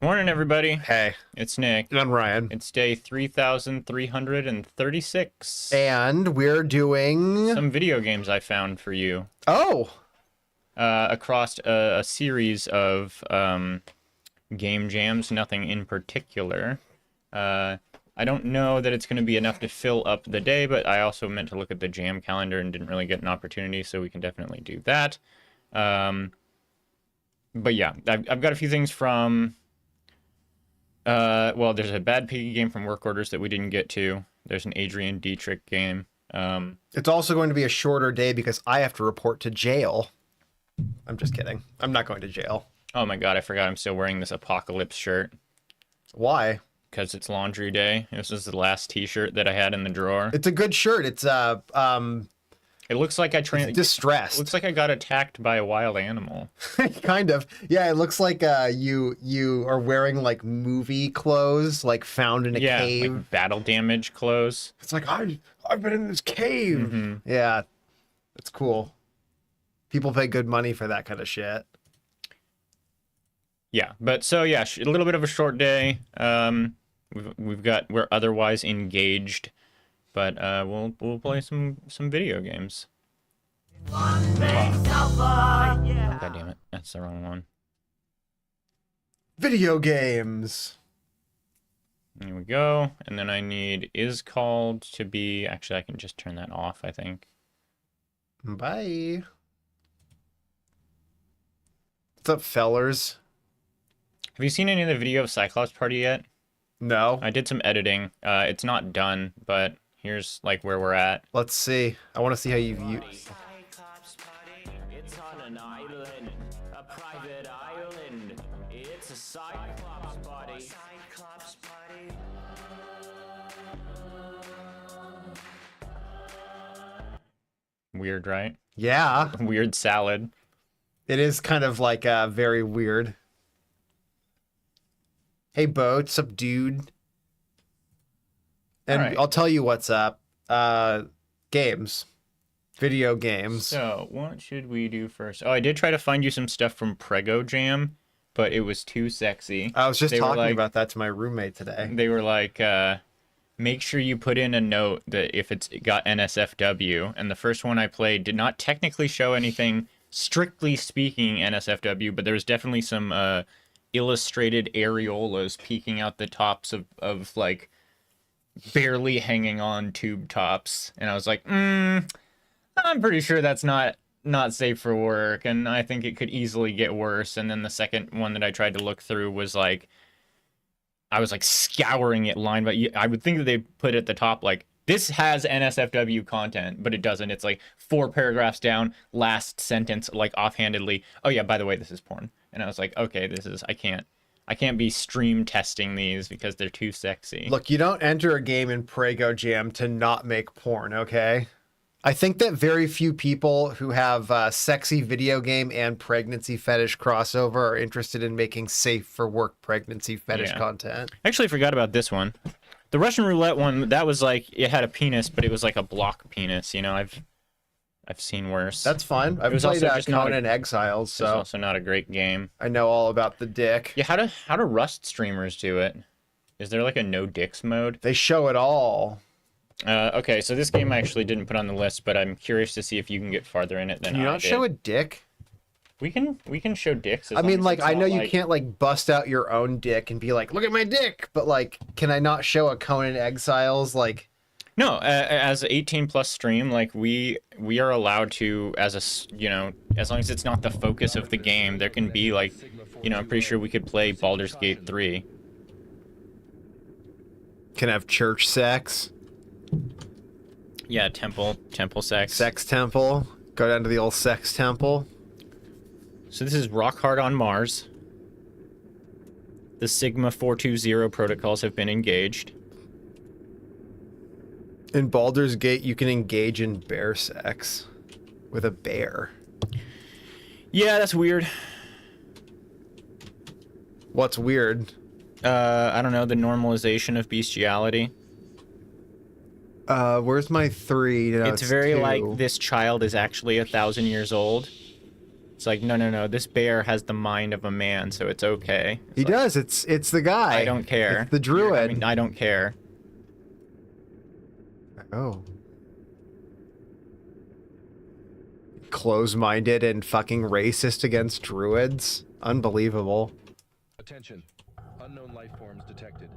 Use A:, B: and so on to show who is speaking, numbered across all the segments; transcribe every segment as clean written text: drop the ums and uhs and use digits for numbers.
A: Morning, everybody.
B: Hey,
A: It's Nick.
B: I'm Ryan.
A: It's day 3,336.
B: And we're doing...
A: Some video games I found for you
B: Oh!
A: across a series of game jams, nothing in particular. I don't know that it's going to be enough to fill up the day, but I also meant to look at the jam calendar and didn't really get an opportunity, so we can definitely do that. But yeah, I've got a few things from... well, there's a Bad Piggy game from Work Orders that we didn't get to. There's an Adrian Dietrich game.
B: It's also going to be a shorter day because I have to report to jail. I'm just kidding. I'm not going to jail.
A: Oh my god, I forgot I'm still wearing this Apocalypse shirt.
B: Why?
A: Because it's laundry day. This is the last t-shirt that I had in the drawer.
B: It's a good shirt. It's,
A: It looks like
B: distressed.
A: looks like I got attacked by a wild animal.
B: Kind of. Yeah, it looks like you are wearing like movie clothes, like found in a cave.
A: Like battle damage clothes.
B: It's like I've been in this cave. Yeah, it's cool. People pay good money for that kind of shit.
A: Yeah, but so yeah, a little bit of a short day. We're otherwise engaged, but we'll play some video games. Oh, God damn it, that's the wrong one.
B: Video games.
A: Here we go. And then I need is called to be... Actually, I can just turn that off, I think.
B: Bye. What's up, fellers?
A: Have you seen any of the video of Cyclops Party yet?
B: No.
A: I did some editing. It's not done, but here's like where we're at.
B: Let's see. I want to see how you view.
C: Cyclops party, it's on an island, a private island. It's a Cyclops party. Cyclops party.
A: Weird, right?
B: Yeah,
A: Weird salad.
B: it is kind of like very weird. Hey, Bo, what's up, dude? And
A: Alright.
B: I'll tell you what's up. Games. Video games.
A: So, what should we do first? Oh, I did try to find you some stuff from Prego Jam, but it was too sexy.
B: I was just
A: They were
B: talking
A: like-
B: about that to my roommate today.
A: They were like, make sure you put in a note that if it's got NSFW, and the first one I played did not technically show anything, strictly speaking, NSFW, but there was definitely some illustrated areolas peeking out the tops of like barely hanging on tube tops, and I was like, I'm pretty sure that's not safe for work, and I think it could easily get worse. And then the second one that I tried to look through was like, I was like scouring it line by. I would think that they put at the top like, this has NSFW content, but it doesn't. It's like 4 paragraphs down, last sentence, like offhandedly, oh yeah, by the way, this is porn. And I was like, okay, I can't be stream testing these because they're too sexy.
B: Look, you don't enter a game in Prego Jam to not make porn, okay? I think that very few people who have sexy video game and pregnancy fetish crossover are interested in making safe for work pregnancy fetish
A: Yeah.
B: content.
A: Actually, I forgot about this one. The Russian roulette one, that was like, it had a penis, but it was like a block penis. You know, I've seen worse.
B: That's fine. I've
A: was
B: played
A: also just not
B: Conan Exiles,
A: It's
B: so
A: also not a great game.
B: I know all about the dick.
A: Yeah, how do Rust streamers do it? Is there like a no dicks mode?
B: They show it all.
A: Okay, so this game I actually didn't put on the list, but I'm curious to see if you can get farther in it than
B: Can you
A: I
B: not
A: did.
B: show a dick?
A: We can show dicks.
B: I mean, like, I know you can't, like, bust out your own dick and be like, look at my dick, but, like, can I not show a Conan Exiles, like...
A: No, as an 18 plus stream, like we are allowed to, as long as it's not the focus of the game, there can be like, I'm pretty sure we could play Baldur's Gate 3.
B: Can have church sex?
A: Yeah, temple sex.
B: Sex temple? Go down to the old sex temple?
A: So this is Rock Hard on Mars. The Sigma 420 protocols have been engaged.
B: In Baldur's Gate, you can engage in bear sex with a bear.
A: Yeah, that's weird.
B: What's weird?
A: I don't know, the normalization of bestiality.
B: Where's my 3? No,
A: it's very
B: 2.
A: like this child is actually 1,000 years old. It's like, no, this bear has the mind of a man, so it's okay.
B: He does. It's the guy.
A: I don't care.
B: It's the druid.
A: I mean, I don't care.
B: Oh. Close-minded and fucking racist against druids. Unbelievable.
D: Attention. Unknown life forms detected.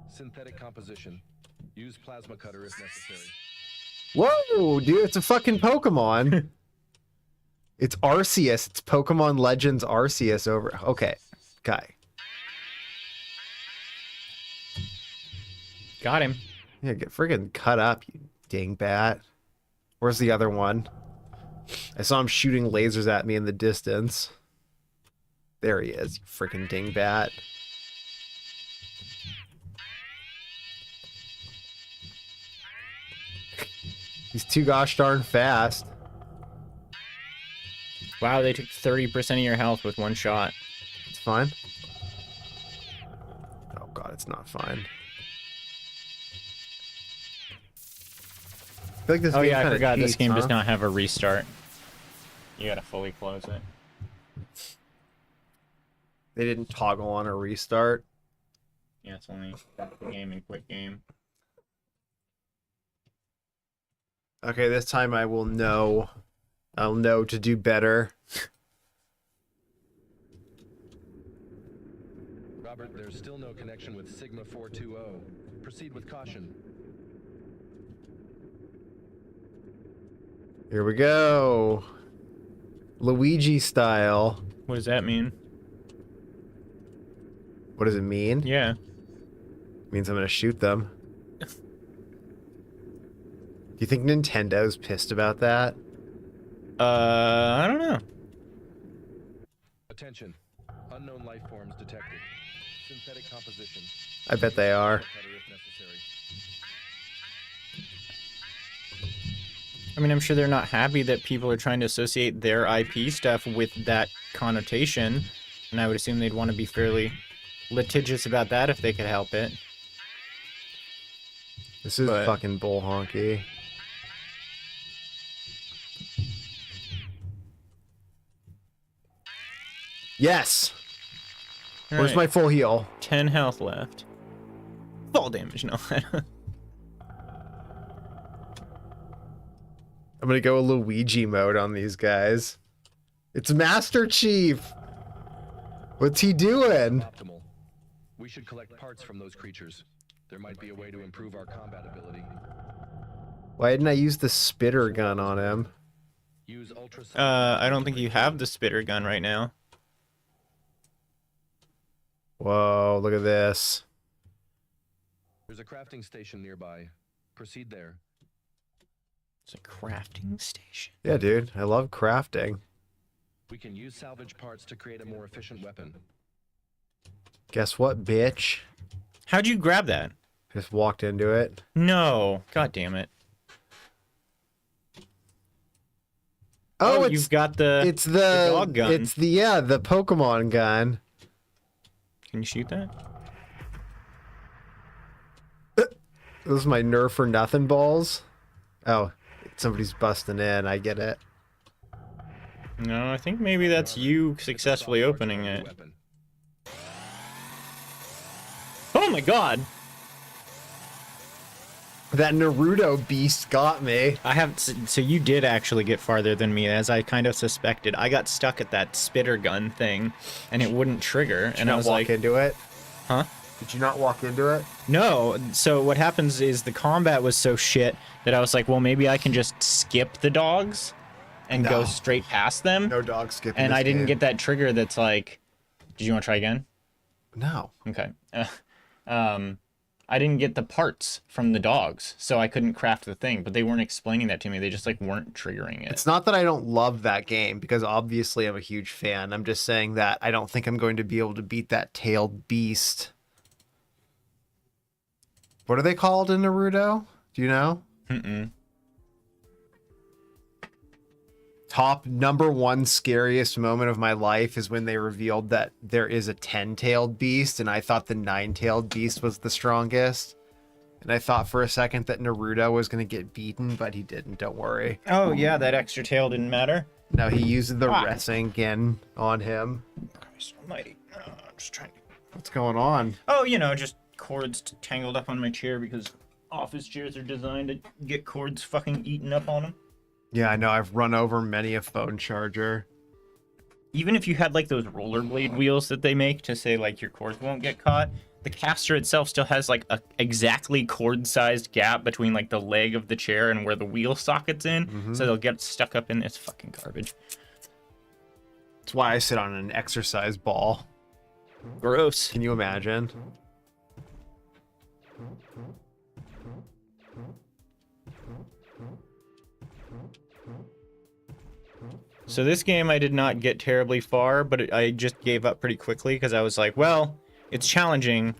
D: Synthetic composition. Use plasma cutter if necessary.
B: Whoa, dude, it's a fucking Pokemon. It's Arceus. It's Pokemon Legends Arceus over. Okay, guy.
A: Got him.
B: Yeah, get friggin' cut up, you dingbat. Where's the other one? I saw him shooting lasers at me in the distance. There he is, you freaking dingbat. He's too gosh darn fast.
A: Wow, they took 30% of your health with one shot.
B: It's fine. Oh god, it's not fine. I feel like this
A: Oh
B: game
A: yeah, I
B: kinda
A: forgot this
B: cheats,
A: game does
B: huh?
A: not have a restart. You gotta fully close it.
B: They didn't toggle on a restart.
A: Yeah, it's only the game and quick game.
B: Okay, this time I will know. I'll know to do better.
D: Robert, there's still no connection with Sigma 420. Proceed with caution.
B: Here we go. Luigi style.
A: What does that mean?
B: What does it mean?
A: Yeah.
B: It means I'm gonna shoot them. Do you think Nintendo's pissed about that?
A: I don't know.
D: Attention. Unknown life forms detected. Synthetic composition.
B: I bet they are.
D: Cutter if necessary.
A: I mean, I'm sure they're not happy that people are trying to associate their IP stuff with that connotation, and I would assume they'd want to be fairly litigious about that if they could help it.
B: This is
A: But-
B: fucking bull honky. Yes. Where's my full heal?
A: 10 health left. Fall damage, no.
B: I'm gonna go Luigi mode on these guys. It's Master Chief. What's he doing?
D: Optimal. We should collect parts from those creatures. There might be a way to improve our combat ability.
B: Why didn't I use the spitter gun on him?
D: Use ultra.
A: I don't think you have the spitter gun right now.
B: Whoa, look at this.
D: There's a crafting station nearby. Proceed there.
A: It's a crafting station.
B: Yeah, dude, I love crafting.
D: We can use salvage parts to create a more efficient weapon.
B: Guess what, bitch?
A: How'd you grab that?
B: Just walked into it.
A: No. God damn it.
B: Oh,
A: you've got the
B: the
A: dog gun.
B: It's the Pokemon gun.
A: Can you shoot that?
B: Those are my Nerf for nothing balls. Oh, somebody's busting in. I get it.
A: No, I think maybe that's you successfully opening it.
D: Weapon.
A: Oh my god!
B: That Naruto beast got me.
A: I have so you did actually get farther than me, as I kind of suspected. I got stuck at that spitter gun thing, and it wouldn't trigger.
B: Did
A: And
B: you
A: I
B: not
A: was
B: walk
A: like,
B: into it?
A: huh?
B: Did you not walk into it?
A: No. So what happens is the combat was so shit that I was like, well, maybe I can just skip the dogs and go
B: No.
A: straight past them.
B: No dog skipping.
A: And
B: this
A: I didn't
B: game.
A: get that trigger that's like, did you want to try again?
B: No.
A: Okay. I didn't get the parts from the dogs, so I couldn't craft the thing, but they weren't explaining that to me. They just like weren't triggering it.
B: It's not that I don't love that game, because obviously I'm a huge fan. I'm just saying that I don't think I'm going to be able to beat that tailed beast. What are they called in Naruto? Do you know?
A: Mm-mm.
B: Top number one scariest moment of my life is when they revealed that there is a 10-tailed beast, and I thought the 9-tailed beast was the strongest. And I thought for a second that Naruto was going to get beaten, but he didn't. Don't worry.
A: Oh yeah, that extra tail didn't matter.
B: No, he uses the
A: Ah.
B: Rasengan on him.
A: Christ almighty. I'm just trying to...
B: What's going on?
A: Oh, just cords tangled up on my chair because office chairs are designed to get cords fucking eaten up on them.
B: Yeah, I know. I've run over many a phone charger.
A: Even if you had like those rollerblade wheels that they make to say like your cords won't get caught, the caster itself still has like a exactly cord-sized gap between like the leg of the chair and where the wheel socket's in, so they'll get stuck up in this fucking garbage.
B: That's why I sit on an exercise ball.
A: Gross.
B: Can you imagine?
A: So this game I did not get terribly far, but I just gave up pretty quickly because I was like, well, it's challenging,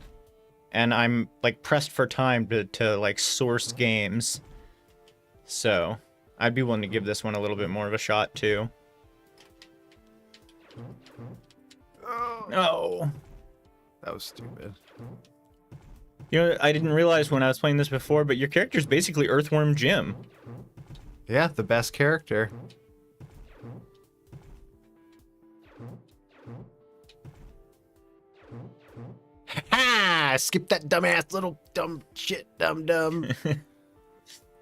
A: and I'm like pressed for time to like source games. So I'd be willing to give this one a little bit more of a shot too. No.
B: That was stupid.
A: I didn't realize when I was playing this before, but your character's basically Earthworm Jim.
B: Yeah, the best character. Ha! Skip that dumbass little dumb shit, dumb. Did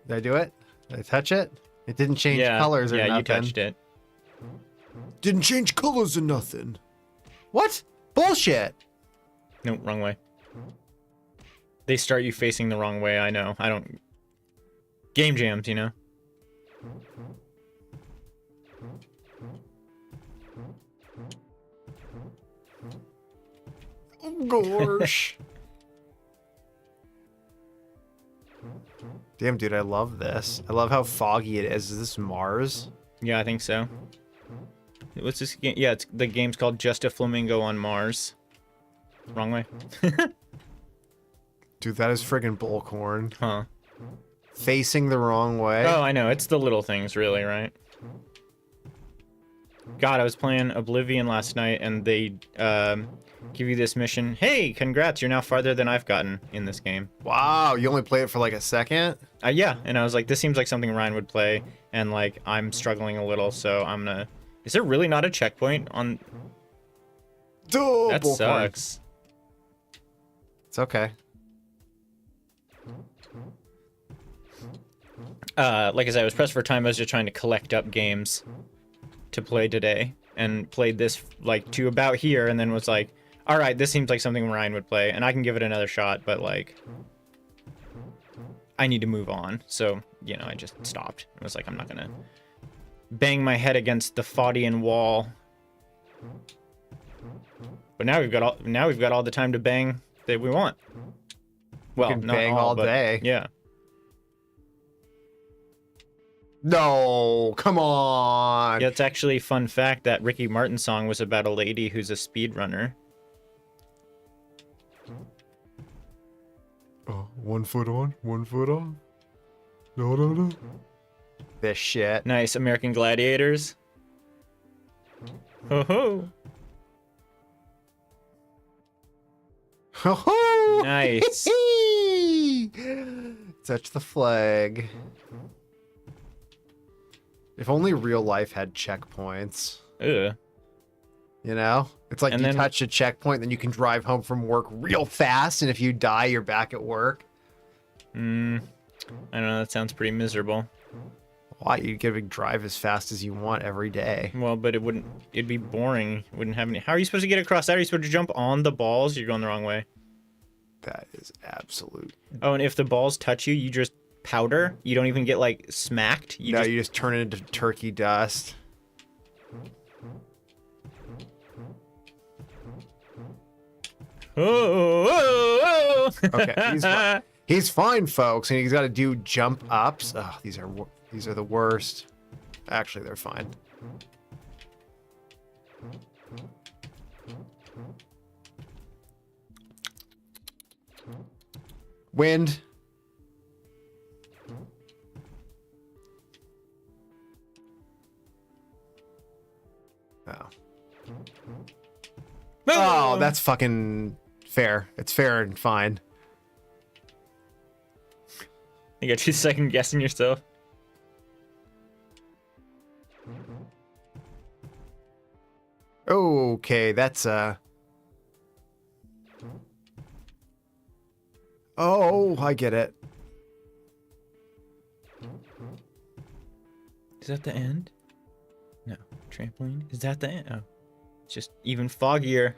B: I do it? Did I touch it? It didn't change colors or
A: yeah,
B: nothing.
A: you touched it.
B: Didn't change colors or nothing. What? Bullshit.
A: No, wrong way. They start you facing the wrong way, I know. I don't... Game jams,
B: Gosh. Damn, dude, I love this. I love how foggy it is. Is this Mars?
A: Yeah, I think so. What's this game? Yeah, the game's called Just a Flamingo on Mars. Wrong way.
B: Dude, that is friggin' bullcorn.
A: Huh.
B: Facing the wrong way.
A: Oh, I know. It's the little things, really, right? God, I was playing Oblivion last night, and they give you this mission. Hey, congrats, you're now farther than I've gotten in this game.
B: Wow, you only play it for like a second?
A: Yeah, and I was like, this seems like something Ryan would play, and like, I'm struggling a little, so I'm gonna... Is there really not a checkpoint on...
B: Duh,
A: That
B: bullcorn.
A: sucks.
B: It's okay.
A: Like I said, I was pressed for time. I was just trying to collect up games to play today, and played this like to about here, and then was like, all right, this seems like something Ryan would play, and I can give it another shot, but like, I need to move on. So, I just stopped. I was like, I'm not gonna bang my head against the Faudian wall. But now we've got all the time to bang that we want. Well,
B: can
A: not
B: bang all
A: but
B: day.
A: Yeah.
B: No, come on.
A: Yeah, it's actually a fun fact that Ricky Martin's song was about a lady who's a speedrunner.
B: Oh, 1 foot on, 1 foot off. No. This shit.
A: Nice, American Gladiators. Ho ho.
B: Ho-ho!
A: Nice.
B: Touch the flag. If only real life had checkpoints.
A: Ugh.
B: You know? It's like
A: And
B: you
A: then-
B: touch a checkpoint, then you can drive home from work real fast, and if you die, you're back at work.
A: I don't know, that sounds pretty miserable.
B: Why? You get to drive as fast as you want every day.
A: Well, but it'd be boring. It wouldn't have any... How are you supposed to get across that? Are you supposed to jump on the balls? You're going the wrong way.
B: That is absolute.
A: Oh, and if the balls touch you, you just powder. You don't even get, like, smacked.
B: You just turn it into turkey dust.
A: Oh.
B: Okay, he's fine, folks, and he's got to do jump ups. Oh, these are the worst. Actually, they're fine. Wind. Oh. Oh, that's fucking fair. It's fair and fine.
A: You got you second guessing yourself.
B: Okay, that's Oh, I get it.
A: Is that the end? No. Trampoline? Is that the end? Oh. It's just even foggier.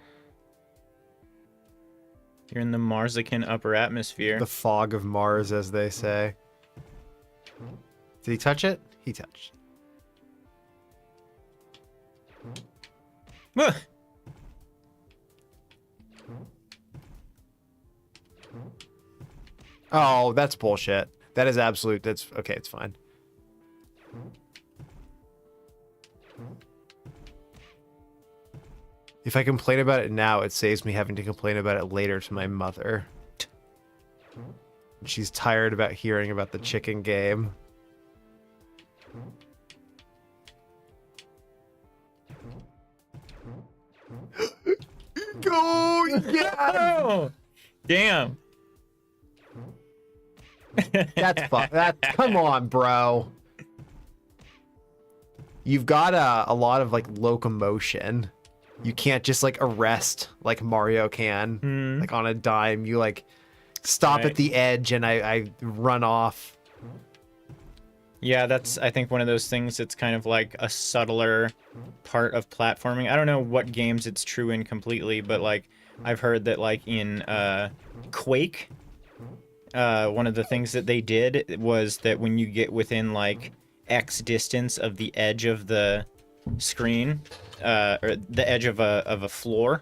A: You're in the Marsican upper atmosphere.
B: The fog of Mars, as they say. Did he touch it? He touched.
A: Ah!
B: Oh, that's bullshit. That is absolute. That's okay. It's fine. If I complain about it now, it saves me having to complain about it later to my mother. She's tired about hearing about the chicken game. Go! Yeah!
A: Oh! Damn.
B: That's fun. Come on, bro. You've got a lot of like locomotion. You can't just like arrest like Mario can, like on a dime. You like stop
A: Right.
B: at the edge and I run off.
A: Yeah, that's, I think, one of those things that's kind of like a subtler part of platforming. I don't know what games it's true in completely, but like I've heard that like in Quake, one of the things that they did was that when you get within like X distance of the edge of the screen, or the edge of a floor,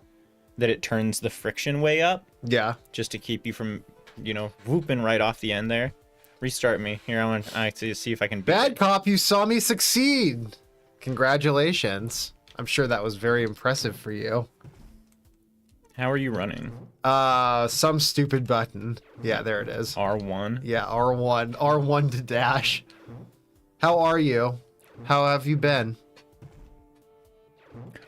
A: that it turns the friction way up
B: Yeah.
A: just to keep you from, you know, whooping right off the end there. Restart me. Here, I want to see if I can beat
B: Bad
A: it.
B: cop, you saw me succeed. Congratulations. I'm sure that was very impressive for you.
A: How are you running?
B: Some stupid button. Yeah, there it is.
A: R1?
B: Yeah, R1. R1 to dash. How are you? How have you been?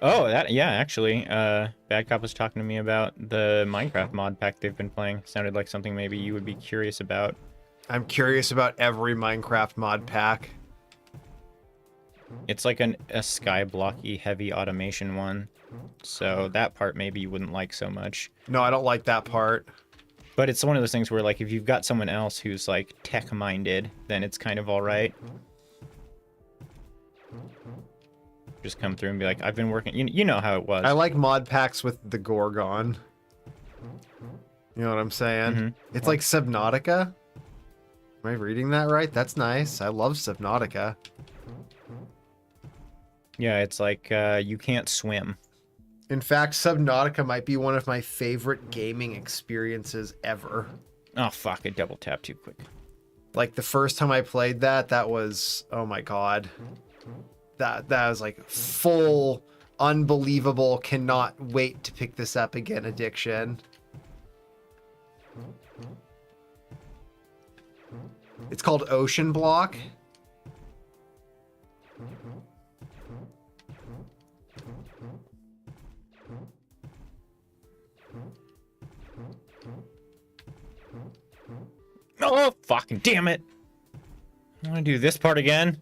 A: Oh, that, yeah, actually, Bad Cop was talking to me about the Minecraft mod pack they've been playing. Sounded like something maybe you would be curious about.
B: I'm curious about every Minecraft mod pack.
A: It's like a skyblocky heavy automation one. So that part maybe you wouldn't like so much.
B: No, I don't like that part.
A: But it's one of those things where like if you've got someone else who's like tech minded, then it's kind of all right. Just come through and be like, I've been working. You know how it was.
B: I like mod packs with the Gorgon. You know what I'm saying?
A: Mhm.
B: It's like Subnautica. Am I reading that right? That's nice. I love Subnautica.
A: Yeah, it's like you can't swim.
B: In fact, Subnautica might be one of my favorite gaming experiences ever.
A: Oh fuck! I double tapped too quick.
B: Like the first time I played that was, oh my god. That was like full, unbelievable, cannot wait to pick this up again addiction. It's called Ocean Block.
A: Oh fucking damn it! I want to do this part again.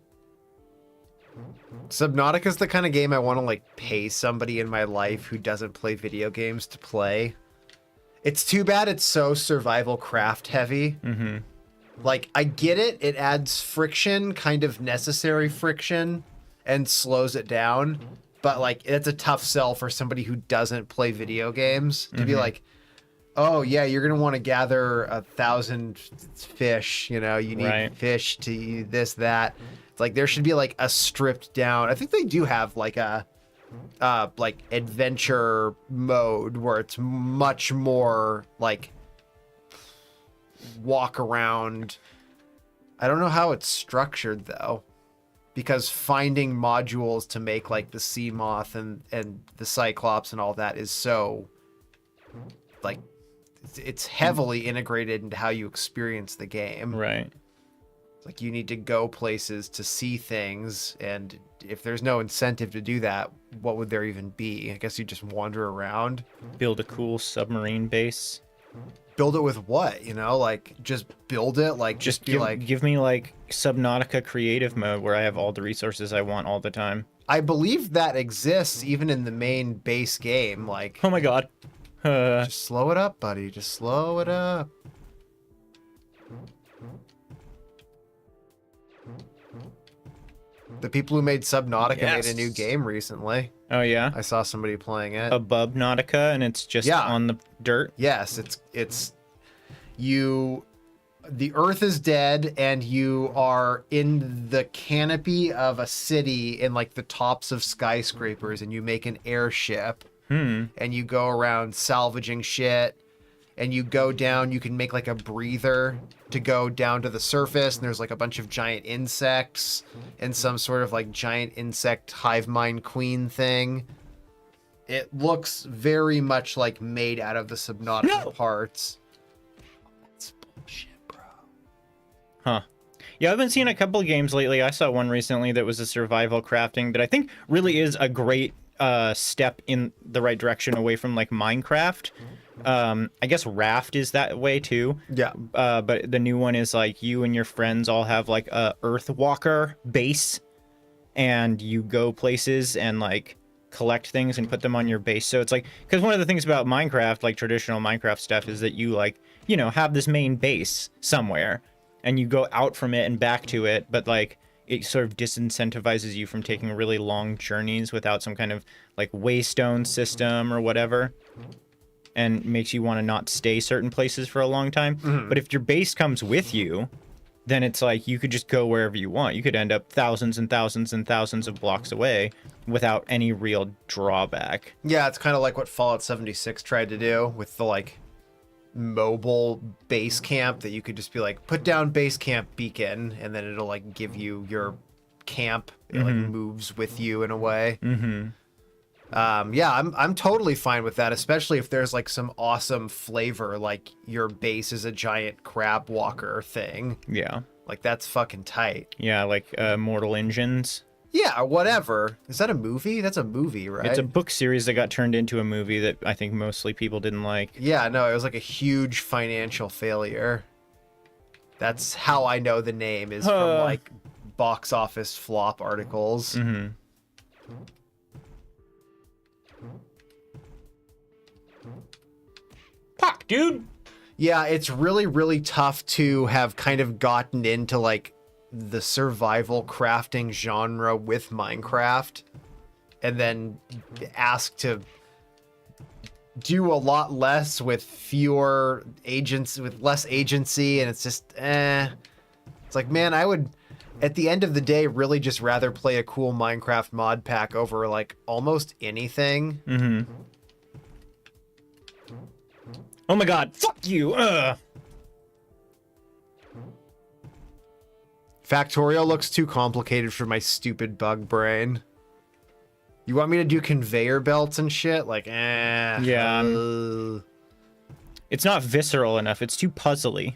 B: Subnautica's the kind of game I want to like pay somebody in my life who doesn't play video games to play. It's too bad it's so survival craft heavy.
A: Mm-hmm.
B: Like, I get it. It adds friction, kind of necessary friction, and slows it down. But, like, it's a tough sell for somebody who doesn't play video games to be like, oh, yeah, you're going to want to gather 1,000 fish. You know, you need
A: Right.
B: fish to eat this, that. It's like, there should be, like, a stripped down. I think they do have, like, a like adventure mode where it's much more like walk around. I don't know how it's structured though, because finding modules to make like the sea moth and the cyclops and all that is so like it's heavily integrated into how you experience the game.
A: Right.
B: Like you need to go places to see things, and if there's no incentive to do that, what would there even be? I guess you just wander around.
A: Build a cool submarine base.
B: Build it with what? You know, like just build it. Like just be
A: give,
B: like,
A: give me like Subnautica creative mode where I have all the resources I want all the time.
B: I believe that exists even in the main base game. Like,
A: Oh my god.
B: just slow it up, buddy. Just slow it up. The people who made Subnautica made a new
A: Yes.
B: game recently.
A: Oh yeah.
B: I saw somebody playing it.
A: Above Nautica, and it's just
B: Yeah.
A: on the dirt.
B: Yes, it's you. The Earth is dead, and you are in the canopy of a city in like the tops of skyscrapers, and you make an airship, and you go around salvaging shit, and you go down. You can make like a breather to go down to the surface, and there's like a bunch of giant insects and some sort of like giant insect hive mind queen thing. It looks very much like made out of the Subnautica parts. That's bullshit, bro.
A: Huh. Yeah, I've been seeing a couple of games lately. I saw one recently that was a survival crafting that I think really is a great step in the right direction away from like Minecraft. I guess Raft is that way too.
B: Yeah.
A: But the new one is like you and your friends all have like a Earthwalker base, and you go places and like collect things and put them on your base. So it's like, because one of the things about Minecraft, like traditional Minecraft stuff, is that you like, you know, have this main base somewhere and you go out from it and back to it, but like it sort of disincentivizes you from taking really long journeys without some kind of like waystone system or whatever, and makes you want to not stay certain places for a long time. But if your base comes with you, then it's like you could just go wherever you want. You could end up thousands and thousands and thousands of blocks away without any real drawback.
B: Yeah, it's kind of like what Fallout 76 tried to do with the like mobile base camp, that you could just be like, put down base camp beacon, and then it'll like give you your camp. It like moves with you in a way. Yeah, I'm totally fine with that, especially if there's like some awesome flavor, like your base is a giant crab walker thing.
A: Yeah.
B: Like that's fucking tight.
A: Yeah, like Mortal Engines.
B: Yeah, whatever. Is that a movie? That's a movie, right?
A: It's a book series that got turned into a movie that I think mostly people didn't like.
B: Yeah, no, it was like a huge financial failure. That's how I know the name is from like box office flop articles.
A: Fuck, dude!
B: Yeah, it's really, really tough to have kind of gotten into like the survival crafting genre with Minecraft and then ask to do a lot less with fewer agents, with less agency, and it's just it's like, man, I would at the end of the day really just rather play a cool Minecraft mod pack over like almost anything.
A: Oh my god, fuck you!
B: Factorio looks too complicated for my stupid bug brain. You want me to do conveyor belts and shit? Like,
A: Yeah. It's not visceral enough, it's too puzzly.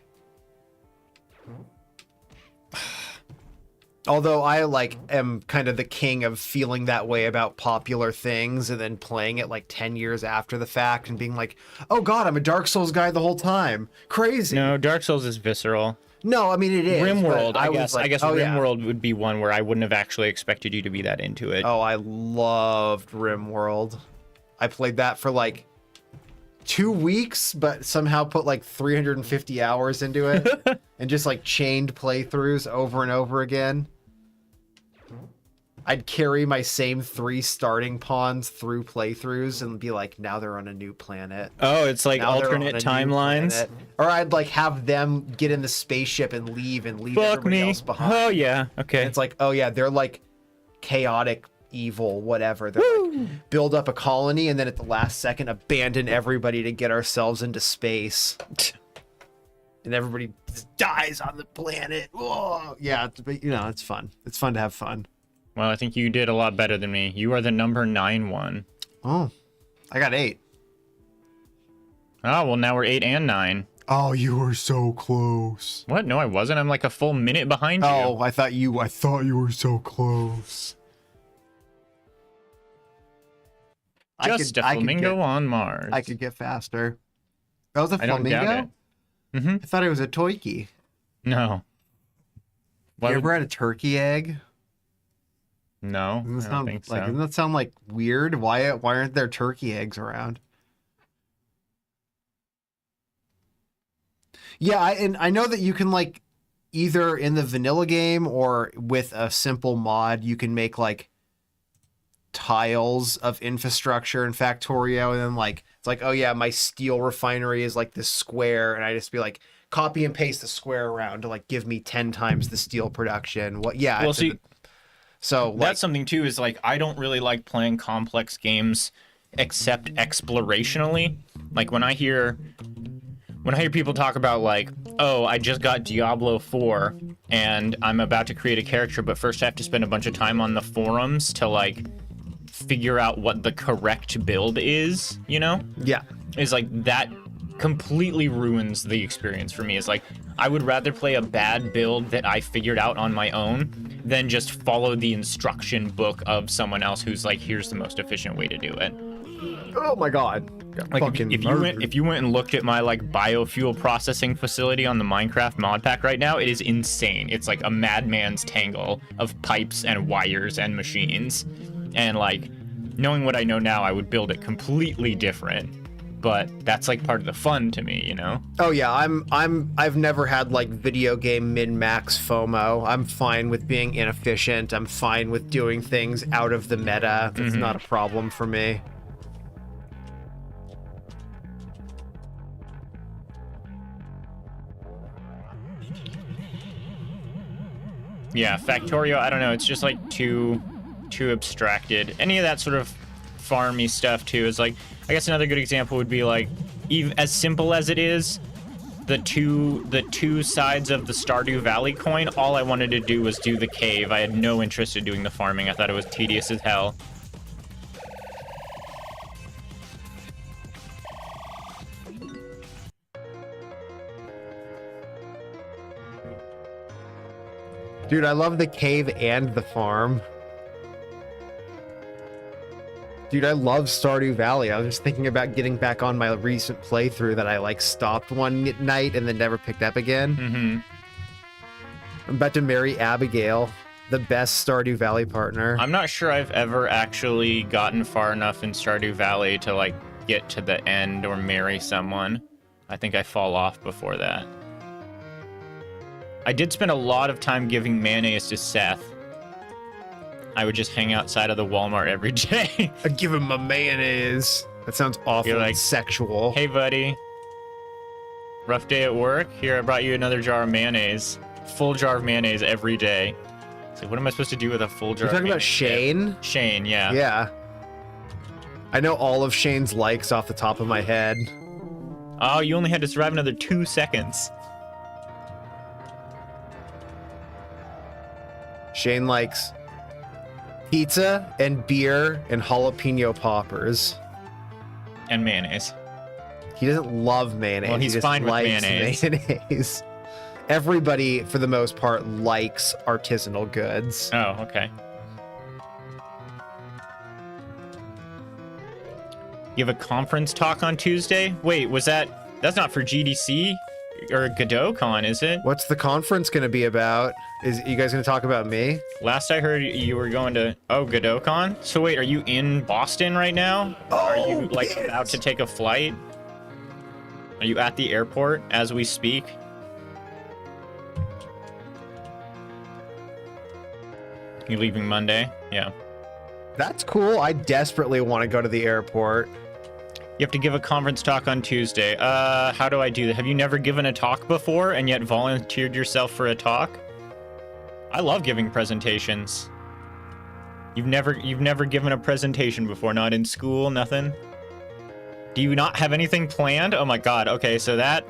B: Although I like am kind of the king of feeling that way about popular things and then playing it like 10 years after the fact and being like, oh god, I'm a Dark Souls guy the whole time. Crazy.
A: No, Dark Souls is visceral.
B: No, I mean it is.
A: RimWorld,
B: but
A: I
B: was
A: guess.
B: like,
A: I guess
B: oh, yeah.
A: RimWorld would be one where I wouldn't have actually expected you to be that into it.
B: Oh, I loved RimWorld. I played that for like 2 weeks, but somehow put like 350 hours into it and just like chained playthroughs over and over again. I'd carry my same 3 starting pawns through playthroughs and be like, now they're on a new planet.
A: Oh, it's like
B: Now they're on
A: alternate
B: a new
A: timelines.
B: planet. Or I'd like have them get in the spaceship and leave
A: Fuck
B: everybody
A: me.
B: else behind.
A: Oh yeah, okay.
B: And it's like, oh yeah, they're like chaotic, evil, whatever. They're like build up a colony and then at the last second abandon everybody to get ourselves into space. And everybody just dies on the planet. Whoa. Yeah, but you know, it's fun. It's fun to have fun.
A: Well, I think you did a lot better than me. You are the number 9 one.
B: Oh, I got 8.
A: Oh, well now we're 8 and 9.
B: Oh, you were so close.
A: What? No, I wasn't. I'm like a full minute behind you.
B: Oh, I thought you were so close.
A: Just a flamingo on Mars.
B: I could get faster. That was a
A: I don't
B: flamingo?
A: doubt it. Mm-hmm.
B: I thought it was a toiki.
A: No.
B: You ever had a turkey egg?
A: No, I don't think so.
B: Doesn't that sound like weird? Why aren't there turkey eggs around? Yeah, I know that you can like either in the vanilla game or with a simple mod, you can make like tiles of infrastructure in Factorio, and then like it's like, oh yeah, my steel refinery is like this square, and I just be like copy and paste the square around to like give me 10 times the steel production. What? Yeah.
A: Well, see,
B: so like,
A: that's something too. Is like I don't really like playing complex games except explorationally. Like when I hear people talk about like, oh, I just got Diablo 4 and I'm about to create a character, but first I have to spend a bunch of time on the forums to like figure out what the correct build is, you know?
B: yeah.
A: Is like that completely ruins the experience for me. It's like I would rather play a bad build that I figured out on my own than just follow the instruction book of someone else who's like, here's the most efficient way to do it.
B: Oh my god.
A: Like if you went and looked at my like biofuel processing facility on the Minecraft mod pack right now, it is insane. It's like a madman's tangle of pipes and wires and machines. And like knowing what I know now, I would build it completely different. But that's like part of the fun to me, you know?
B: Oh yeah, I've never had like video game min-max FOMO. I'm fine with being inefficient. I'm fine with doing things out of the meta. That's not a problem for me.
A: Yeah, Factorio, I don't know, it's just like too abstracted. Any of that sort of farmy stuff too is like, I guess another good example would be like, even as simple as it is, the two sides of the Stardew Valley coin, all I wanted to do was do the cave. I had no interest in doing the farming. I thought it was tedious as hell.
B: Dude, I love the cave and the farm. Dude, I love Stardew Valley. I was just thinking about getting back on my recent playthrough that I like stopped one night and then never picked up again.
A: Mm-hmm.
B: I'm about to marry Abigail, the best Stardew Valley partner.
A: I'm not sure I've ever actually gotten far enough in Stardew Valley to like get to the end or marry someone. I think I fall off before that. I did spend a lot of time giving mayonnaise to Seth. I would just hang outside of the Walmart every day.
B: I give him my mayonnaise. That sounds awful
A: You're like,
B: and sexual.
A: Hey, buddy. Rough day at work? Here, I brought you another jar of mayonnaise. Full jar of mayonnaise every day. So what am I supposed to do with a full jar
B: You're talking
A: of
B: about Shane?
A: Shane, yeah.
B: Yeah. I know all of Shane's likes off the top of my head.
A: Oh, you only had to survive another 2 seconds.
B: Shane likes pizza and beer and jalapeno poppers.
A: And mayonnaise.
B: He doesn't love mayonnaise.
A: Well, he's
B: he just
A: fine with
B: likes
A: mayonnaise.
B: mayonnaise. Everybody, for the most part, likes artisanal goods.
A: Oh, okay. You have a conference talk on Tuesday? Wait, that's not for GDC or GodotCon, is it?
B: What's the conference going to be about? Is you guys going to talk about me?
A: Last I heard, you were going to GodotCon. So wait, are you in Boston right now? Are you like about to take a flight? Are you at the airport as we speak? You leaving Monday? Yeah.
B: That's cool. I desperately want to go to the airport.
A: You have to give a conference talk on Tuesday. How do I do that? Have you never given a talk before and yet volunteered yourself for a talk? I love giving presentations. You've never given a presentation before, not in school, nothing? Do you not have anything planned? Oh my god. Okay, so that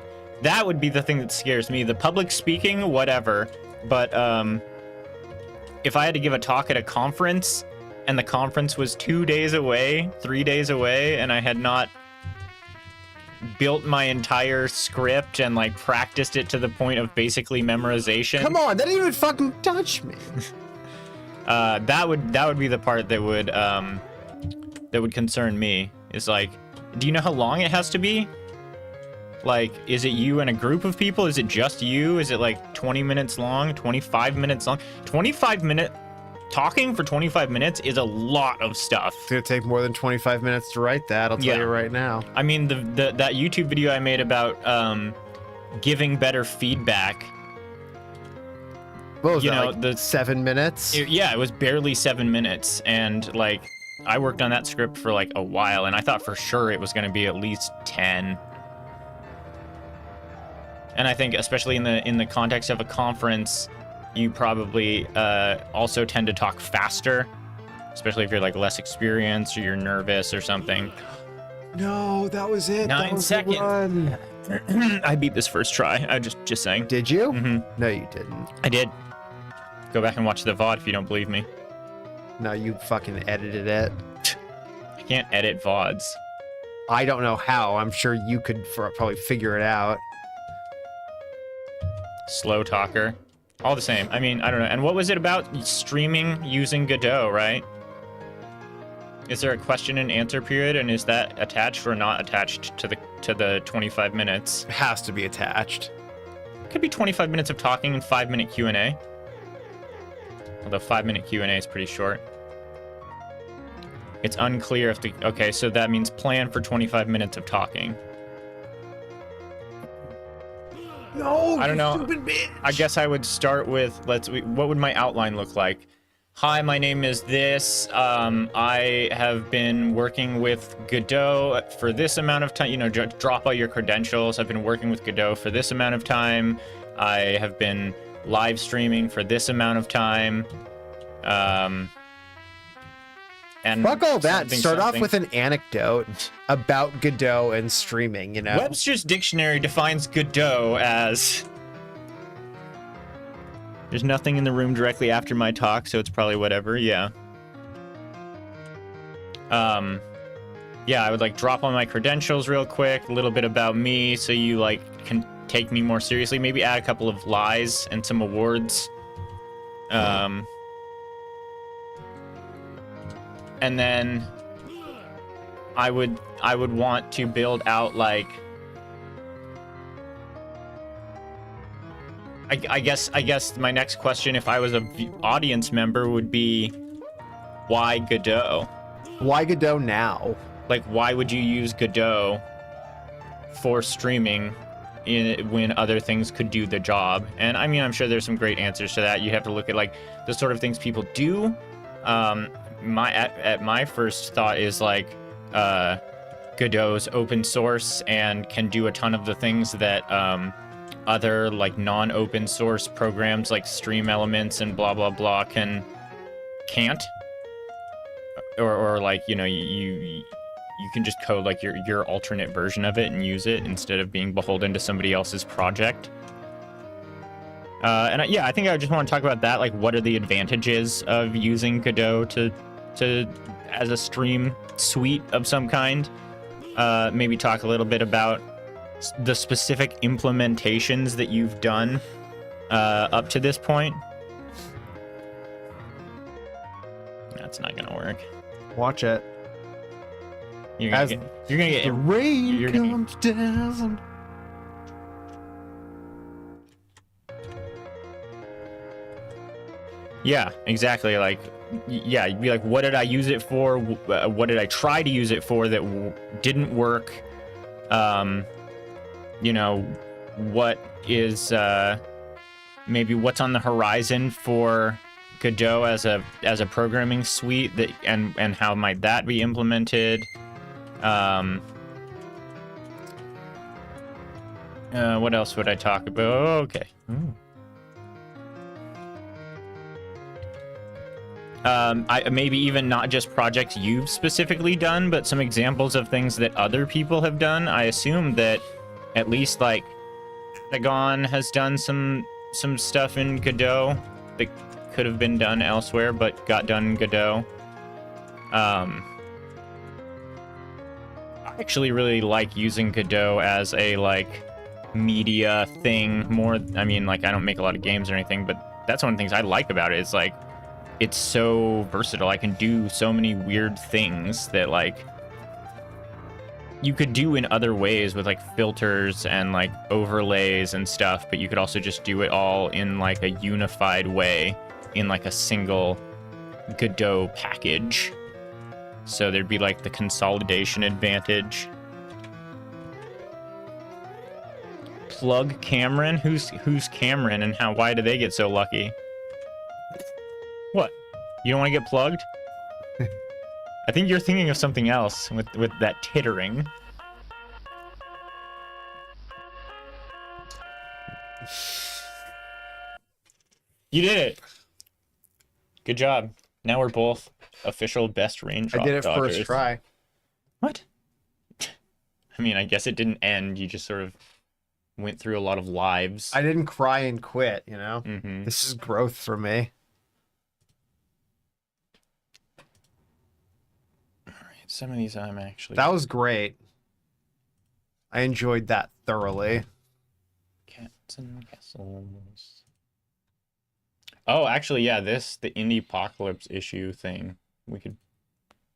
A: would be the thing that scares me. The public speaking, whatever. But if I had to give a talk at a conference and the conference was 2 days away, 3 days away, and I had not built my entire script and like practiced it to the point of basically memorization.
B: Come on, that didn't even fucking touch me.
A: That would be the part that would concern me. Is like, do you know how long it has to be? Like, is it you and a group of people? Is it just you? Is it like 20 minutes long? 25 minutes long? 25 minute? talking for 25 minutes is a lot of stuff.
B: It's gonna take more than 25 minutes to write that. I'll tell
A: Yeah.
B: you right now.
A: I mean, that YouTube video I made about giving better feedback.
B: What was
A: You
B: that,
A: know,
B: like
A: the-
B: 7 minutes?
A: Yeah, it was barely 7 minutes, and like I worked on that script for like a while, and I thought for sure it was going to be at least 10. And I think especially in the context of a conference, you probably also tend to talk faster, especially if you're like less experienced or you're nervous or something.
B: No, that was it.
A: 9
B: That was the
A: seconds.
B: one.
A: I beat this first try. I just saying.
B: Did you?
A: Mhm.
B: No, you didn't.
A: I did. Go back and watch the VOD if you don't believe me.
B: No, you fucking edited it.
A: I can't edit VODs.
B: I don't know how. I'm sure you could probably figure it out.
A: Slow talker. All the same. I mean, I don't know. And what was it about streaming using Godot, right? Is there a question and answer period, and is that attached or not attached to the 25 minutes?
B: It has to be attached.
A: Could be 25 minutes of talking and 5-minute Q&A. Although 5-minute Q&A is pretty short. It's unclear if the... Okay, so that means plan for 25 minutes of talking.
B: No,
A: I don't know.
B: stupid bitch.
A: I guess I would start with, what would my outline look like? Hi, my name is this. I have been working with Godot for this amount of time. You know, drop all your credentials. I've been working with Godot for this amount of time. I have been live streaming for this amount of time. And
B: Fuck all that.
A: something,
B: Start
A: something.
B: off with an anecdote about Godot and streaming, you know?
A: Webster's Dictionary defines Godot as... There's nothing in the room directly after my talk, so it's probably whatever, yeah. Yeah, I would like drop on my credentials real quick, a little bit about me, so you like can take me more seriously. Maybe add a couple of lies and some awards. And then I would want to build out like I guess my next question, if I was a audience member, would be why Godot?
B: Why Godot now?
A: Like, why would you use Godot for streaming when other things could do the job? And I mean, I'm sure there's some great answers to that. You have to look at like the sort of things people do. My first thought is like Godot's open source and can do a ton of the things that other like non-open source programs like Stream Elements and blah blah blah can't. Or like, you know, you can just code like your alternate version of it and use it instead of being beholden to somebody else's project. Yeah, I think I just want to talk about that. Like, what are the advantages of using Godot to as a stream suite of some kind? Maybe talk a little bit about the specific implementations that you've done up to this point. That's not gonna work.
B: Watch it.
A: You're gonna get
B: The rain
A: you're gonna-
B: comes down.
A: Yeah, exactly. Like, yeah, you'd be like, what did I use it for? What did I try to use it for that didn't work? You know, what is maybe what's on the horizon for Godot as a programming suite that and how might that be implemented? What else would I talk about? Oh, okay. Maybe even not just projects you've specifically done, but some examples of things that other people have done. I assume that at least like Pentagon has done some stuff in Godot that could have been done elsewhere, but got done in Godot. I actually really like using Godot as a like media thing more. I mean, like I don't make a lot of games or anything, but that's one of the things I like about it. Is like it's so versatile. I can do so many weird things that like you could do in other ways with like filters and like overlays and stuff, but you could also just do it all in like a unified way in like a single Godot package. So there'd be like the consolidation advantage. Plug Cameron? Who's Cameron and why do they get so lucky? What? You don't want to get plugged? I think you're thinking of something else with that tittering. You did it. Good job. Now we're both official best range
B: I did it
A: dodgers.
B: first try.
A: What? I mean, I guess it didn't end. You just sort of went through a lot of lives.
B: I didn't cry and quit, you know?
A: Mm-hmm.
B: This is growth for me.
A: All right, some of these I'm actually...
B: That was great. I enjoyed that thoroughly.
A: Cats and castles. Oh, actually, yeah, the Indie Apocalypse issue thing. We could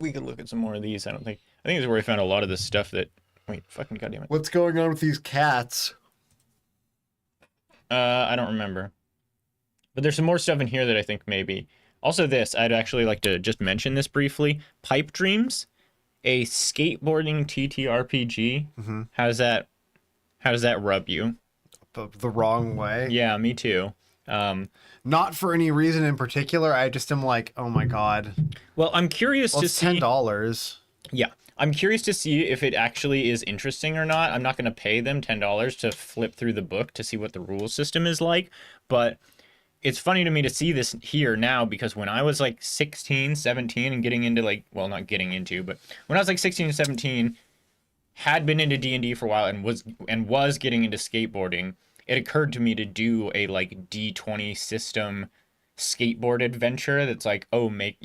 A: look at some more of these. I think this is where we found a lot of the stuff that... Wait, fucking goddamn it.
B: What's going on with these cats?
A: I don't remember. But there's some more stuff in here that I think maybe. Also this, I'd actually like to just mention this briefly. Pipe Dreams, a skateboarding TTRPG.
B: Mm-hmm.
A: How does that rub you?
B: The wrong way.
A: Yeah, me too.
B: Not for any reason in particular. I just am like, oh my god.
A: Well, I'm curious
B: Well,
A: to
B: it's
A: see.
B: $10.
A: Yeah, I'm curious to see if it actually is interesting or not. I'm not going to pay them $10 to flip through the book to see what the rule system is like, but it's funny to me to see this here now because when I was like 16, 17 and getting into like, well, not getting into, but when I was like 16 and 17, had been into D&D for a while and was getting into skateboarding, it occurred to me to do a like D20 system skateboard adventure that's like, oh, maybe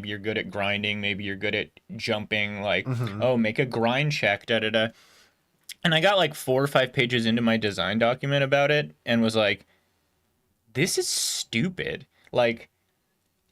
A: you're good at grinding, maybe you're good at jumping, like, oh, make a grind check, da-da-da. And I got like 4 or 5 pages into my design document about it and was like, this is stupid. Like,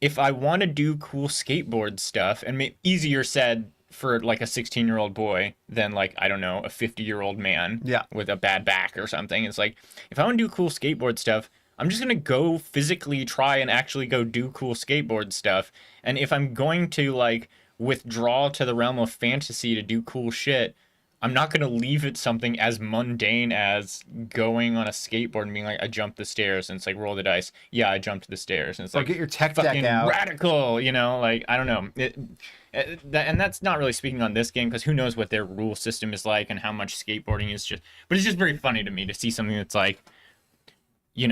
A: if I want to do cool skateboard stuff, and easier said for like a 16-year-old boy than like, I don't know, a 50-year-old man with a bad back or something. It's like, if I want to do cool skateboard stuff, I'm just going to go physically try and actually go do cool skateboard stuff. And if I'm going to like withdraw to the realm of fantasy to do cool shit, I'm not going to leave it something as mundane as going on a skateboard and being like, I jumped the stairs. And it's like, roll the dice. Yeah, I jumped the stairs. And it's like,
B: get your tech deck
A: fucking
B: out.
A: Radical, like, I don't know. And that's not really speaking on this game because who knows what their rule system is like and how much skateboarding is just. But it's just very funny to me to see something that's like, you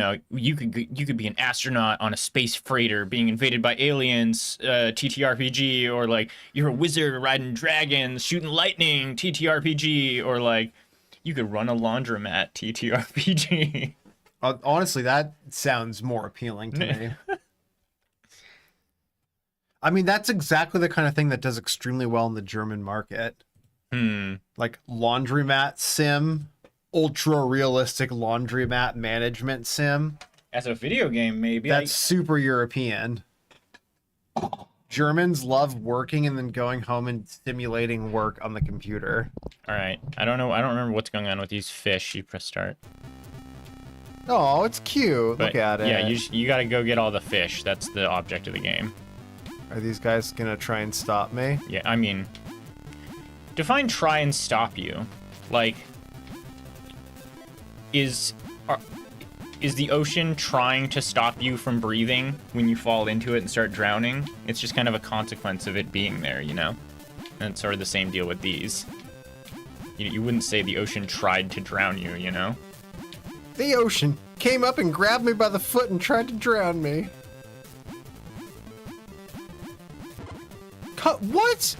A: could be an astronaut on a space freighter being invaded by aliens, TTRPG, or like you're a wizard riding dragons, shooting lightning, TTRPG, or like you could run a laundromat, TTRPG.
B: Honestly, that sounds more appealing to me. I mean, that's exactly the kind of thing that does extremely well in the German market. Like laundromat sim. Ultra realistic laundromat management sim.
A: As a video game, maybe.
B: That's super European. Germans love working and then going home and simulating work on the computer.
A: All right. I don't know. I don't remember what's going on with these fish. You press start.
B: Oh, it's cute.
A: But
B: look at it.
A: Yeah, you got to go get all the fish. That's the object of the game.
B: Are these guys gonna try and stop me?
A: Yeah, I mean, define try and stop you. Like, is the ocean trying to stop you from breathing when you fall into it and start drowning? It's just kind of a consequence of it being there, And it's sort of the same deal with these. You wouldn't say the ocean tried to drown you,
B: The ocean came up and grabbed me by the foot and tried to drown me. What?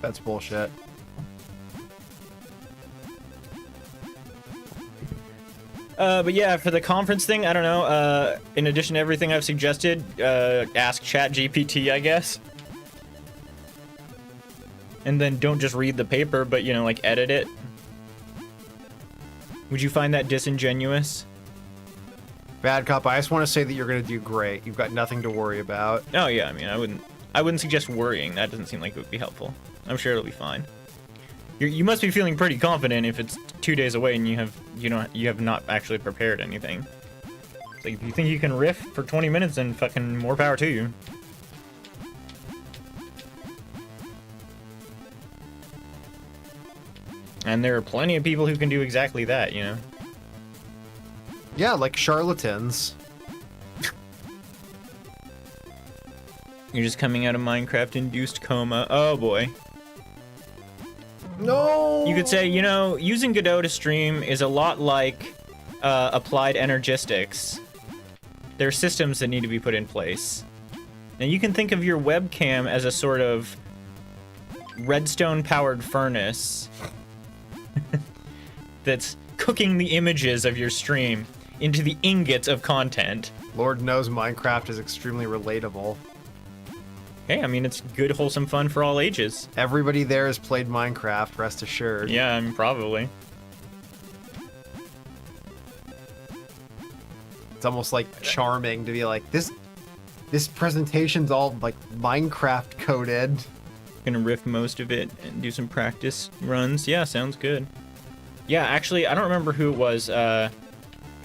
B: That's bullshit.
A: But yeah, for the conference thing, I don't know. In addition to everything I've suggested, ask ChatGPT, I guess. And then don't just read the paper, but, like, edit it. Would you find that disingenuous?
B: Bad cop, I just want to say that you're going to do great. You've got nothing to worry about.
A: Oh, yeah, I mean, I wouldn't suggest worrying. That doesn't seem like it would be helpful. I'm sure it'll be fine. You must be feeling pretty confident if it's 2 days away and you have not actually prepared anything. It's like, if you think you can riff for 20 minutes, then fucking more power to you. And there are plenty of people who can do exactly that, you know?
B: Yeah, like charlatans.
A: You're just coming out of Minecraft-induced coma. Oh boy.
B: No!
A: You could say, you know, using Godot to stream is a lot like applied energistics. There are systems that need to be put in place. Now you can think of your webcam as a sort of redstone-powered furnace that's cooking the images of your stream into the ingots of content.
B: Lord knows Minecraft is extremely relatable.
A: Hey, I mean, it's good, wholesome fun for all ages.
B: Everybody there has played Minecraft, rest assured.
A: Yeah, I mean, probably.
B: It's almost like charming to be like, this presentation's all like Minecraft coded.
A: Gonna riff most of it and do some practice runs. Yeah, sounds good. Yeah, actually, I don't remember who it was.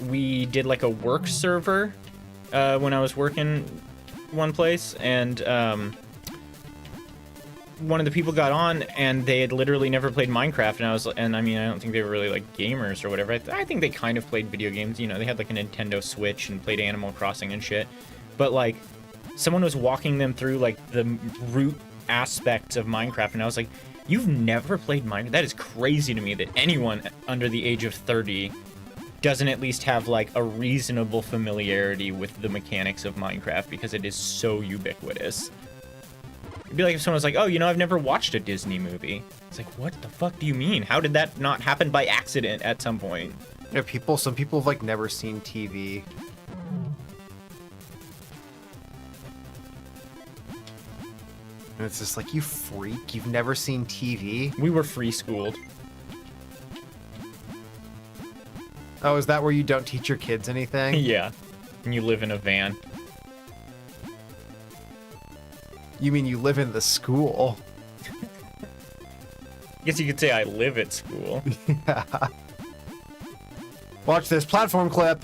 A: We did like a work server when I was working one place, and one of the people got on and they had literally never played Minecraft, and I mean, I don't think they were really like gamers or whatever. I think they kind of played video games, you know, they had like a Nintendo Switch and played Animal Crossing and shit, but like someone was walking them through like the root aspects of Minecraft, and I was like, you've never played Minecraft? That is crazy to me that anyone under the age of 30 doesn't at least have like a reasonable familiarity with the mechanics of Minecraft, because it is so ubiquitous. It'd be like if someone was like, oh, you know, I've never watched a Disney movie. It's like, what the fuck do you mean? How did that not happen by accident at some point?
B: Yeah, some people have like never seen TV. And it's just like, you freak, you've never seen TV?
A: We were free schooled.
B: Oh, is that where you don't teach your kids anything?
A: Yeah. And you live in a van.
B: You mean you live in the school?
A: I guess you could say I live at school.
B: Watch this platform clip.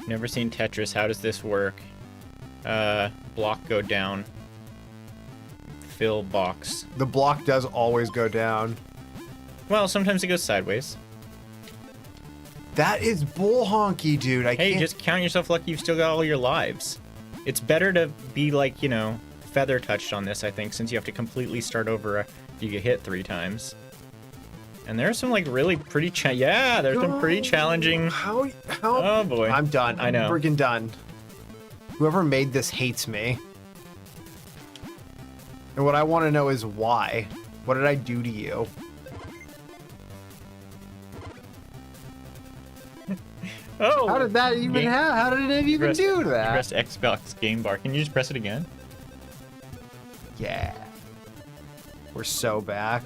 A: Never seen Tetris. How does this work? Block go down. Fill box.
B: The block does always go down.
A: Well, sometimes it goes sideways.
B: That is bull honky, dude. I
A: Hey,
B: can't...
A: just count yourself lucky you've still got all your lives. It's better to be like, you know, feather touched on this, I think, since you have to completely start over if you get hit 3 times. And there's some like really pretty there's some pretty challenging.
B: How?
A: Oh boy.
B: I'm done.
A: I know.
B: I'm freaking done. Whoever made this hates me. And what I want to know is why. What did I do to you?
A: Oh.
B: How did that even
A: Game-
B: happen? How did it even do that?
A: Press Xbox game bar. Can you just press it again?
B: Yeah. We're so back.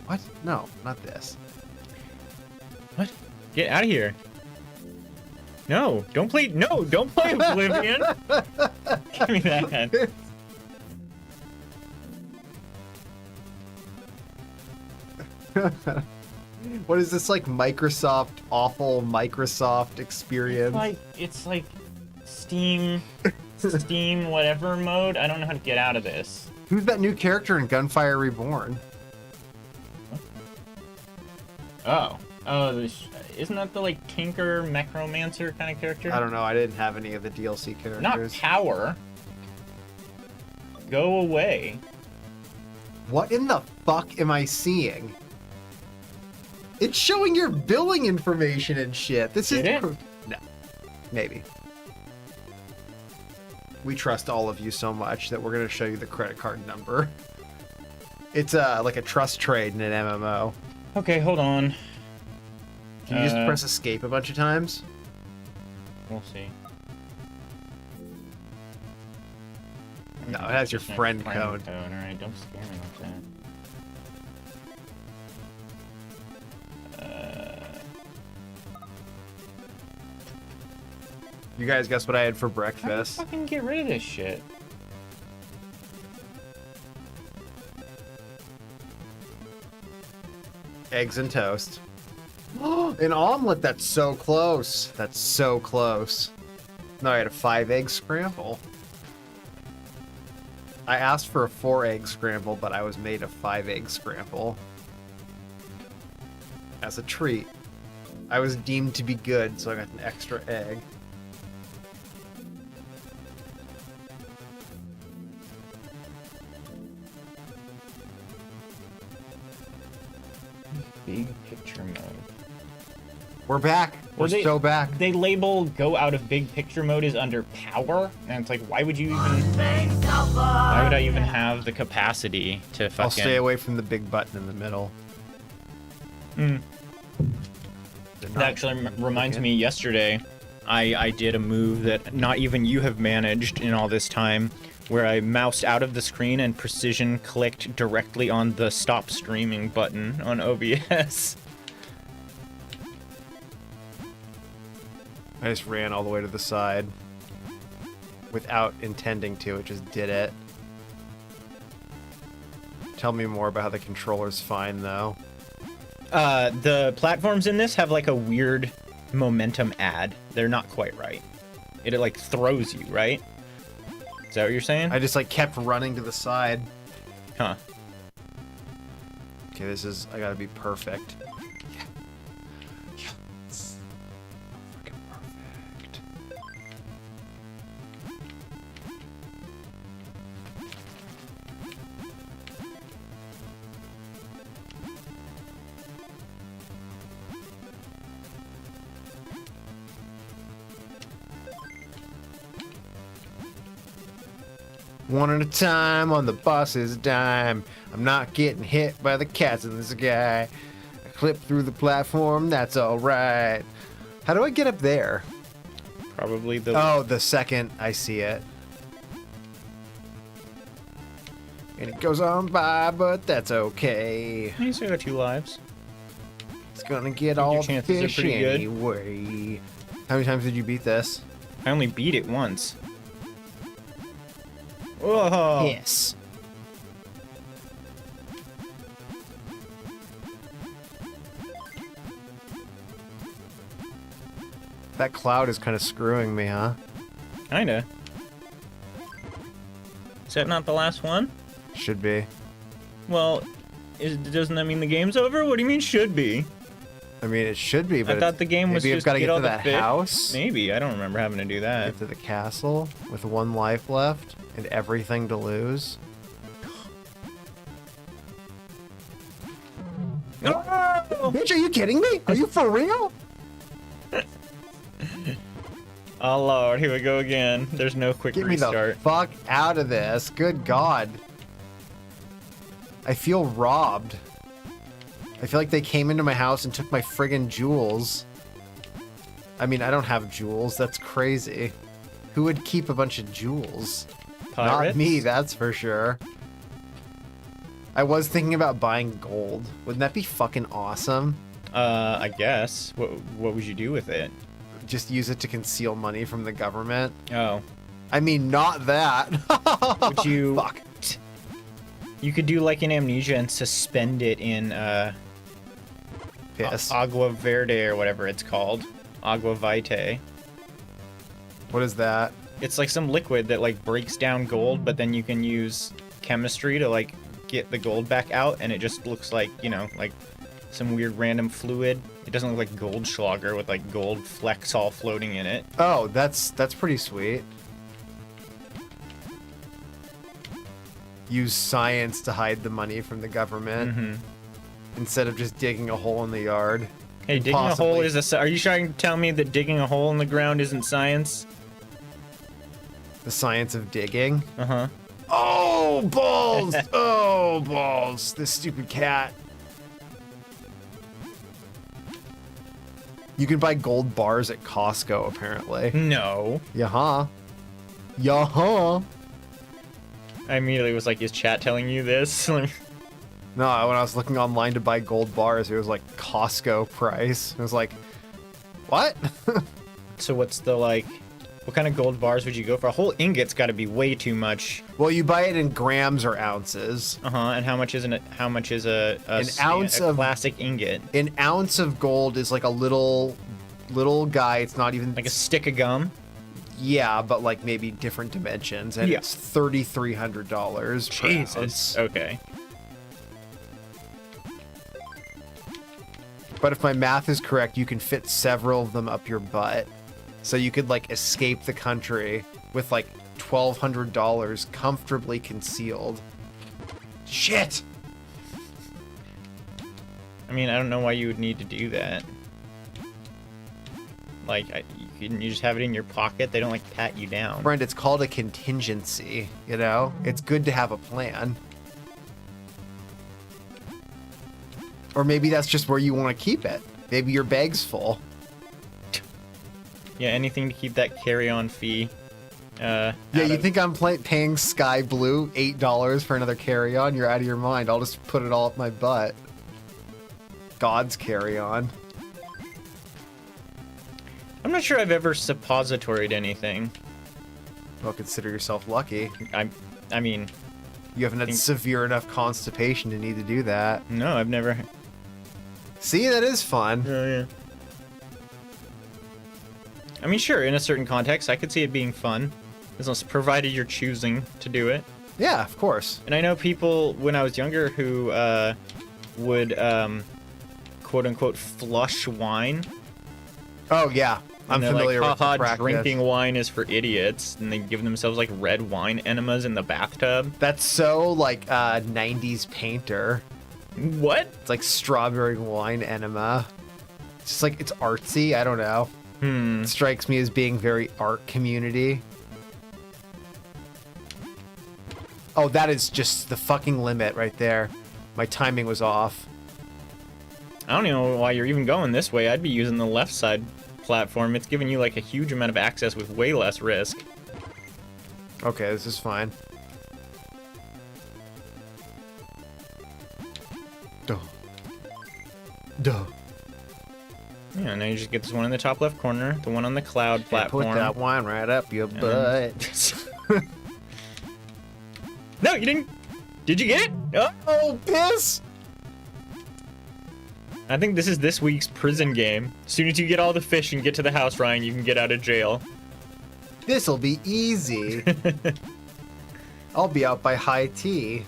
B: What? No, not this.
A: What? Get out of here. No, don't play Oblivion. Give me that.
B: What is this, like Microsoft, awful Microsoft experience?
A: It's like Steam whatever mode. I don't know how to get out of this.
B: Who's that new character in Gunfire Reborn?
A: Oh, isn't that the like Tinker Necromancer kind of character?
B: I don't know. I didn't have any of the DLC characters.
A: Not Power. Go away.
B: What in the fuck am I seeing? It's showing your billing information and shit. This is
A: Did it?
B: No. Maybe. We trust all of you so much that we're gonna show you the credit card number. It's like a trust trade in an MMO.
A: Okay, hold on.
B: Can you just press escape a bunch of times?
A: We'll see.
B: No, it has your
A: Just my
B: friend code.
A: All right, don't scare me like that.
B: You guys guess what I had for
A: How do you
B: breakfast?
A: fucking get rid of this shit?
B: Eggs and toast. An omelet, that's so close. That's so close. No, I had a 5-egg scramble. I asked for a 4-egg scramble, but I was made a 5-egg scramble. As a treat. I was deemed to be good, so I got an extra egg.
A: Big picture mode.
B: We're back. We're
A: Well,
B: so back.
A: They label go out of big picture mode as under power, and it's like, why would you even? Why would I even have the capacity to fucking?
B: I'll stay away from the big button in the middle.
A: Hmm.
B: They're
A: That
B: not-
A: actually reminds me. Yesterday, I did a move that not even you have managed in all this time, where I moused out of the screen and precision clicked directly on the stop streaming button on OBS.
B: I just ran all the way to the side without intending to. It just did it. Tell me more about how the controller's fine, though.
A: The platforms in this have like a weird momentum add. They're not quite right. It like throws you, right? Is that what you're saying?
B: I just like kept running to the side.
A: Huh.
B: Okay, this is. I gotta be perfect. Yes. Fucking perfect. One at a time on the boss's dime. I'm not getting hit by the cats in the sky. I clip through the platform, that's alright. How do I get up there?
A: Probably the.
B: Oh, the second I see it. And it goes on by, but that's okay.
A: You still got 2 lives.
B: It's gonna get
A: your
B: all the
A: chances are
B: fish
A: pretty good.
B: anyway. How many times did you beat this?
A: I only beat it once. Whoa!
B: Yes. That cloud is kind of screwing me, huh?
A: Kinda. Is that not the last one?
B: Should be.
A: Well, doesn't that mean the game's over? What do you mean should be?
B: I mean, it should be, but
A: I thought the game was
B: maybe I've
A: just
B: got to
A: get
B: get
A: all
B: to
A: the
B: that
A: fish.
B: house,
A: Maybe. I don't remember having to do that.
B: get to the castle with 1 life left and everything to lose.
A: No!
B: Bitch, are you kidding me? Are you for real?
A: Oh lord, here we go again. There's no quick
B: Get me the
A: restart.
B: fuck out of this. Good God. I feel robbed. I feel like they came into my house and took my friggin' jewels. I mean, I don't have jewels. That's crazy. Who would keep a bunch of jewels?
A: Pirates?
B: Not me, that's for sure. I was thinking about buying gold. Wouldn't that be fucking awesome?
A: I guess. What would you do with it?
B: Just use it to conceal money from the government.
A: Oh.
B: I mean, not that.
A: Would you...
B: Fuck.
A: You could do like an Amnesia and suspend it in,
B: Piss.
A: Agua Verde or whatever it's called. Agua Vitae.
B: What is that?
A: It's like some liquid that like breaks down gold, but then you can use chemistry to like get the gold back out, and it just looks like, you know, like some weird random fluid. It doesn't look like Goldschlager with like gold flecks all floating in it.
B: Oh, that's pretty sweet. Use science to hide the money from the government instead of just digging a hole in the yard.
A: Hey, digging a
B: Possibly.
A: hole is a... Are you trying to tell me that digging a hole in the ground isn't science?
B: The science of digging.
A: Uh-huh.
B: Oh, balls! Oh, balls! This stupid cat. You can buy gold bars at Costco, apparently.
A: No.
B: Yaha. Yaha.
A: I immediately was like, is chat telling you this?
B: No, when I was looking online to buy gold bars, it was like Costco price. It was like, what?
A: So what's the like What kind of gold bars would you go for? A whole ingot's got to be way too much.
B: Well, you buy it in grams or ounces.
A: And how much is
B: An ounce
A: a
B: of-
A: classic ingot?
B: An ounce of gold is like a little guy. It's not even
A: Like a stick of gum?
B: yeah, but like maybe different dimensions, and
A: Yeah.
B: it's $3,300. per ounce.
A: Jesus. Okay.
B: But if my math is correct, you can fit several of them up your butt. So you could like escape the country with like $1,200 comfortably concealed. Shit!
A: I mean, I don't know why you would need to do that. Like, you just have it in your pocket. They don't like pat you down.
B: Friend, it's called a contingency, you know? It's good to have a plan. Or maybe that's just where you want to keep it. Maybe your bag's full.
A: Yeah, anything to keep that carry-on fee.
B: Yeah, you think I'm paying Sky Blue $8 for another carry-on? You're out of your mind. I'll just put it all up my butt. God's carry-on.
A: I'm not sure I've ever suppositoried anything.
B: Well, consider yourself lucky.
A: I mean,
B: You haven't had severe enough constipation to need to do that.
A: no, I've never.
B: See, that is fun.
A: Yeah. I mean, sure, in a certain context, I could see it being fun, as long as provided you're choosing to do it.
B: Yeah, of course.
A: And I know people when I was younger who would quote unquote flush wine.
B: Oh, yeah. I'm
A: And they're
B: familiar
A: like,
B: with the
A: haha,
B: practice.
A: drinking wine is for idiots, and they give themselves like red wine enemas in the bathtub.
B: That's so, like, 90s painter.
A: What?
B: It's like strawberry wine enema. It's just like, it's artsy. I don't know. It strikes me as being very art community. Oh, that is just the fucking limit right there. My timing was off.
A: I don't even know why you're even going this way. I'd be using the left side platform. It's giving you like a huge amount of access with way less risk.
B: Okay, this is fine. Duh. Duh.
A: Yeah, now you just get this one in the top left corner, the one on the cloud
B: Put
A: platform.
B: that wine right up your butt.
A: No, you didn't. Did you get it? Oh,
B: Oh, piss!
A: I think this is this week's prison game. As soon as you get all the fish and get to the house, Ryan, you can get out of jail.
B: This'll be easy. I'll be out by high tea.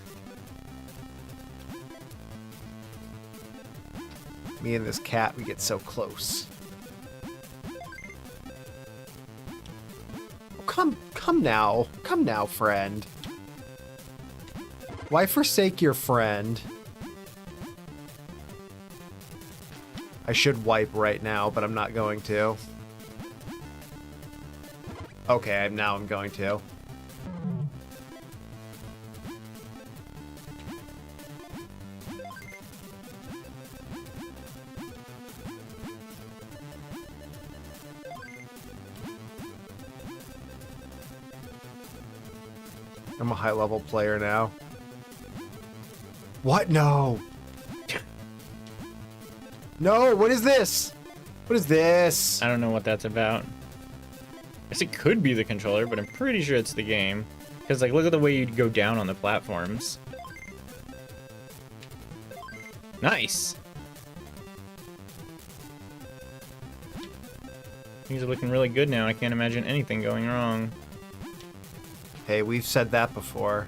B: Me and this cat, we get so close. Oh, come now. Come now, friend. Why forsake your friend? I should wipe right now, but I'm not going to. Okay, now I'm going to. I'm a high-level player now. What? No. No, what is this? What is this?
A: I don't know what that's about. I guess it could be the controller, but I'm pretty sure it's the game. Because, like, look at the way you'd go down on the platforms. Nice! Things are looking really good now. I can't imagine anything going wrong.
B: Hey, we've said that before.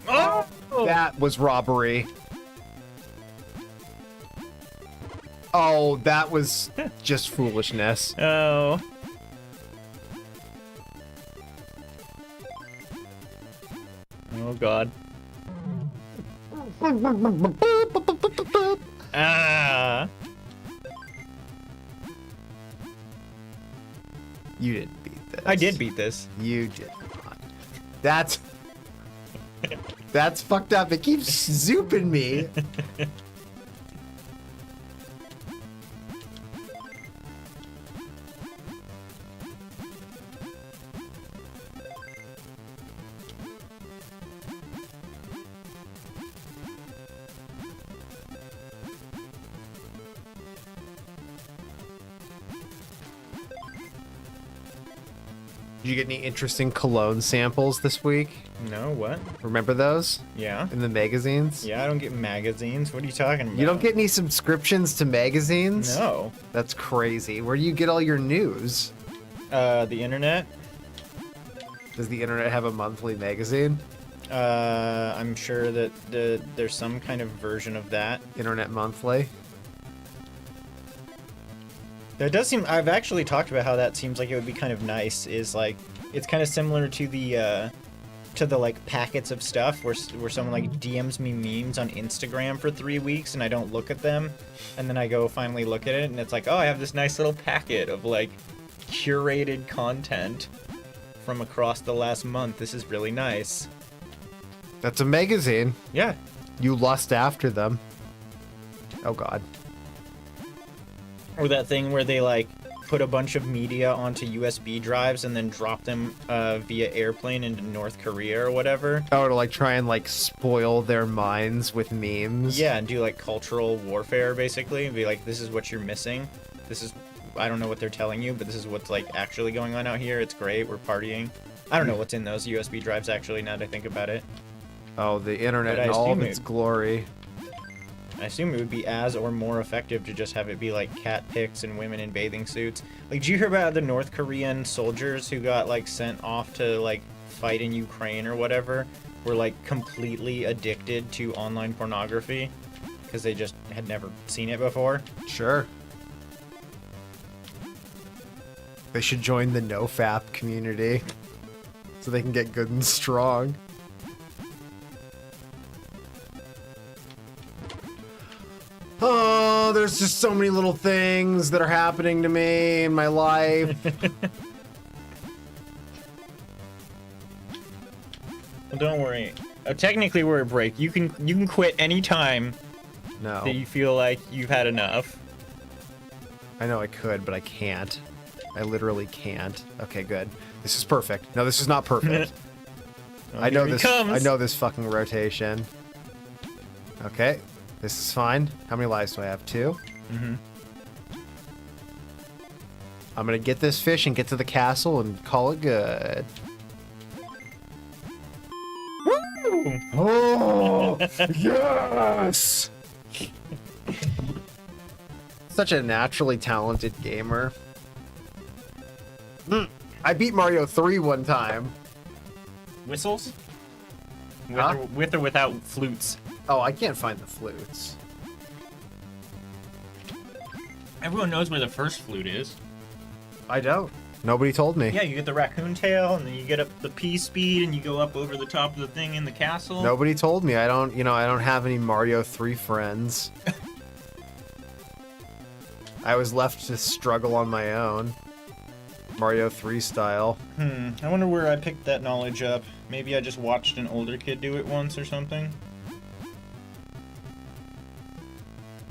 A: Oh!
B: That was robbery. Oh, that was just foolishness.
A: Oh. Oh, God. Ah!
B: You didn't beat this.
A: I did beat this.
B: You did not. That's fucked up. It keeps zooping me. Did you get any interesting cologne samples this week?
A: No, what?
B: Remember those
A: Yeah.
B: in the magazines?
A: Yeah, I don't get magazines. What are you talking about?
B: You don't get any subscriptions to magazines?
A: No.
B: That's crazy. Where do you get all your news?
A: The internet.
B: Does the internet have a monthly magazine?
A: I'm sure that there's some kind of version of that.
B: Internet Monthly?
A: That does seem. I've actually talked about how that seems like it would be kind of nice. Is like it's kind of similar to the like packets of stuff where someone like DMs me memes on Instagram for 3 weeks and I don't look at them, and then I go finally look at it and it's like, oh, I have this nice little packet of like curated content from across the last month. This is really nice.
B: That's a magazine.
A: Yeah.
B: You lust after them. Oh god.
A: Or that thing where they like put a bunch of media onto USB drives and then drop them via airplane into North Korea or whatever.
B: Oh, to like try and like spoil their minds with memes.
A: Yeah, and do like cultural warfare basically. And be like, this is what you're missing. This is, I don't know what they're telling you, but this is what's like actually going on out here. It's great. We're partying. I don't know what's in those USB drives actually now that I think about it.
B: Oh, the internet
A: But I
B: in all of
A: assume
B: its
A: it-
B: glory.
A: I assume it would be as or more effective to just have it be like cat pics and women in bathing suits. Like, did you hear about the North Korean soldiers who got like sent off to like fight in Ukraine or whatever? Were like completely addicted to online pornography because they just had never seen it before.
B: Sure. They should join the NoFap community so they can get good and strong. Oh, there's just so many little things that are happening to me in my life.
A: Well, don't worry. Technically, we're a break. You can quit any time
B: No.
A: that you feel like you've had enough.
B: I know I could, but I can't. I literally can't. Okay, good. This is perfect. No, this is not perfect. I know
A: Here he
B: this.
A: comes.
B: I know this fucking rotation. Okay, this is fine. How many lives do I have? 2?
A: Mm-hmm.
B: I'm gonna get this fish and get to the castle and call it good. Oh, yes! Such a naturally talented gamer. I beat Mario 3 one time.
A: Whistles?
B: Huh?
A: With or without flutes?
B: Oh, I can't find the flutes.
A: Everyone knows where the first flute is.
B: I don't. Nobody told me.
A: Yeah, you get the raccoon tail, and then you get up the P speed, and you go up over the top of the thing in the castle.
B: Nobody told me. I don't, I don't have any Mario 3 friends. I was left to struggle on my own. Mario 3 style.
A: I wonder where I picked that knowledge up. Maybe I just watched an older kid do it once or something.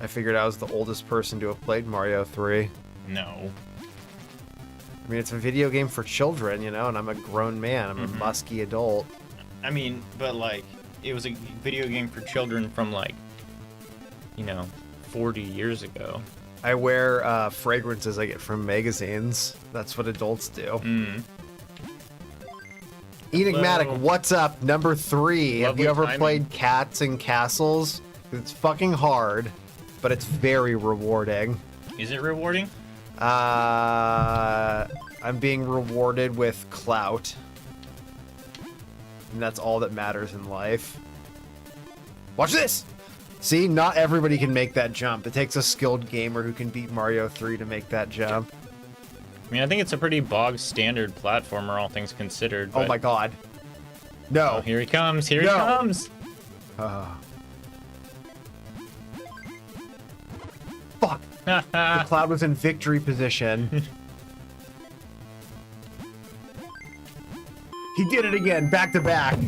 B: I figured I was the oldest person to have played Mario 3.
A: No.
B: I mean, it's a video game for children, and I'm a grown man. I'm a musky adult.
A: I mean, but like, it was a video game for children from like, 40 years ago.
B: I wear fragrances I get from magazines. That's what adults do. Enigmatic,
A: Hello.
B: what's up? Number 3. Have
A: Lovely
B: you ever
A: timing.
B: played Cats and Castles? It's fucking hard, but it's very rewarding.
A: Is it rewarding?
B: I'm being rewarded with clout. And that's all that matters in life. Watch this! See, not everybody can make that jump. It takes a skilled gamer who can beat Mario 3 to make that jump.
A: I mean, I think it's a pretty bog standard platformer, all things considered.
B: Oh
A: but-
B: my god. No.
A: Oh, here he comes! Here
B: No.
A: he comes!
B: Fuck. The cloud was in victory position. He did it again, back to back.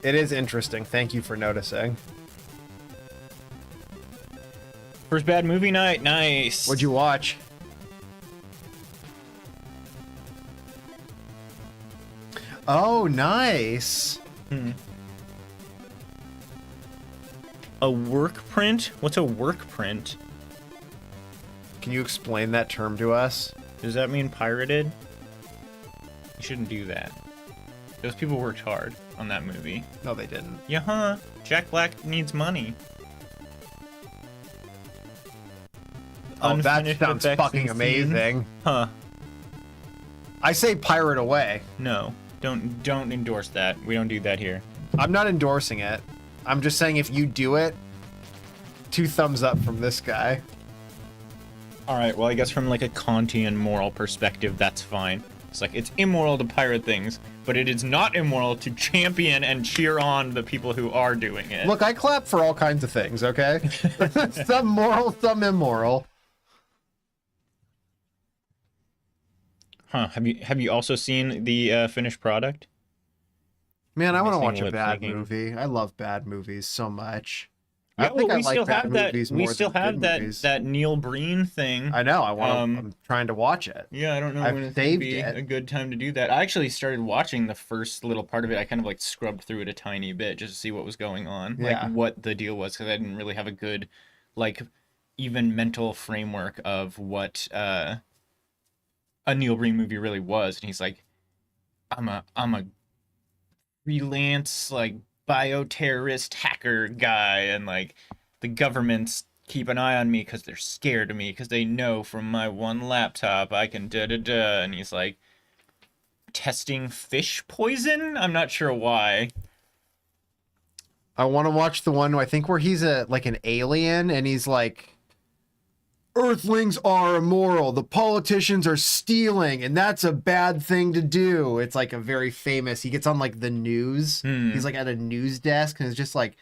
B: It is interesting. Thank you for noticing.
A: First bad movie night, nice.
B: What'd you watch? Oh, nice.
A: A work print? What's a work print?
B: Can you explain that term to us?
A: Does that mean pirated? You shouldn't do that. Those people worked hard on that movie.
B: No, they didn't.
A: Yeah, huh? Jack Black needs money.
B: Oh, that
A: Unfinished
B: sounds
A: effects
B: fucking
A: and
B: amazing.
A: scene. Huh?
B: I say pirate away.
A: No, don't endorse that. We don't do that here.
B: I'm not endorsing it. I'm just saying if you do it, 2 thumbs up from this guy.
A: All right. Well, I guess from like a Kantian moral perspective, that's fine. It's like it's immoral to pirate things, but it is not immoral to champion and cheer on the people who are doing it.
B: Look, I clap for all kinds of things, okay? Some moral, some immoral.
A: Huh? Have you also seen the finished product?
B: Man, I want to
A: Missing
B: watch a
A: lip
B: bad
A: syncing.
B: movie. I love bad movies so much.
A: Yeah,
B: I think
A: well,
B: I like bad
A: that.
B: movies
A: We
B: more
A: still
B: than
A: have
B: good
A: that
B: movies.
A: that Neil Breen thing.
B: I know. I want.
A: Um,
B: I'm trying to watch it.
A: Yeah, I don't know
B: I've
A: when it's
B: saved
A: be
B: it.
A: a good time to do that. I actually started watching the first little part of it. I kind of like scrubbed through it a tiny bit just to see what was going on,
B: Yeah.
A: like what the deal was, because I didn't really have a good, like, even mental framework of what a Neil Breen movie really was. And he's like, I'm a freelance like bioterrorist hacker guy, and like the governments keep an eye on me because they're scared of me because they know from my one laptop I can da da da. And he's like testing fish poison. I'm not sure why.
B: I want to watch the one I think where he's like an alien and he's like, Earthlings are immoral. The politicians are stealing, and that's a bad thing to do. It's like a very famous. He gets on like the news. He's like at a news desk, and it's just like.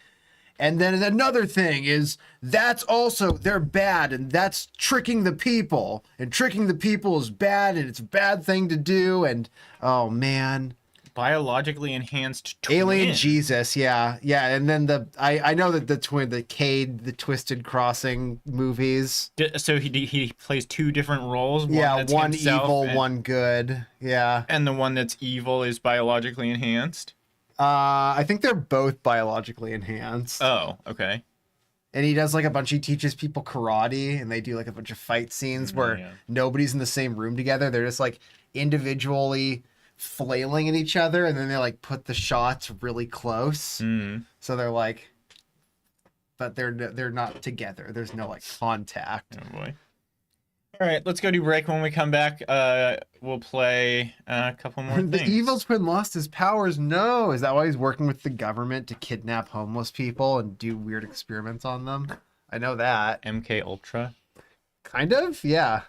B: And then another thing is that's also they're bad, and that's tricking the people, and tricking the people is bad, and it's a bad thing to do. And oh man.
A: Biologically enhanced twin.
B: Alien Jesus, yeah. And then I know that the Cade, the Twisted Crossing movies.
A: So he plays two different roles.
B: Yeah,
A: that's
B: one
A: himself
B: evil,
A: and,
B: one good. Yeah.
A: and the one that's evil is biologically enhanced.
B: I think they're both biologically enhanced.
A: Oh, okay.
B: And he does like he teaches people karate, and they do like a bunch of fight scenes where
A: yeah.
B: nobody's in the same room together. They're just like individually flailing at each other, and then they like put the shots really close. So they're like, but they're not together. There's no like contact.
A: Oh boy. All right, let's go to break. When we come back, we'll play a couple more
B: The
A: things.
B: evil twin lost his powers. No, is that why he's working with the government to kidnap homeless people and do weird experiments on them? I know that.
A: MK Ultra.
B: Kind of, yeah.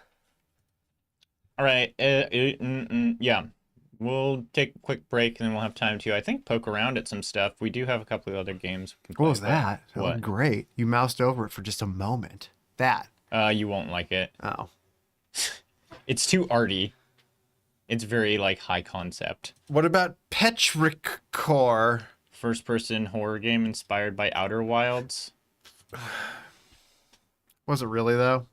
A: All right. Yeah. We'll take a quick break, and then we'll have time to, I think, poke around at some stuff. We do have a couple of other games. We can
B: What was
A: play,
B: that? That
A: What?
B: looked great. You moused over it for just a moment. That.
A: You won't like it.
B: Oh.
A: It's too arty. It's very, like, high concept.
B: What about Petrichor?
A: First-person horror game inspired by Outer Wilds.
B: Was it really, though?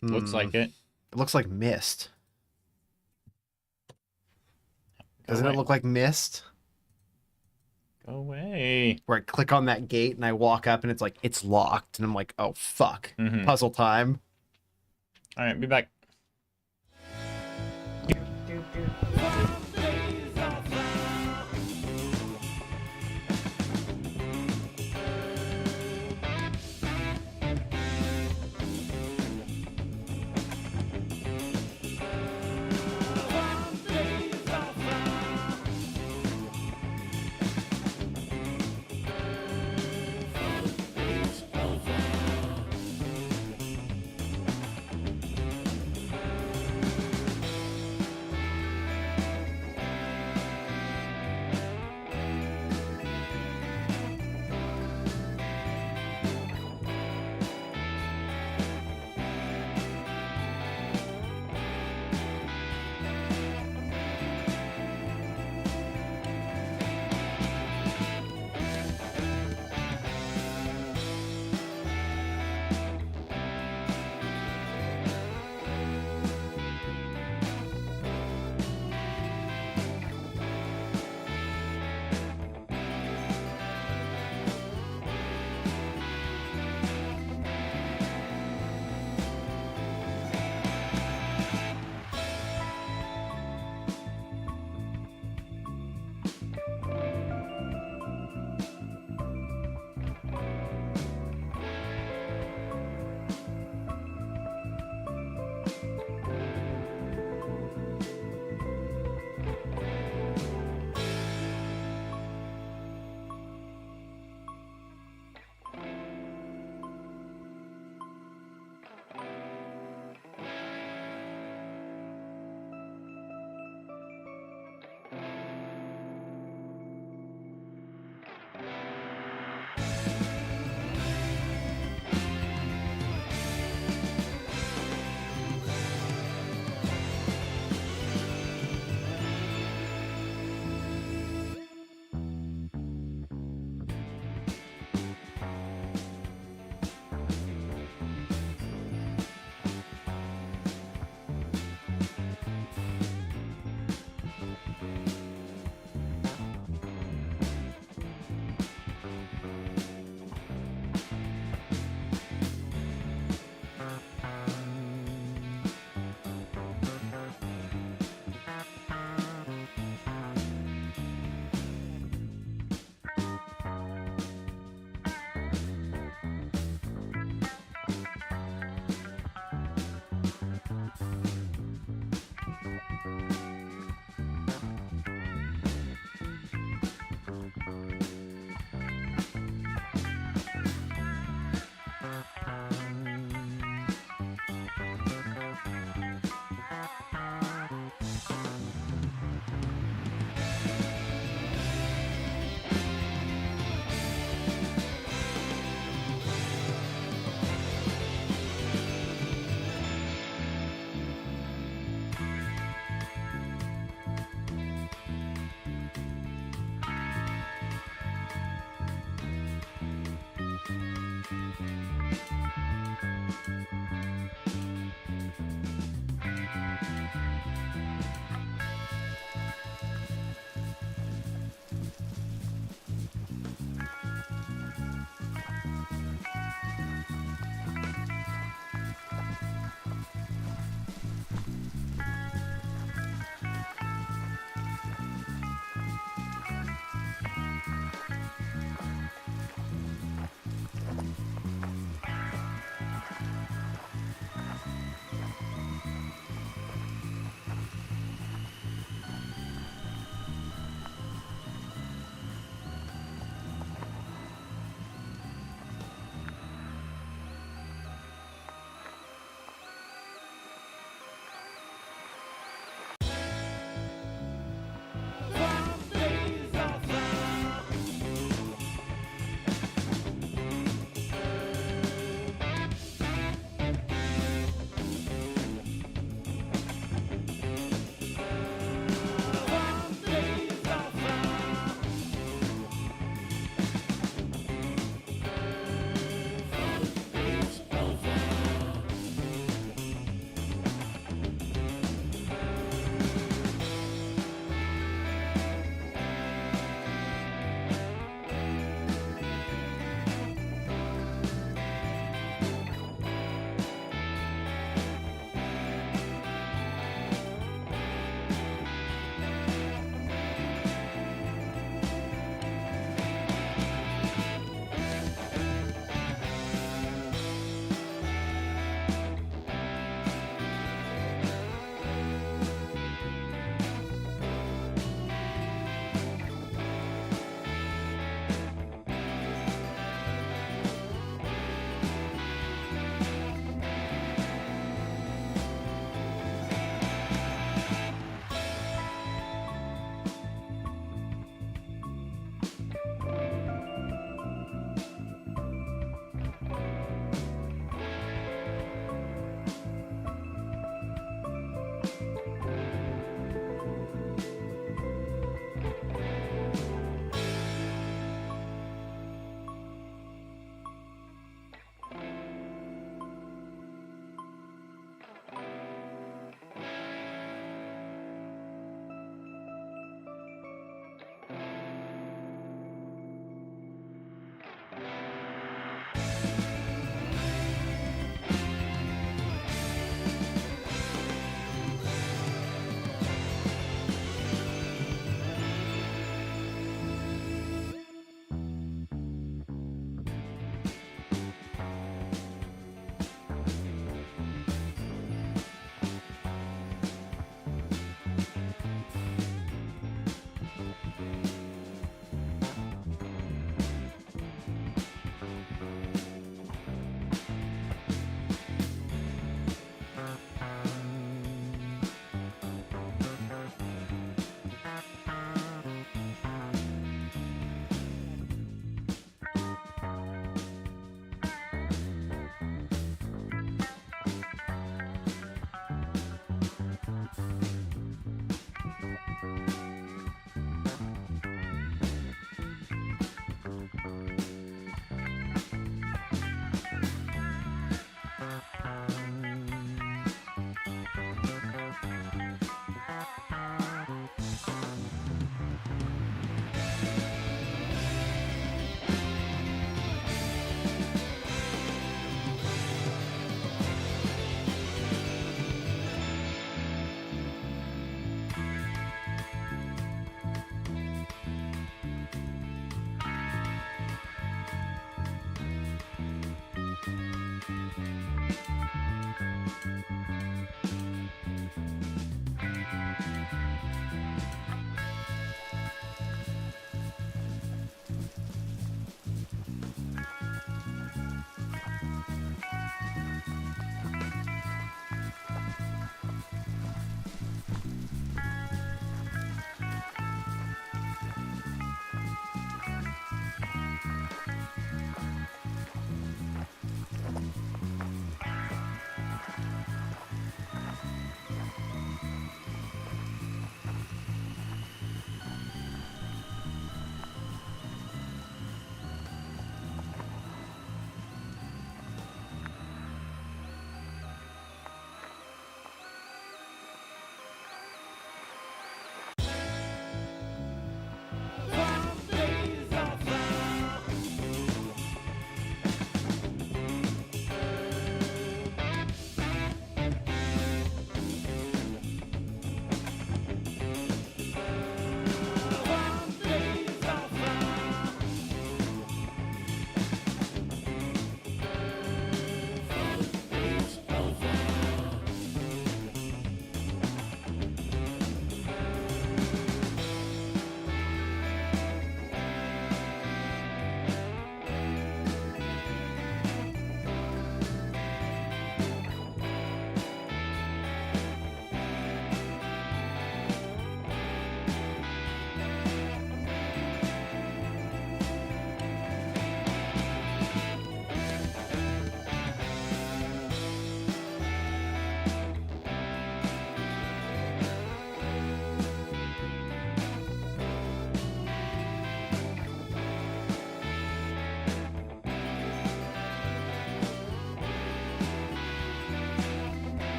A: Looks like it.
B: It looks like Mist. Doesn't
A: away.
B: it look like Mist?
A: Go away.
B: Where I click on that gate and I walk up and it's like, it's locked. And I'm like, oh, fuck.
A: Mhm.
B: Puzzle time.
A: All right, be back.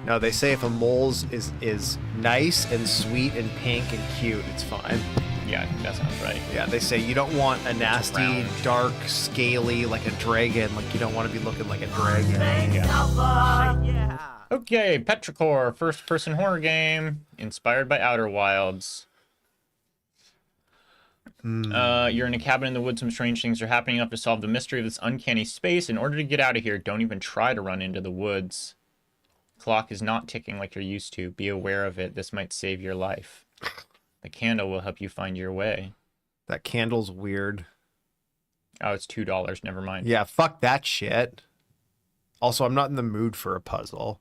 B: No, they say if a mole's is nice and sweet and pink and cute, it's fine.
A: Yeah, that sounds right.
B: Yeah, they say you don't want a nasty,
A: round.
B: dark, scaly, like a dragon. Like, you don't want to be looking like a dragon.
A: Okay, Petrichor, first-person horror game inspired by Outer Wilds. You're in a cabin in the woods. Some strange things are happening. You have to solve the mystery of this uncanny space. In order to get out of here, don't even try to run into the woods. Clock is not ticking like you're used to. Be aware of it. This might save your life. The candle will help you find your way.
B: That candle's weird.
A: Oh, it's $2. Never mind.
B: Yeah, fuck that shit. Also, I'm not in the mood for a puzzle.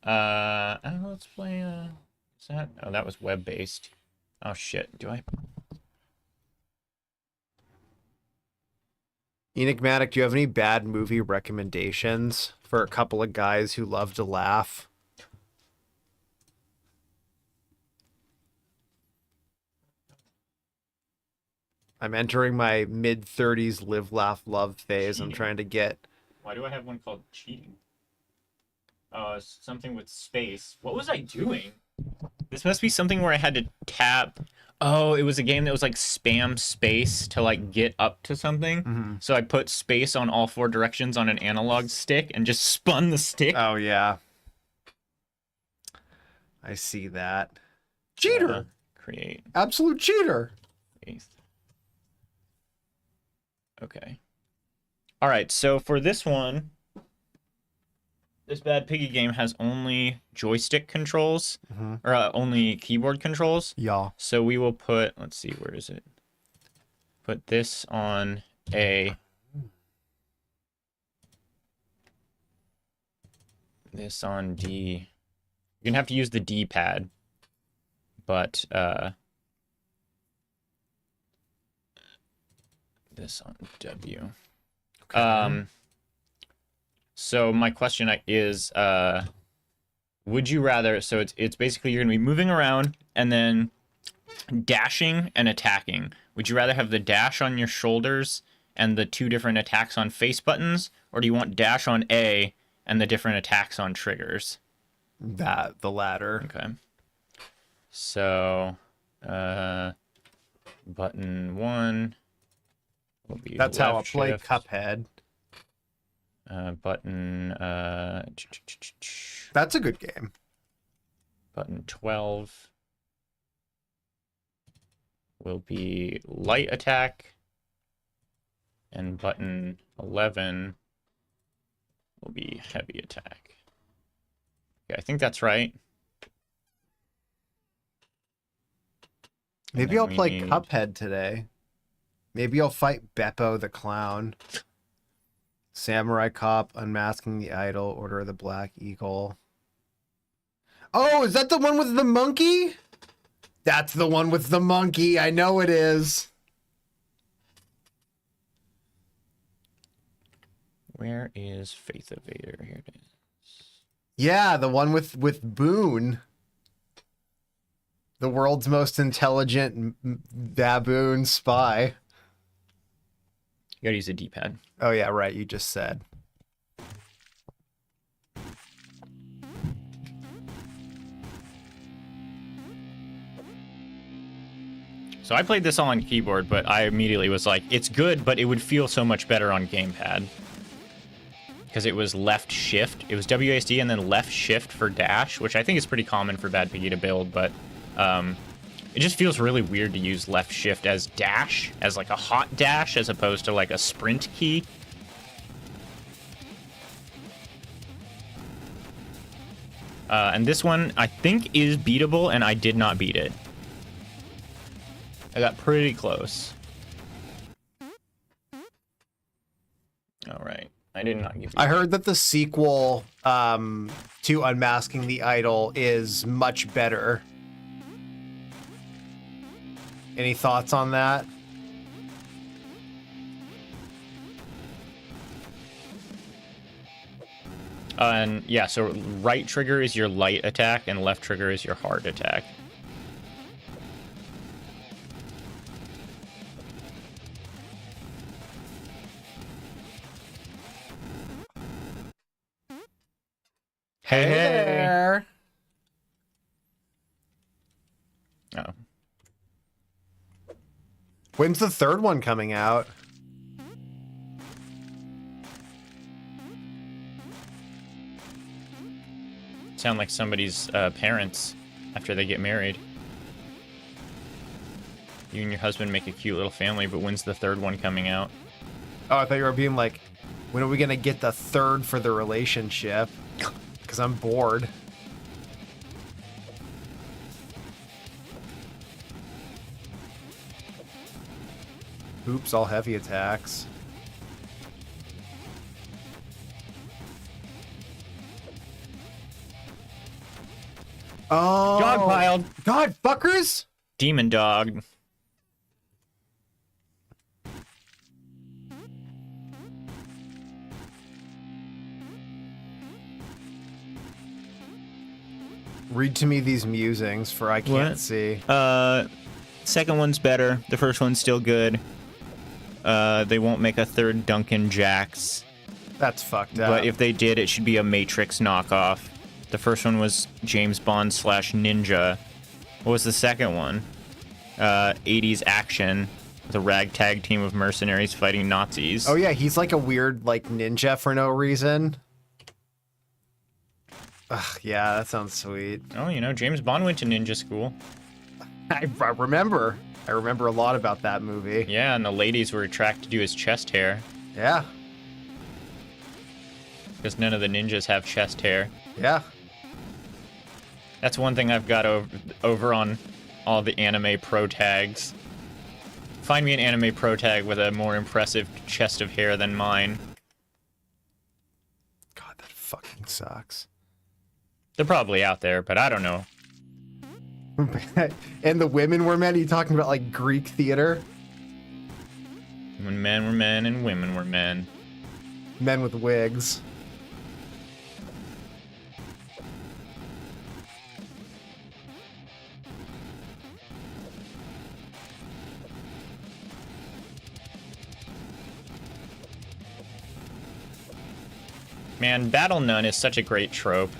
A: I don't know. Let's play. Is that? Oh, that was web-based. Oh shit. Do I?
B: Enigmatic, do you have any bad movie recommendations for a couple of guys who love to laugh? I'm entering my mid-30s live, laugh, love phase. I'm trying to get...
A: Why do I have one called cheating? Something with space. What was I doing? This must be something where I had to tap. Oh, it was a game that was like spam space to like get up to something. So I put space on all 4 directions on an analog stick and just spun the stick.
B: Oh, yeah. I see that. Cheater!
A: Create
B: Absolute cheater!
A: space. Okay. All right, so for this one, this Bad Piggy game has only joystick controls, or only keyboard controls.
B: Yeah.
A: So we will put, let's see, where is it? Put this on A. This on D. You're going to have to use the D-pad, but this on W.
B: Okay.
A: So my question is, would you rather, so it's basically you're going to be moving around and then dashing and attacking. Would you rather have the dash on your shoulders and the 2 different attacks on face buttons, or do you want dash on A and the different attacks on triggers?
B: The latter.
A: Okay. So, button 1 will be
B: That's how I
A: left
B: play
A: shift.
B: Cuphead.
A: Button
B: That's a good game.
A: button 12 will be light attack, and button 11 will be heavy attack. Yeah, I think that's right.
B: Maybe
A: then
B: I'll
A: we
B: play
A: need-
B: Cuphead today. Maybe I'll fight Beppo the Clown. Samurai Cop, Unmasking the Idol, Order of the Black Eagle. Oh, is that the one with the monkey? That's the one with the monkey. I know it is.
A: Where is Faith Evader? Here it is.
B: Yeah, the one with Boone. The world's most intelligent baboon spy.
A: You gotta use a D-pad.
B: Oh yeah, right, you just said.
A: So I played this all on keyboard, but I immediately was like, it's good, but it would feel so much better on gamepad. Because it was left shift. It was WASD and then left shift for dash, which I think is pretty common for Bad Piggy to build, but it just feels really weird to use left shift as dash, as like a hot dash, as opposed to like a sprint key. And this one, I think, is beatable, and I did not beat it. I got pretty close. All right. I did not give you...
B: I heard that the sequel to Unmasking the Idol is much better. Any thoughts on that?
A: And yeah, so right trigger is your light attack, and left trigger is your hard attack. Hey, hey.
B: there.
A: Oh.
B: When's the third one coming out?
A: Sound like somebody's parents after they get married. You and your husband make a cute little family, but when's the third one coming out?
B: Oh, I thought you were being like, when are we gonna get the third for the relationship? Because I'm bored. Oops, all heavy attacks. Oh,
A: Dogpiled.
B: God, fuckers!
A: Demon dog.
B: Read to me these musings, for I can't
A: What?
B: see.
A: Second one's better. The first one's still good. They won't make a third Duncan Jacks.
B: That's fucked up.
A: But if they did, it should be a Matrix knockoff. The first one was James Bond / Ninja. What was the second one? 80s action with a ragtag team of mercenaries fighting Nazis.
B: Oh yeah, he's like a weird like ninja for no reason. Ugh, yeah, that sounds sweet.
A: Oh, you know, James Bond went to ninja school.
B: I remember. I remember a lot about that movie.
A: Yeah, and the ladies were attracted to his chest hair
B: Yeah,
A: because none of the ninjas have chest hair.
B: yeah.
A: That's one thing I've got over on all the anime pro tags. Find me an anime pro tag with a more impressive chest of hair than mine.
B: God, that fucking sucks.
A: They're probably out there, but I don't know.
B: And the women were men? Are you talking about like Greek theater?
A: When men were men and women were men.
B: Men with wigs.
A: Man, Battle Nun is such a great trope.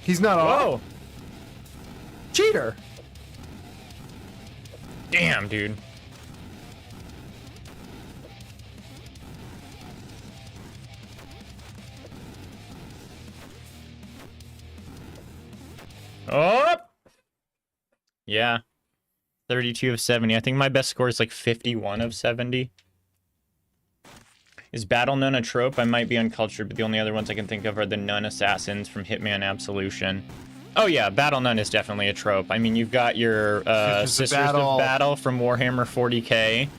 B: He's not on.
A: Whoa!
B: Cheater.
A: Damn, dude. Oh! Yeah. 32 of 70. I think my best score is like 51 of 70. Is Battle Nun a trope? I might be uncultured, but the only other ones I can think of are the Nun Assassins from Hitman Absolution. Oh yeah, Battle Nun is definitely a trope. I mean, you've got your Sisters of Battle from Warhammer 40k.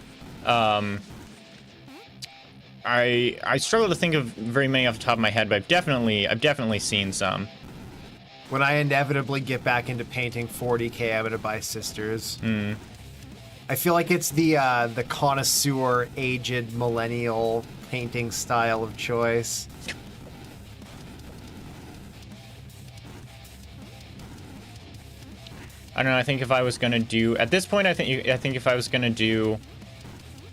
A: I struggle to think of very many off the top of my head, but I've definitely seen some.
B: When I inevitably get back into painting 40k, I'm gonna buy Sisters. I feel like it's the connoisseur, aged millennial painting style of choice.
A: I don't know. I think if I was gonna do at this point, I think if I was gonna do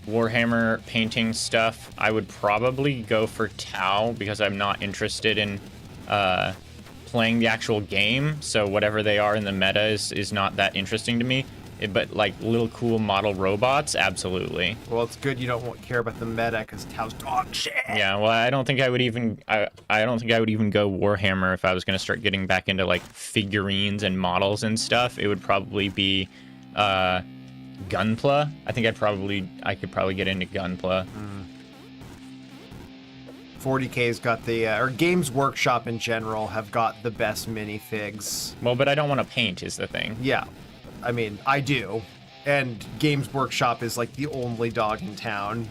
A: Warhammer painting stuff, I would probably go for Tau because I'm not interested in playing the actual game. So whatever they are in the meta is not that interesting to me. But like little cool model robots, absolutely.
B: Well, it's good you don't care about the meta because Tao's dog shit.
A: Yeah, well, I don't think I would even I don't think I would even go Warhammer if I was going to start getting back into like figurines and models and stuff. It would probably be Gunpla. I think I could probably get into Gunpla.
B: 40k's got the or Games Workshop in general have got the best minifigs.
A: Well, but I don't want to paint is the thing.
B: Yeah, I mean I do, and Games Workshop is like the only dog in town.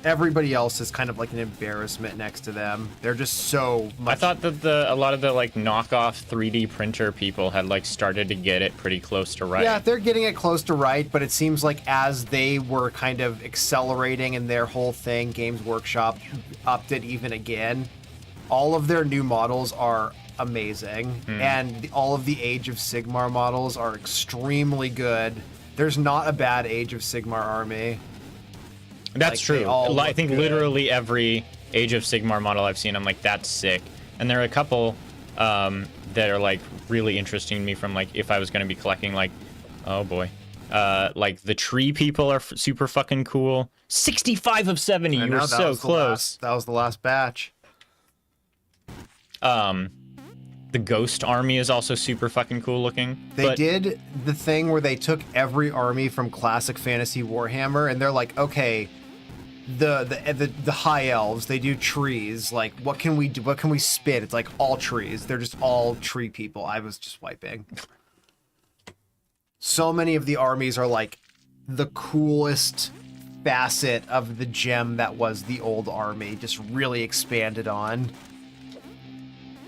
B: Everybody else is kind of like an embarrassment next to them. They're just so much.
A: I thought that a lot of the like knockoff 3D printer people had like started to get it pretty close to right.
B: Yeah, they're getting it close to right, but it seems like as they were kind of accelerating in their whole thing, Games Workshop upped it even again. All of their new models are amazing, and all of the Age of Sigmar models are extremely good. There's not a bad Age of Sigmar army.
A: That's
B: Like, they
A: true.
B: all
A: I
B: look
A: think
B: good.
A: literally every Age of Sigmar model I've seen, I'm like, that's sick. And there are a couple that are like really interesting to me from like if I was going to be collecting like, oh boy, like the tree people are super fucking cool. 65 of 70,
B: I
A: you
B: know,
A: were
B: that
A: so
B: was the
A: close.
B: that was the last batch.
A: The Ghost Army is also super fucking cool looking.
B: They
A: but
B: did the thing where they took every army from classic fantasy Warhammer, and they're like, okay, the high elves, they do trees. Like, what can we do? What can we spit? It's like all trees. They're just all tree people. I was just wiping. So many of the armies are like the coolest facet of the gem that was the old army, just really expanded on.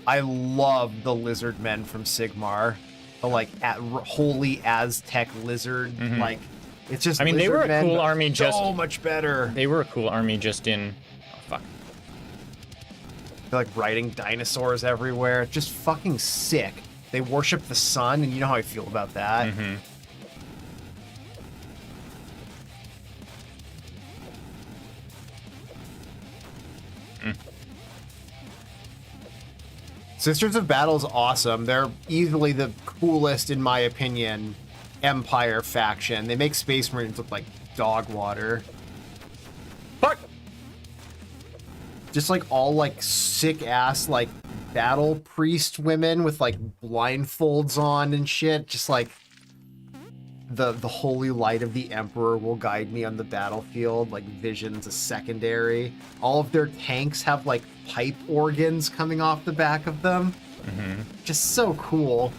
B: I love the lizard men from Sigmar, the like holy Aztec lizard. Like, it's just.
A: I mean, they
B: lizard
A: were a
B: men,
A: cool
B: but
A: army just-
B: so much better.
A: they were a cool army just in, oh fuck.
B: They're like riding dinosaurs everywhere. It's just fucking sick. They worship the sun, and you know how I feel about that. Sisters of Battle is awesome. They're easily the coolest, in my opinion, Empire faction. They make Space Marines look like dog water.
A: Fuck!
B: Just like all like sick ass like battle priest women with like blindfolds on and shit. Just like the holy light of the Emperor will guide me on the battlefield. Like Vision's a secondary. All of their tanks have like pipe organs coming off the back of them. Just so cool.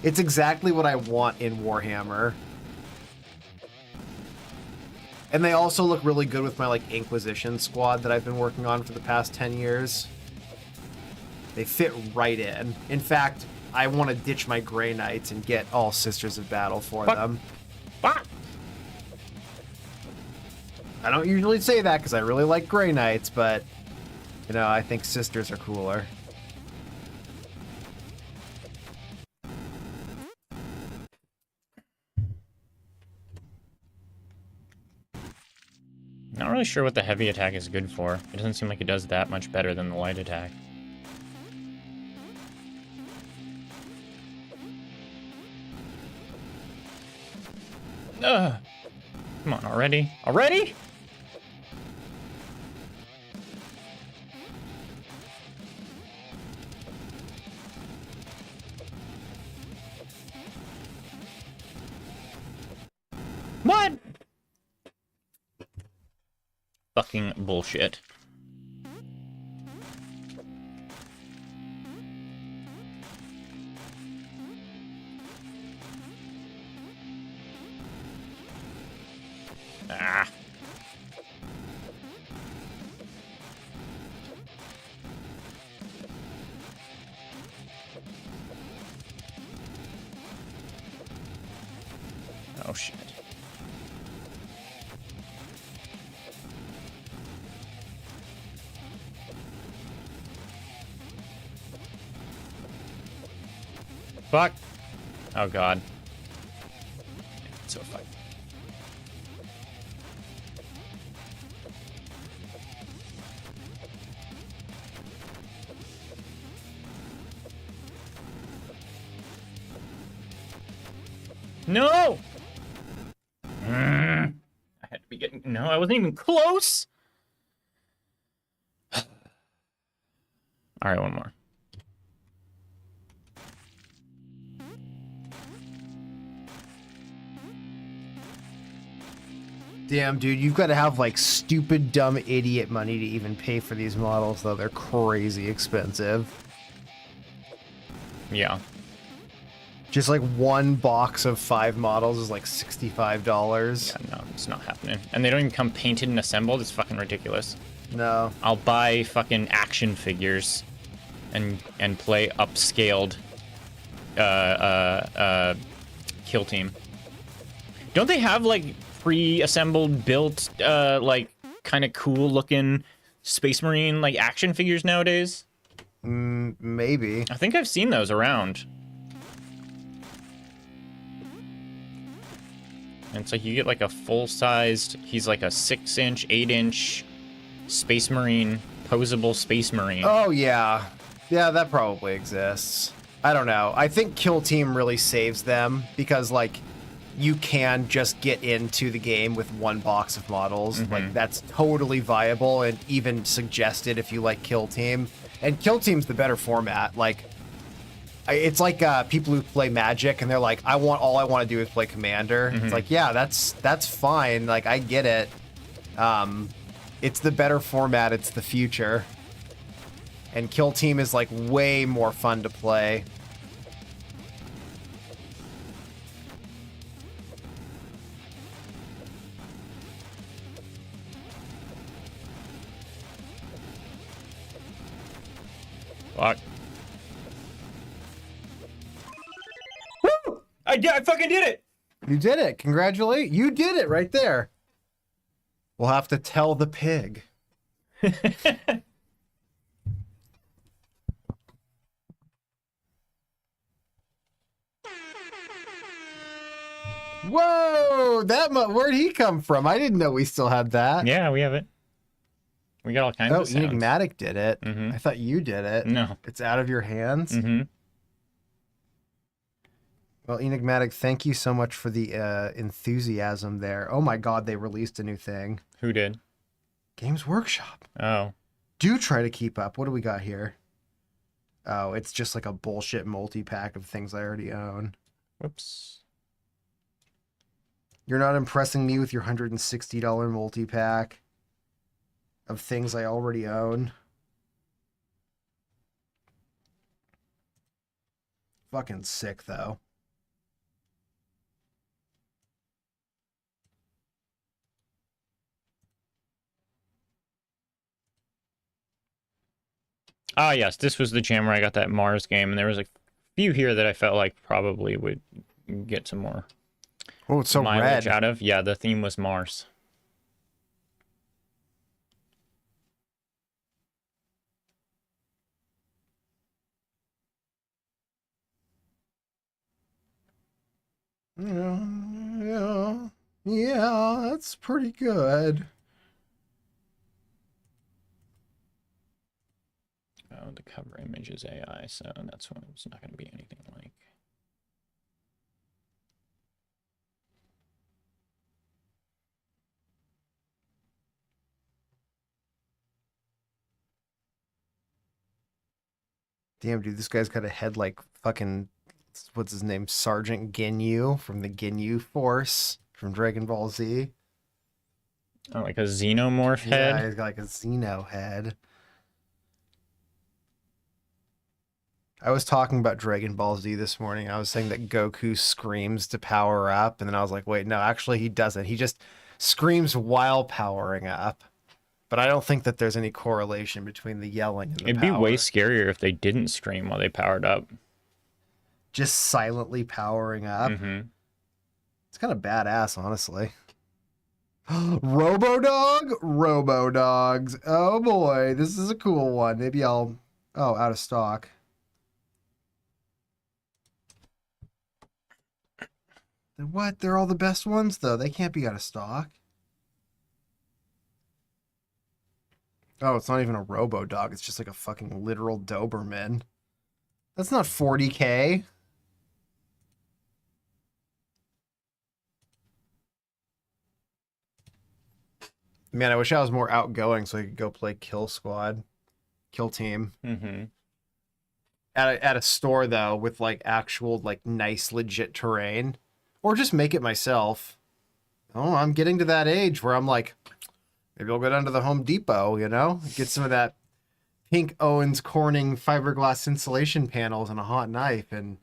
B: It's exactly what I want in Warhammer. And they also look really good with my like Inquisition squad that I've been working on for the past 10 years. They fit right in. In fact, I want to ditch my Grey Knights and get all Sisters of Battle for
A: Fuck.
B: them.
A: Fuck!
B: I don't usually say that because I really like Grey Knights, but you know, I think Sisters are cooler.
A: Not really sure what the heavy attack is good for. It doesn't seem like it does that much better than the light attack. Ugh. Come on, already? Already? What? Fucking bullshit. Ah. Oh shit. Fuck. Oh god. So fuck. No! I had to be getting... No, I wasn't even close! Alright, one more.
B: Damn, dude, you've got to have like stupid, dumb, idiot money to even pay for these models, though. They're crazy expensive.
A: Yeah.
B: Just like one box of 5 models is like $65.
A: Yeah, no, it's not happening. And they don't even come painted and assembled. It's fucking ridiculous.
B: No.
A: I'll buy fucking action figures and play upscaled kill team. Don't they have like pre-assembled built like kind of cool looking Space Marine like action figures nowadays?
B: Maybe.
A: I think I've seen those around. And it's like you get like a full-sized, he's like a 6-inch, 8-inch Space Marine, posable Space Marine.
B: Oh, yeah. Yeah, that probably exists. I don't know. I think Kill Team really saves them because, like, you can just get into the game with one box of models. Like, that's totally viable and even suggested if you like Kill Team. And Kill Team's the better format. Like, it's like people who play Magic and they're like, all I want to do is play Commander. It's like, yeah, that's fine. Like, I get it. It's the better format. It's the future. And Kill Team is like way more fun to play.
A: Fuck. Woo! I fucking did it!
B: You did it. Congratulate. You did it right there. We'll have to tell the pig. Whoa! Where'd he come from? I didn't know we still had that.
A: Yeah, we have it. We got all kinds
B: Oh,
A: of sounds.
B: Enigmatic did it.
A: Mhm.
B: I thought you did it.
A: No.
B: It's out of your hands.
A: Mm-hmm.
B: Well, Enigmatic, thank you so much for the enthusiasm there. Oh my god, they released a new thing.
A: Who did?
B: Games Workshop.
A: Oh.
B: Do try to keep up. What do we got here? Oh, it's just like a bullshit multi-pack of things I already own.
A: Whoops.
B: You're not impressing me with your $160 multi-pack of things I already own. Fucking sick, though.
A: Ah, yes, this was the jam where I got that Mars game, and there was a few here that I felt like probably would get some more
B: Oh, it's so
A: mileage
B: red.
A: out of. Yeah, the theme was Mars.
B: Yeah, that's pretty good.
A: Oh, the cover image is AI, so that's what it's not going to be anything like.
B: Damn, dude, this guy's got a head like fucking, what's his name? Sergeant Ginyu from the Ginyu Force from Dragon Ball Z.
A: Oh, like a xenomorph
B: Yeah,
A: head?
B: he's got like a Xeno head. I was talking about Dragon Ball Z this morning. I was saying that Goku screams to power up, and then I was like, wait, no, actually he doesn't. He just screams while powering up. But I don't think that there's any correlation between the yelling and the
A: It'd be way
B: power.
A: scarier if they didn't scream while they powered up.
B: Just silently powering up.
A: Mm-hmm.
B: It's kind of badass, honestly. Robodog? Robodogs. Oh boy, this is a cool one. Maybe I'll... Oh, out of stock. What? They're all the best ones, though. They can't be out of stock. Oh, it's not even a Robodog. It's just like a fucking literal Doberman. That's not 40K. Man, I wish I was more outgoing so I could go play Kill Squad, Kill Team.
A: Mm-hmm.
B: At a store, though, with, like, actual, like, nice, legit terrain. Or just make it myself. Oh, I'm getting to that age where I'm like, maybe I'll go down to the Home Depot, you know? Get some of that pink Owens Corning fiberglass insulation panels and a hot knife and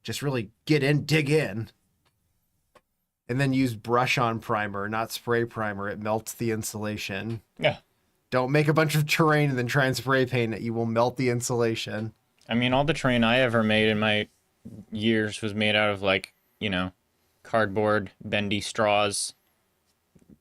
B: just really get in, dig in. And then use brush-on primer, not spray primer. It melts the insulation.
A: Yeah.
B: Don't make a bunch of terrain and then try and spray paint it. You will melt the insulation.
A: I mean, all the terrain I ever made in my years was made out of, like, you know, cardboard, bendy straws,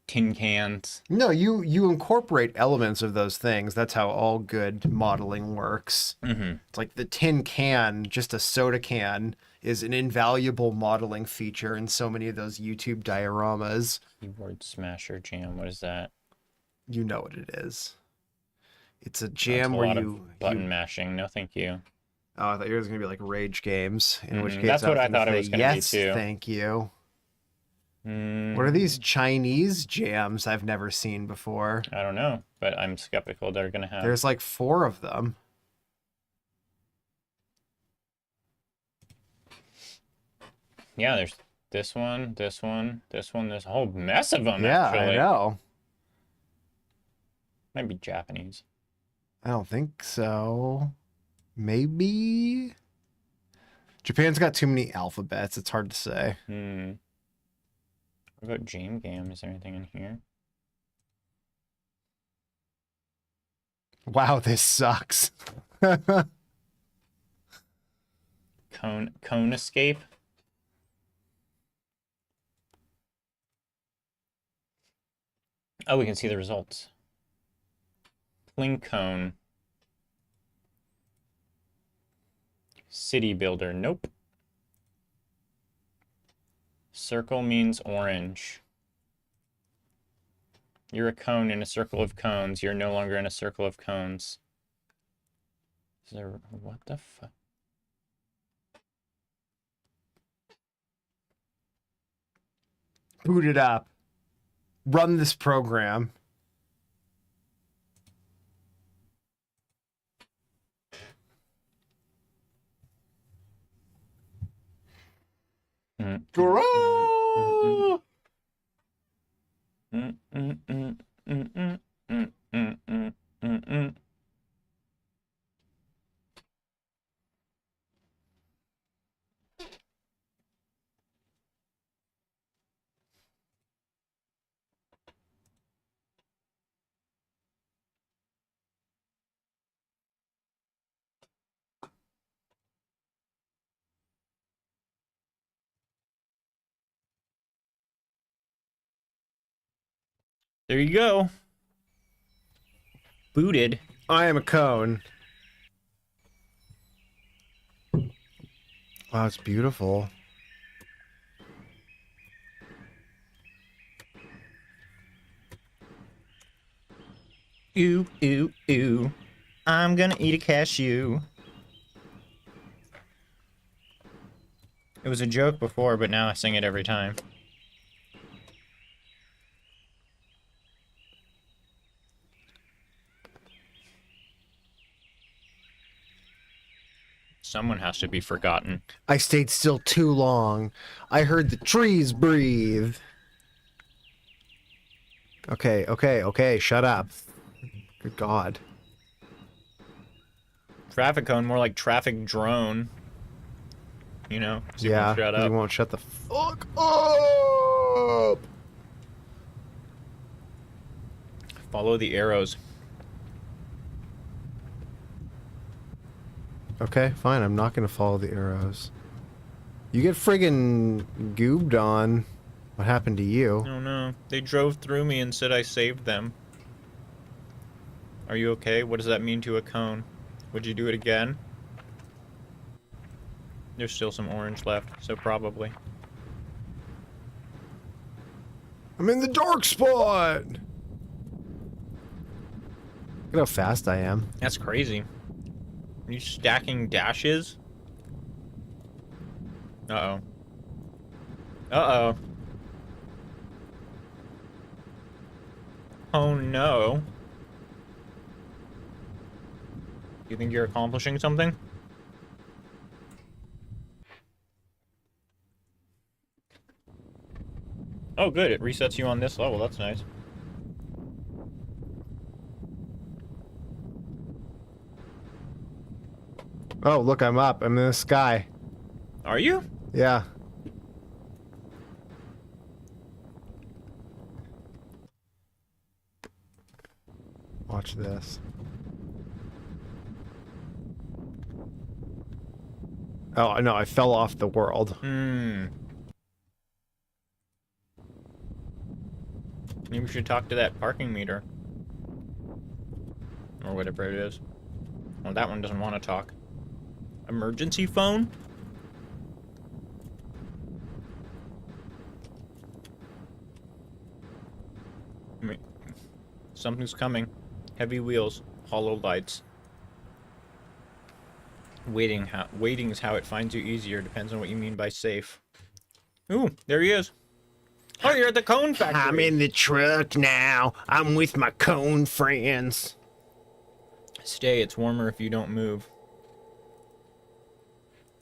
A: tin cans.
B: No, you incorporate elements of those things. That's how all good modeling works.
A: Mm-hmm.
B: It's like the tin can, just a soda can, is an invaluable modeling feature in so many of those YouTube dioramas.
A: Keyboard Smasher Jam. What is that?
B: You know what it is. It's a
A: That's
B: jam
A: a
B: where
A: lot
B: you
A: of button mashing. No, thank you.
B: Oh, I thought yours was gonna be like Rage Games, in which
A: Mhm,
B: case
A: that's what
B: was
A: I
B: gonna
A: thought it
B: say,
A: was gonna be
B: yes,
A: too.
B: thank you.
A: Mm,
B: What are these Chinese jams I've never seen before?
A: I don't know, but I'm skeptical they're gonna have.
B: There's like 4 of them.
A: Yeah, there's this one, this one, this one. There's a whole mess of them.
B: Yeah,
A: actually.
B: I know.
A: Might be Japanese.
B: I don't think so. Maybe. Japan's got too many alphabets. It's hard to say.
A: What about Jam Game? Is there anything in here?
B: Wow, this sucks.
A: Cone Escape. Oh, we can see the results. Pling Cone. City Builder. Nope. Circle means orange. You're a cone in a circle of cones. You're no longer in a circle of cones. Is there... What the fuck?
B: Boot it up. Run this program. Grow!
A: There you go. Booted.
B: I am a cone. Wow, it's beautiful.
A: Ooh, ooh, ooh. I'm gonna eat a cashew. It was a joke before, but now I sing it every time. Someone has to be forgotten.
B: I stayed still too long. I heard the trees breathe. Okay, shut up. Good God.
A: Traffic cone, more like traffic drone. You know? 'Cause you won't
B: Yeah,
A: shut
B: 'cause
A: up.
B: you won't shut the fuck up.
A: Follow the arrows.
B: Okay, fine. I'm not gonna follow the arrows. You get friggin' goobed on. What happened to you?
A: Oh no, they drove through me and said I saved them. Are you okay? What does that mean to a cone? Would you do it again? There's still some orange left, so probably.
B: I'm in the dark spot. Look at how fast I am.
A: That's crazy. Are you stacking dashes? Uh-oh. Uh-oh. Oh no. You think you're accomplishing something? Oh good, it resets you on this level, that's nice.
B: Oh, look, I'm up. I'm in the sky.
A: Are you?
B: Yeah. Watch this. Oh, no, I fell off the world.
A: Hmm. Maybe we should talk to that parking meter. Or whatever it is. Well, that one doesn't want to talk. Emergency phone? I mean, something's coming. Heavy wheels, hollow lights. Waiting is how it finds you easier. Depends on what you mean by safe. Ooh, there he is. Oh, you're at the cone factory.
B: I'm in the truck now. I'm with my cone friends.
A: Stay, it's warmer if you don't move.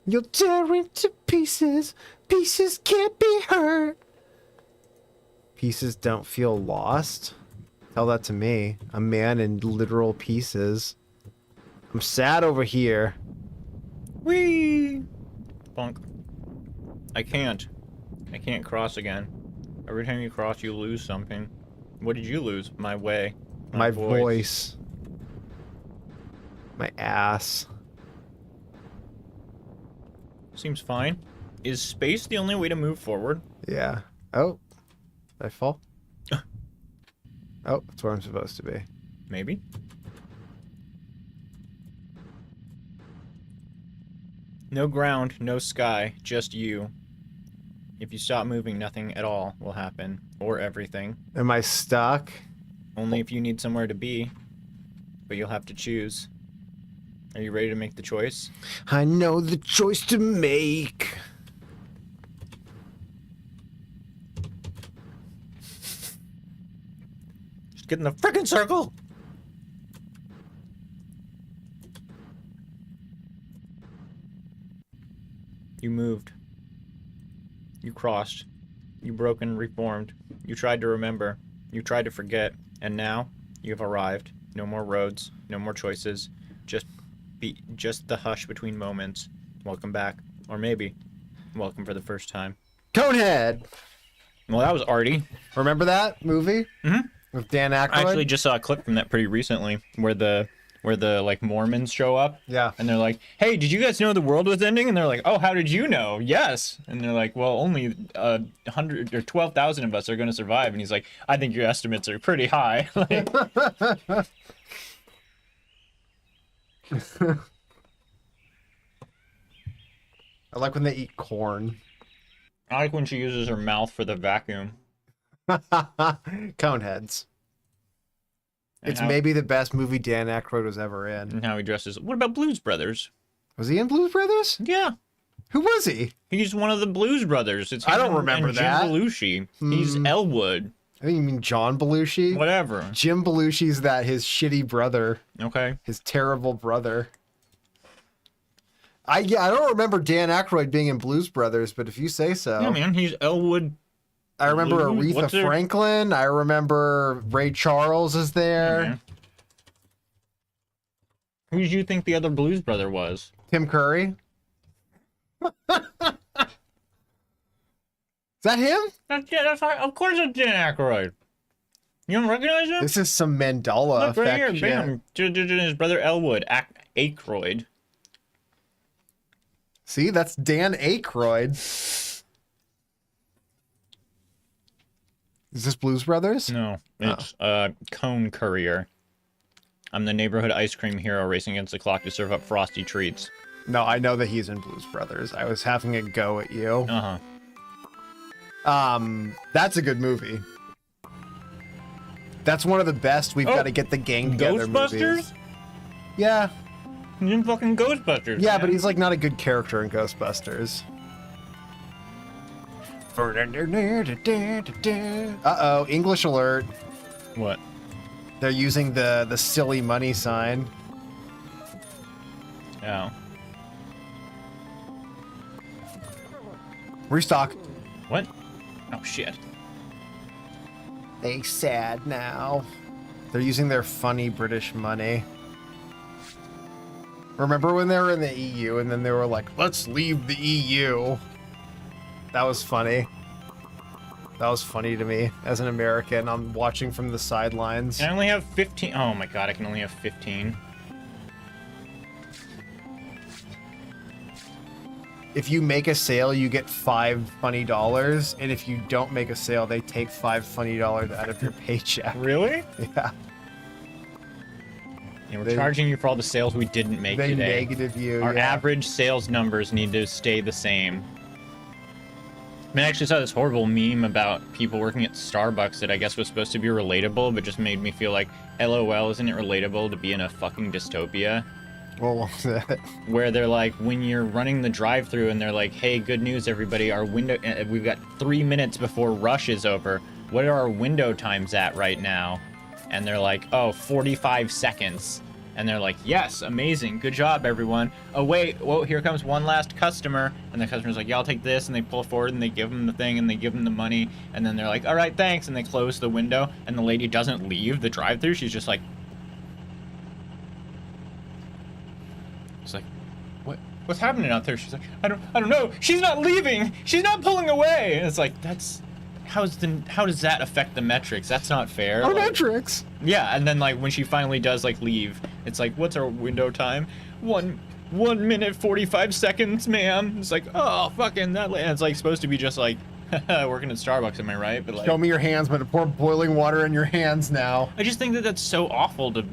B: You'll tear into pieces. Pieces can't be hurt. Pieces don't feel lost? Tell that to me. A man in literal pieces. I'm sad over here.
A: Whee! Bonk. I can't cross again. Every time you cross, you lose something. What did you lose? My way.
B: My voice. My ass.
A: Seems fine. Is space the only way to move forward?
B: Yeah. Oh. Did I fall? Oh, that's where I'm supposed to be.
A: Maybe. No ground, no sky, just you. If you stop moving, nothing at all will happen. Or everything.
B: Am I stuck?
A: Only if you need somewhere to be. But you'll have to choose. Are you ready to make the choice?
B: I know the choice to make.
A: Just get in the frickin' circle! You moved. You crossed. You broke and reformed. You tried to remember. You tried to forget. And now, you've arrived. No more roads. No more choices. Just the hush between moments. Welcome back. Or maybe, welcome for the first time.
B: Conehead!
A: Well, that was arty.
B: Remember that movie?
A: Mhm.
B: With Dan Aykroyd?
A: I actually just saw a clip from that pretty recently where the like Mormons show up.
B: Yeah.
A: And they're like, "Hey, did you guys know the world was ending?" And they're like, "Oh, how did you know?" "Yes." And they're like, "Well, only 100 or 12,000 of us are going to survive." And he's like, "I think your estimates are pretty high." Like,
B: I like when they eat corn.
A: I like when she uses her mouth for the vacuum.
B: Coneheads.
A: And
B: It's
A: how-
B: maybe the best movie Dan Aykroyd was ever in.
A: And how he dresses. What about Blues Brothers?
B: Was he in Blues Brothers?
A: Yeah.
B: Who was he?
A: He's one of the Blues Brothers. It's
B: I
A: him
B: don't remember
A: and
B: that.
A: Jim Belushi. He's Elwood.
B: I think you mean John Belushi.
A: Whatever.
B: Jim Belushi's his shitty brother,
A: Okay.
B: his terrible brother. I don't remember Dan Aykroyd being in Blues Brothers, but if you say so.
A: Yeah, man. He's Elwood.
B: I remember
A: Blues?
B: Aretha
A: What's their-
B: Franklin. I remember Ray Charles is there.
A: Yeah, man. Who did you think the other Blues Brother was?
B: Tim Curry. Is that him?
A: That's of course it's Dan Aykroyd. You don't recognize him?
B: This is some Mandela
A: Look right
B: effect
A: here,
B: shit.
A: bam. His brother Elwood, Aykroyd.
B: See, that's Dan Aykroyd. Is this Blues Brothers?
A: No, it's Cone Courier. I'm the neighborhood ice cream hero racing against the clock to serve up frosty treats.
B: No, I know that he's in Blues Brothers. I was having a go at you.
A: Uh-huh.
B: That's a good movie. That's one of the best. We've
A: Oh,
B: got to get the gang together
A: Ghostbusters?
B: movies. Yeah.
A: He's in fucking Ghostbusters.
B: Yeah,
A: man.
B: but he's like not a good character in Ghostbusters. Uh-oh, English alert.
A: What?
B: They're using the silly money sign.
A: Oh.
B: Restock.
A: What? Oh, shit.
B: They sad now. They're using their funny British money. Remember when they were in the EU and then they were like, let's leave the EU? That was funny. That was funny to me as an American. I'm watching from the sidelines.
A: I only have 15. Oh my god, I can only have 15.
B: if you make a sale, you get $5 funny, and if you don't make a sale, they take $5 funny out of your paycheck.
A: Really?
B: Yeah,
A: And we're
B: They-
A: charging you for all the sales we didn't make
B: they
A: today.
B: negative you.
A: Our
B: yeah.
A: average sales numbers need to stay the same. I mean, I actually saw this horrible meme about people working at Starbucks that I guess was supposed to be relatable, but just made me feel like, LOL, isn't it relatable to be in a fucking dystopia?
B: What was that?
A: Where they're like, when you're running the drive-through and they're like, hey, good news, everybody, our window, we've got 3 minutes before rush is over. What are our window times at right now? And they're like, oh, 45 seconds. And they're like, yes, amazing, good job, everyone. Oh, wait, whoa, here comes one last customer. And the customer's like, yeah, I'll take this. And they pull forward and they give them the thing and they give them the money. And then they're like, all right, thanks. And they close the window. And the lady doesn't leave the drive-through. She's just like, it's like, what's happening out there? She's like, I don't know. She's not leaving. She's not pulling away. And it's like, how does that affect the metrics? That's not fair.
B: Our
A: Like,
B: metrics.
A: yeah, and then like when she finally does like leave, it's like, what's our window time? 1 minute 45 seconds, ma'am. It's like, oh, fucking that. And it's like supposed to be just like, working at Starbucks, am I right? But like,
B: Show me your hands, but pour boiling water in your hands now.
A: I just think that that's so awful to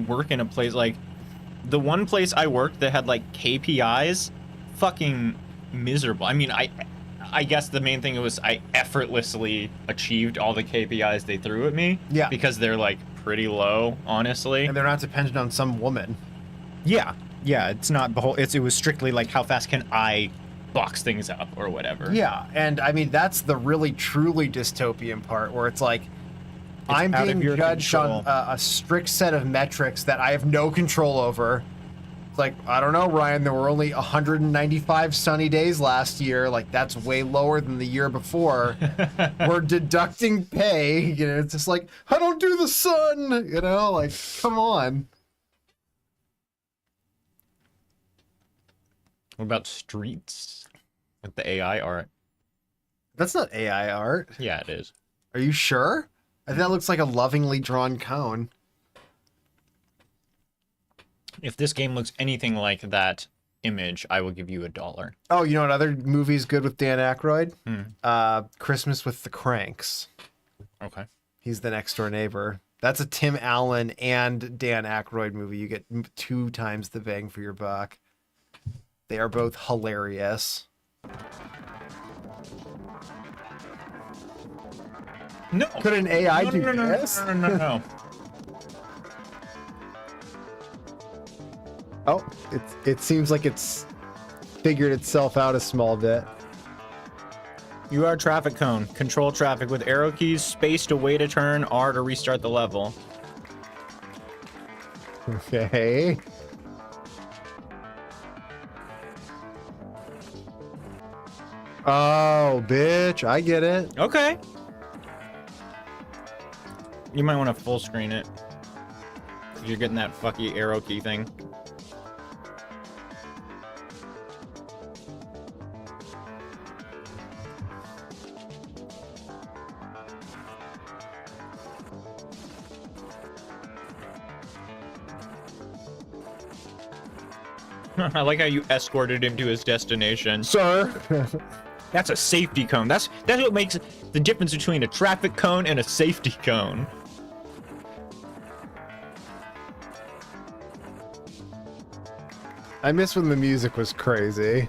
A: work in a place like the one place I worked that had like KPIs, fucking miserable. I mean, I guess the main thing was I effortlessly achieved all the KPIs they threw at me.
B: Yeah.
A: Because they're like pretty low, honestly.
B: And they're not dependent on some woman.
A: Yeah. It's not it was strictly like how fast can I box things up or whatever.
B: Yeah, and I mean that's the really truly dystopian part where it's like I'm
A: out of
B: being
A: your
B: judged
A: control.
B: on a strict set of metrics that I have no control over. It's like, I don't know, Ryan, there were only 195 sunny days last year. Like that's way lower than the year before. We're deducting pay. You know, it's just like, I don't do the sun. You know, like, come on.
A: What about streets? Like the AI art.
B: That's not AI art.
A: Yeah, it is.
B: Are you sure? I think that looks like a lovingly drawn cone.
A: If this game looks anything like that image, I will give you $1.
B: Oh, you know what other movie's good with Dan Aykroyd? Christmas with the Cranks.
A: Okay.
B: He's the next door neighbor. That's a Tim Allen and Dan Aykroyd movie. You get 2 times the bang for your buck. They are both hilarious.
A: No.
B: Could an AI
A: no,
B: do
A: no, no,
B: this?
A: no.
B: Oh, it seems like it's figured itself out a small bit.
A: You are a traffic cone. Control traffic with arrow keys, space to wait a turn, R to restart the level.
B: Okay. Oh, bitch. I get it.
A: Okay. You might want to full screen it. You're getting that fucky arrow key thing. I like how you escorted him to his destination.
B: Sir.
A: That's a safety cone. That's what makes the difference between a traffic cone and a safety cone.
B: I miss when the music was crazy.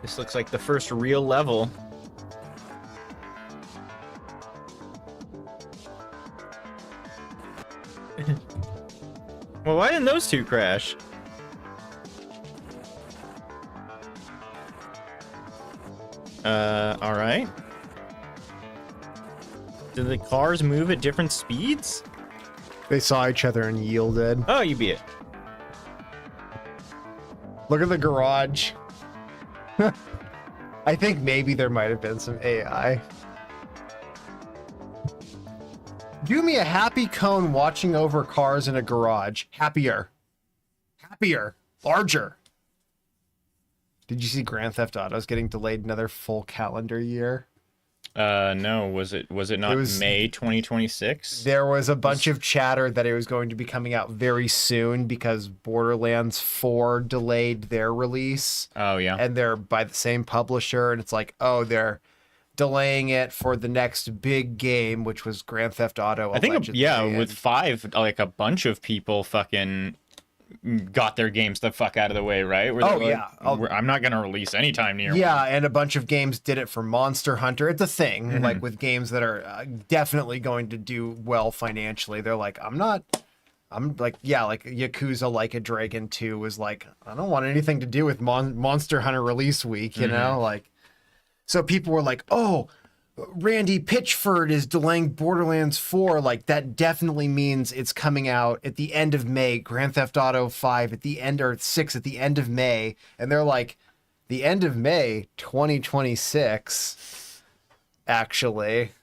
A: This looks like the first real level. Well, why didn't those two crash? Alright. Do the cars move at different speeds?
B: They saw each other and yielded.
A: Oh, you beat it.
B: Look at the garage. I think maybe there might have been some AI. Do me a happy cone watching over cars in a garage. Happier. Happier. Larger. Did you see Grand Theft Auto's getting delayed another full calendar year?
A: No, was it not
B: was-
A: May 2026?
B: There was a bunch of chatter that it was going to be coming out very soon because Borderlands 4 delayed their release.
A: Oh yeah.
B: And they're by the same publisher, and it's like, oh, they're delaying it for the next big game, which was Grand Theft Auto.
A: I think
B: allegedly,
A: yeah,
B: and-
A: with 5, like a bunch of people fucking got their games the fuck out of the way, right? Where
B: Oh,
A: they're
B: yeah.
A: I'm not gonna release anytime near.
B: Yeah, and a bunch of games did it for Monster Hunter. It's a thing,
A: Mm-hmm.
B: like with games that are definitely going to do well financially. They're like, I'm like, yeah, like Yakuza Like a Dragon 2 was like, I don't want anything to do with Monster Hunter release week, you
A: Mm-hmm.
B: know? Like, so people were like, oh, Randy Pitchford is delaying Borderlands 4. Like, that definitely means it's coming out at the end of May. Grand Theft Auto 5 at the end, or 6 at the end of May. And they're like, the end of May 2026, actually.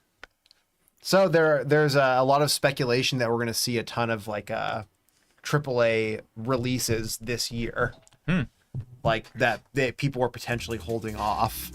B: So there's a lot of speculation that we're going to see a ton of like AAA releases this year. Like that people are potentially holding off.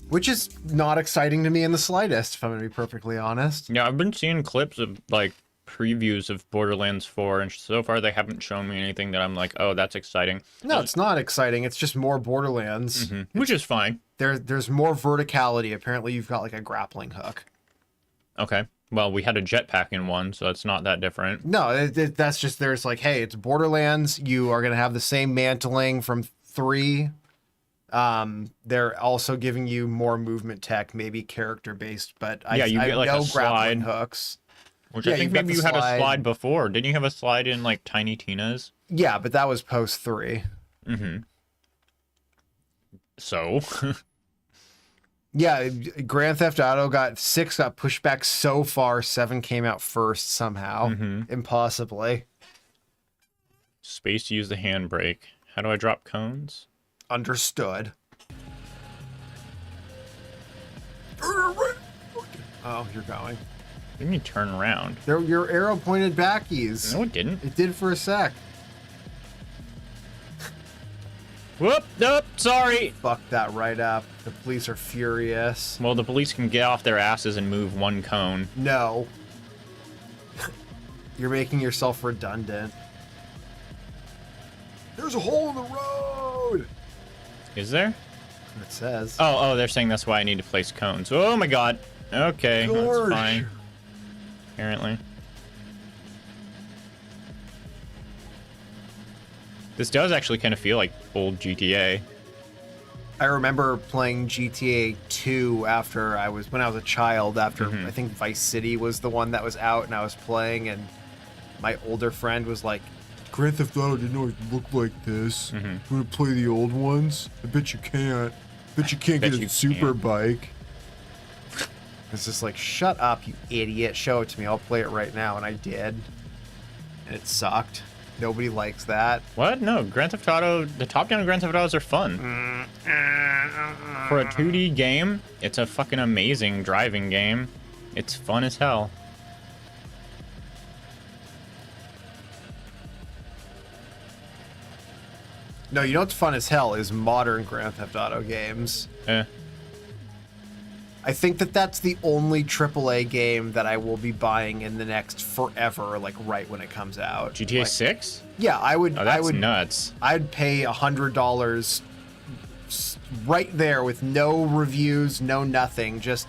B: Which is not exciting to me in the slightest, if I'm going to be perfectly honest.
A: Yeah, I've been seeing clips of like previews of Borderlands 4, and so far they haven't shown me anything that I'm like, oh, that's exciting.
B: No, it's not exciting. It's just more Borderlands.
A: Which is fine.
B: There's more verticality. Apparently, you've got like a grappling hook.
A: Okay. Well, we had a jetpack in one, so it's not that different.
B: No, that's just there's like, hey, it's Borderlands. You are going to have the same mantling from 3. They're also giving you more movement tech, maybe character based, but
A: Yeah, you
B: I
A: get, like,
B: no
A: a
B: grappling
A: slide.
B: hooks.
A: Which
B: Yeah,
A: I think
B: you've got
A: maybe
B: the
A: you had a
B: slide.
A: slide before. Didn't you have a slide in like Tiny Tina's?
B: Yeah, but that was post 3.
A: So
B: Yeah, Grand Theft Auto 6 got pushed back so far. 7 came out first somehow, impossibly.
A: space to use the handbrake. How do I drop cones?
B: Understood. Oh, you're going.
A: Didn't you turn around?
B: There, your arrow pointed backies.
A: No, it didn't.
B: It did for a sec.
A: Whoop! Nope. Sorry.
B: Fuck that right up. The police are furious.
A: Well, the police can get off their asses and move one cone.
B: No. You're making yourself redundant. There's a hole in the road.
A: Is there?
B: It says.
A: Oh, they're saying that's why I need to place cones. Oh my god. Okay,
B: George.
A: that's fine. Apparently. This does actually kind of feel like old GTA.
B: I remember playing GTA 2 when I was a child, after I think Vice City was the one that was out and I was playing, and my older friend was like, Grand Theft Auto didn't always look like this. You want to play the old ones? I bet you can't. Bet you can't
A: Bet
B: get
A: you
B: a super
A: can't.
B: bike. It's just like, shut up, you idiot. Show it to me. I'll play it right now. And I did. And it sucked. Nobody likes that.
A: What? No, Grand Theft Auto, the top-down Grand Theft Autos are fun. For a 2D game, it's a fucking amazing driving game. It's fun as hell.
B: No, you know what's fun as hell is modern Grand Theft Auto games.
A: Eh.
B: I think that's the only AAA game that I will be buying in the next forever, like right when it comes out.
A: GTA
B: Like,
A: 6?
B: yeah, I would.
A: Oh, that's
B: I would.
A: nuts.
B: I'd pay $100 right there with no reviews, no nothing. Just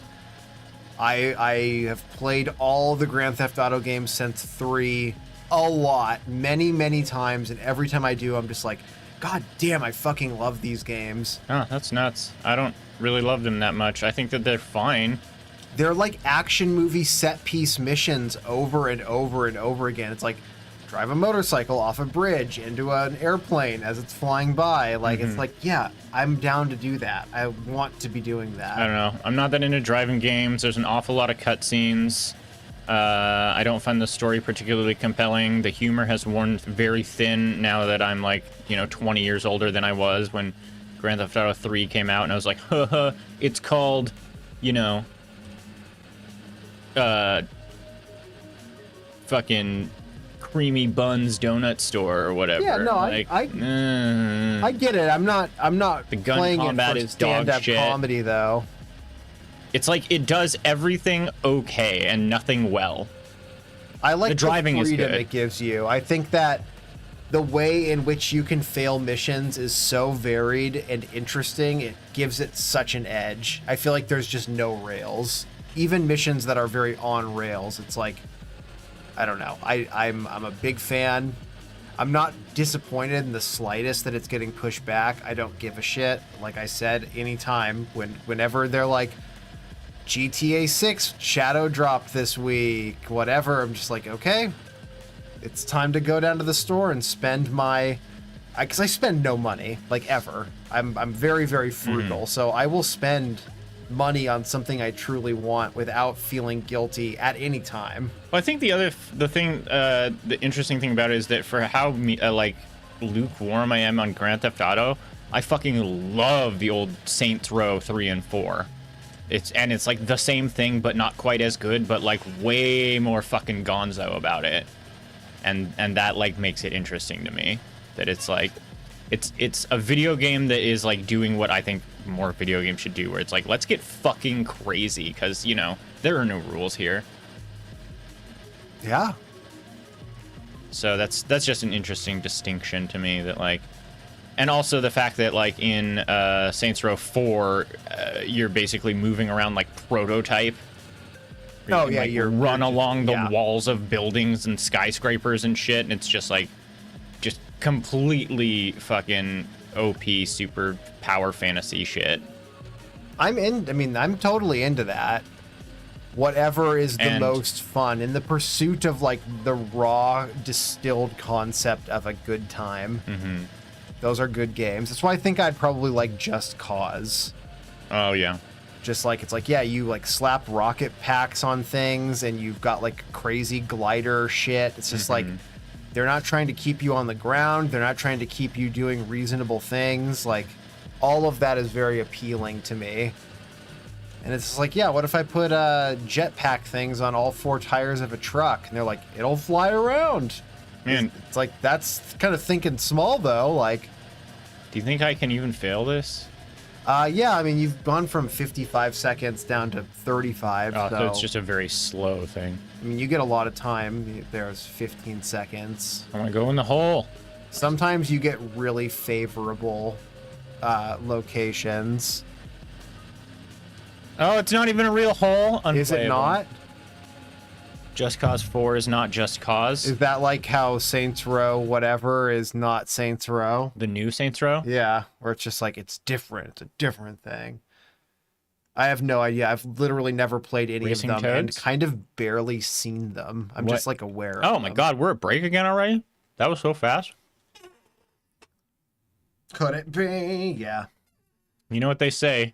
B: I have played all the Grand Theft Auto games since 3 a lot, many times, and every time I do, I'm just like, God damn, I fucking love these games.
A: Oh, that's nuts. I don't really love them that much. I think that they're fine.
B: They're like action movie set piece missions over and over and over again. It's like drive a motorcycle off a bridge into an airplane as it's flying by. Like, it's like, yeah, I'm down to do that. I want to be doing that.
A: I don't know. I'm not that into driving games. There's an awful lot of cutscenes. I don't find the story particularly compelling. The humor has worn very thin now that I'm like, 20 years older than I was when Grand Theft Auto 3 came out, and I was like, haha, it's called, fucking Creamy Buns Donut Store or whatever.
B: Yeah, no, I get it. I'm not
A: The gun
B: playing it
A: combat
B: for
A: is dog
B: stand-up
A: shit.
B: comedy though.
A: It's like it does everything okay and nothing well.
B: I like
A: The driving is
B: freedom
A: good.
B: it gives you. I think that the way in which you can fail missions is so varied and interesting. It gives it such an edge. I feel like there's just no rails. Even missions that are very on rails, it's like, I don't know. I'm a big fan. I'm not disappointed in the slightest that it's getting pushed back. I don't give a shit. Like I said, anytime whenever they're like, GTA 6 shadow dropped this week, whatever, I'm just like, okay, it's time to go down to the store and spend my, because I spend no money, like, ever. I'm very, very frugal, so I will spend money on something I truly want without feeling guilty at any time.
A: Well, I think the interesting thing about it is that for how like lukewarm I am on Grand Theft Auto, I fucking love the old Saints Row 3 and 4. It's like the same thing, but not quite as good, but like way more fucking gonzo about it, and that like makes it interesting to me. That it's like, it's a video game that is like doing what I think more video games should do, where it's like, let's get fucking crazy, because there are no rules here.
B: Yeah.
A: So that's just an interesting distinction to me, that like, and also the fact that like in Saints Row 4, you're basically moving around like Prototype.
B: Oh,
A: can,
B: yeah,
A: like,
B: you're
A: run
B: just-
A: along the
B: yeah.
A: walls of buildings and skyscrapers and shit, and it's just like, just completely fucking OP super power fantasy shit.
B: I'm totally into that. Whatever is the
A: And-
B: most fun in the pursuit of like the raw distilled concept of a good time.
A: Mm-hmm.
B: Those are good games. That's why I think I'd probably like Just Cause.
A: Oh yeah.
B: Just like, it's like, yeah, you like slap rocket packs on things and you've got like crazy glider shit. It's just like, they're not trying to keep you on the ground. They're not trying to keep you doing reasonable things. Like, all of that is very appealing to me. And it's just like, yeah, what if I put jetpack things on all four tires of a truck? And they're like, it'll fly around.
A: Man,
B: It's like, that's kind of thinking small though. Like,
A: do you think I can even fail this?
B: yeah, I mean, you've gone from 55 seconds down to 35.
A: Oh,
B: so
A: so it's just a very slow thing.
B: I mean, you get a lot of time. There's 15 seconds.
A: I want to go in the hole.
B: Sometimes you get really favorable locations.
A: Oh, it's not even a real hole.
B: Is it
A: Unplayable.
B: not?
A: Just Cause 4 is not Just Cause.
B: Is that like how Saints Row whatever is not Saints Row?
A: The new Saints Row?
B: Yeah, where it's just like, it's different. It's a different thing. I have no idea. I've literally never played any
A: Racing
B: of them and
A: Toads?
B: kind of barely seen them. I'm
A: What?
B: just like aware of
A: Oh my
B: them.
A: god, we're at break again already? That was so fast.
B: Could it be? Yeah.
A: You know what they say?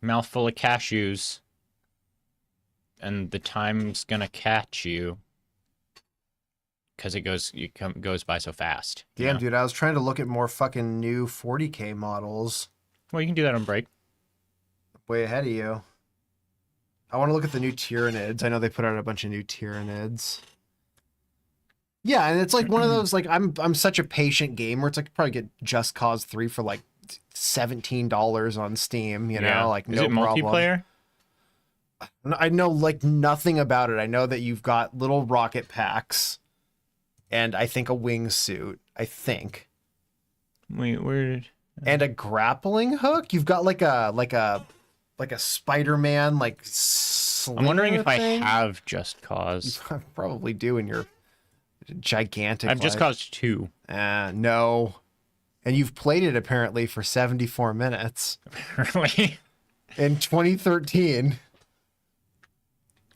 A: Mouthful of cashews. And the time's gonna catch you. Because it goes by so fast. you
B: Damn,
A: know?
B: dude, I was trying to look at more fucking new 40K models.
A: Well, you can do that on break.
B: Way ahead of you. I want to look at the new Tyranids. I know they put out a bunch of new Tyranids. Yeah, and it's like one of those, like, I'm such a patient gamer. It's like I'd probably get Just Cause 3 for like $17 on Steam, you know, like
A: Is
B: no
A: it
B: problem.
A: multiplayer?
B: I know like nothing about it. I know that you've got little rocket packs and I think a wingsuit, I think.
A: Wait, where did...
B: And a grappling hook. You've got like a Spider-Man like
A: I'm wondering if
B: thing?
A: I have Just Cause.
B: You probably do in your gigantic
A: I've Just
B: life.
A: Cause 2.
B: No. And you've played it apparently for 74 minutes
A: Really?
B: in 2013.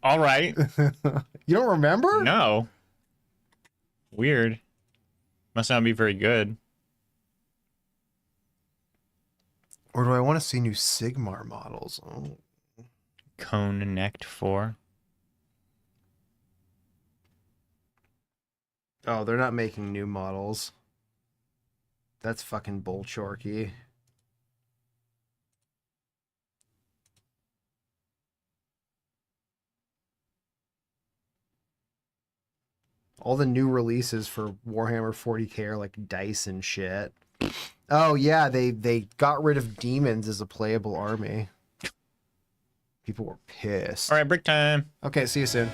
A: All right.
B: You don't remember?
A: No. Weird. Must not be very good.
B: Or do I want to see new Sigmar models? Oh.
A: Cone Necked 4.
B: Oh, they're not making new models. That's fucking bullchorky. All the new releases for Warhammer 40k are like dice and shit. Oh yeah, they got rid of demons as a playable army. People were pissed.
A: All right, break time.
B: Okay, see you soon.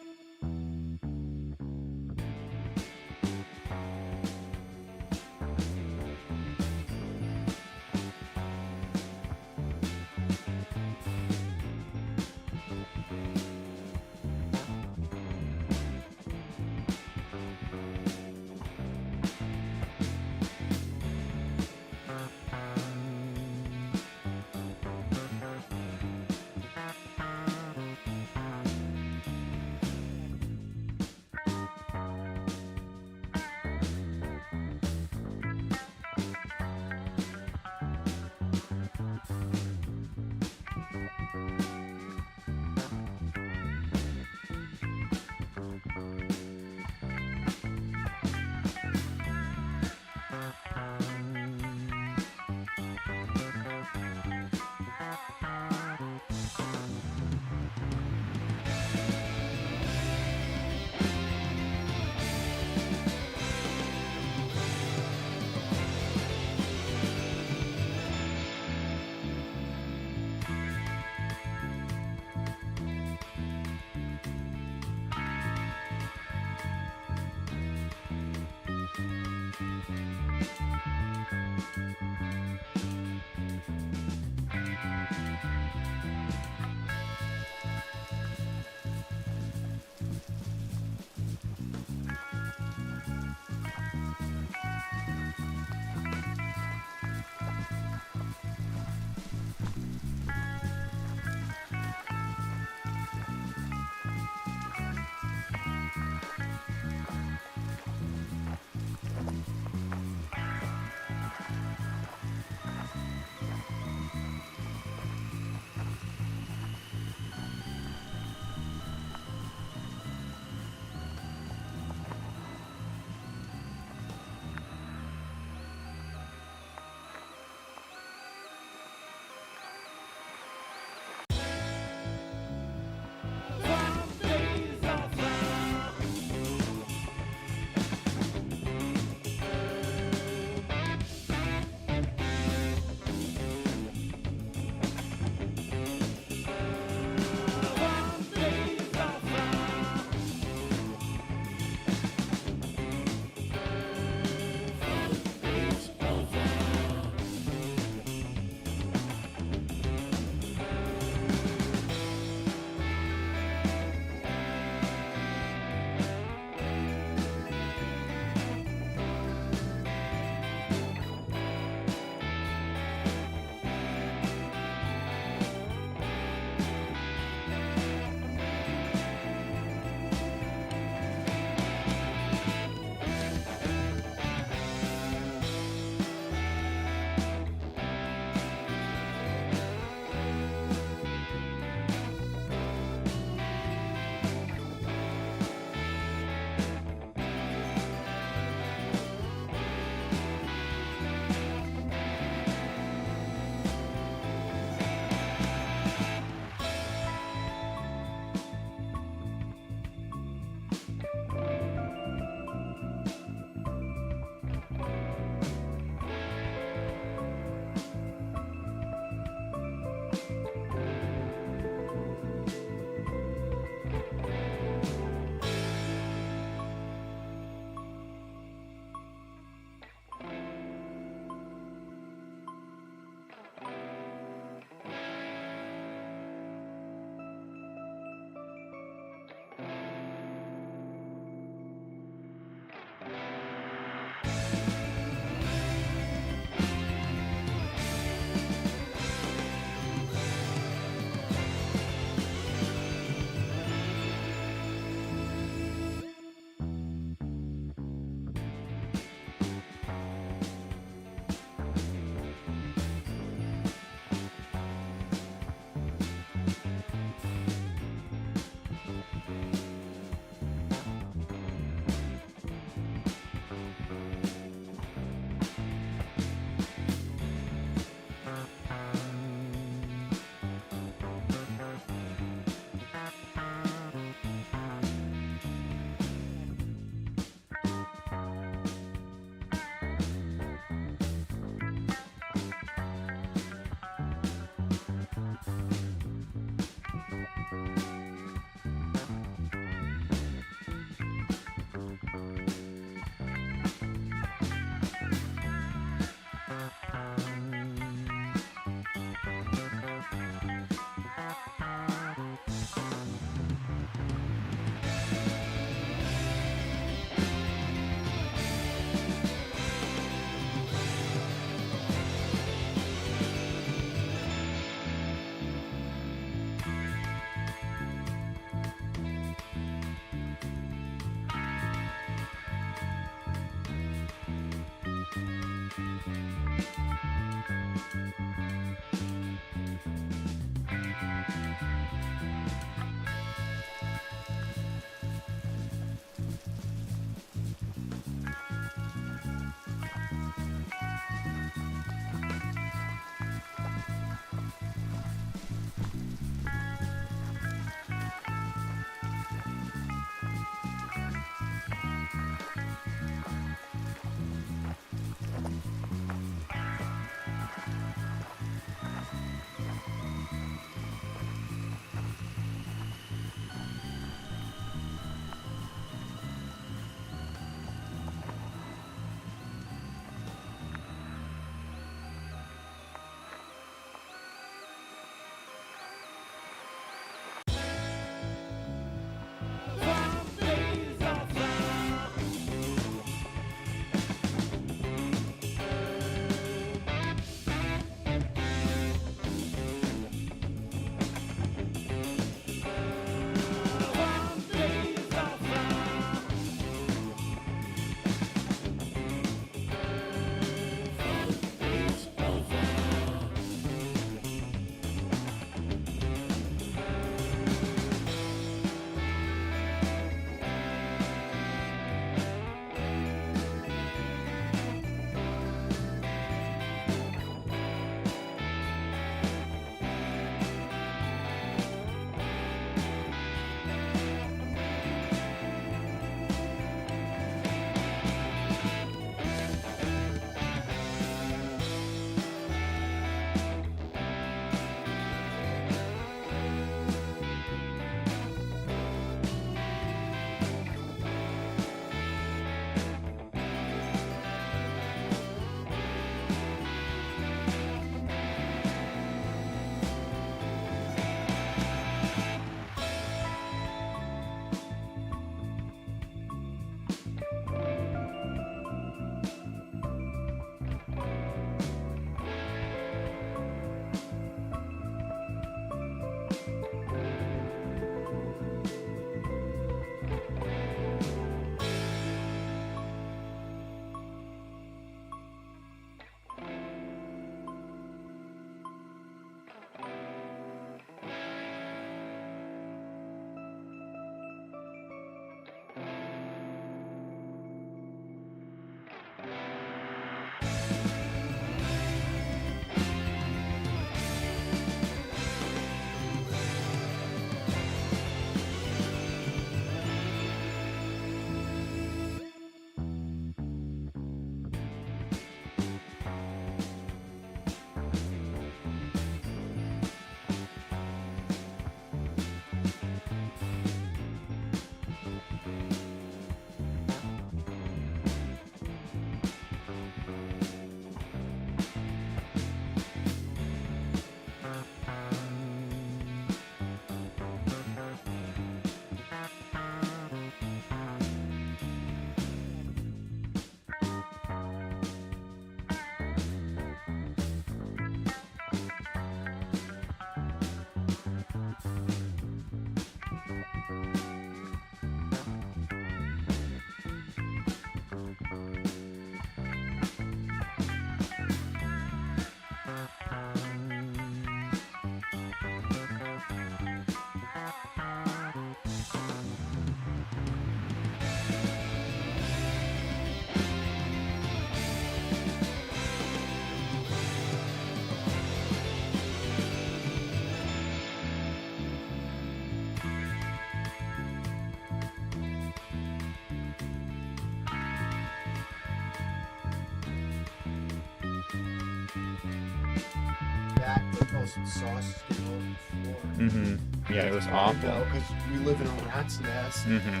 B: smell some sausage on the floor.
A: Mm-hmm. Yeah, it was awful.
B: Because we live in a rat's nest.
A: Mm-hmm.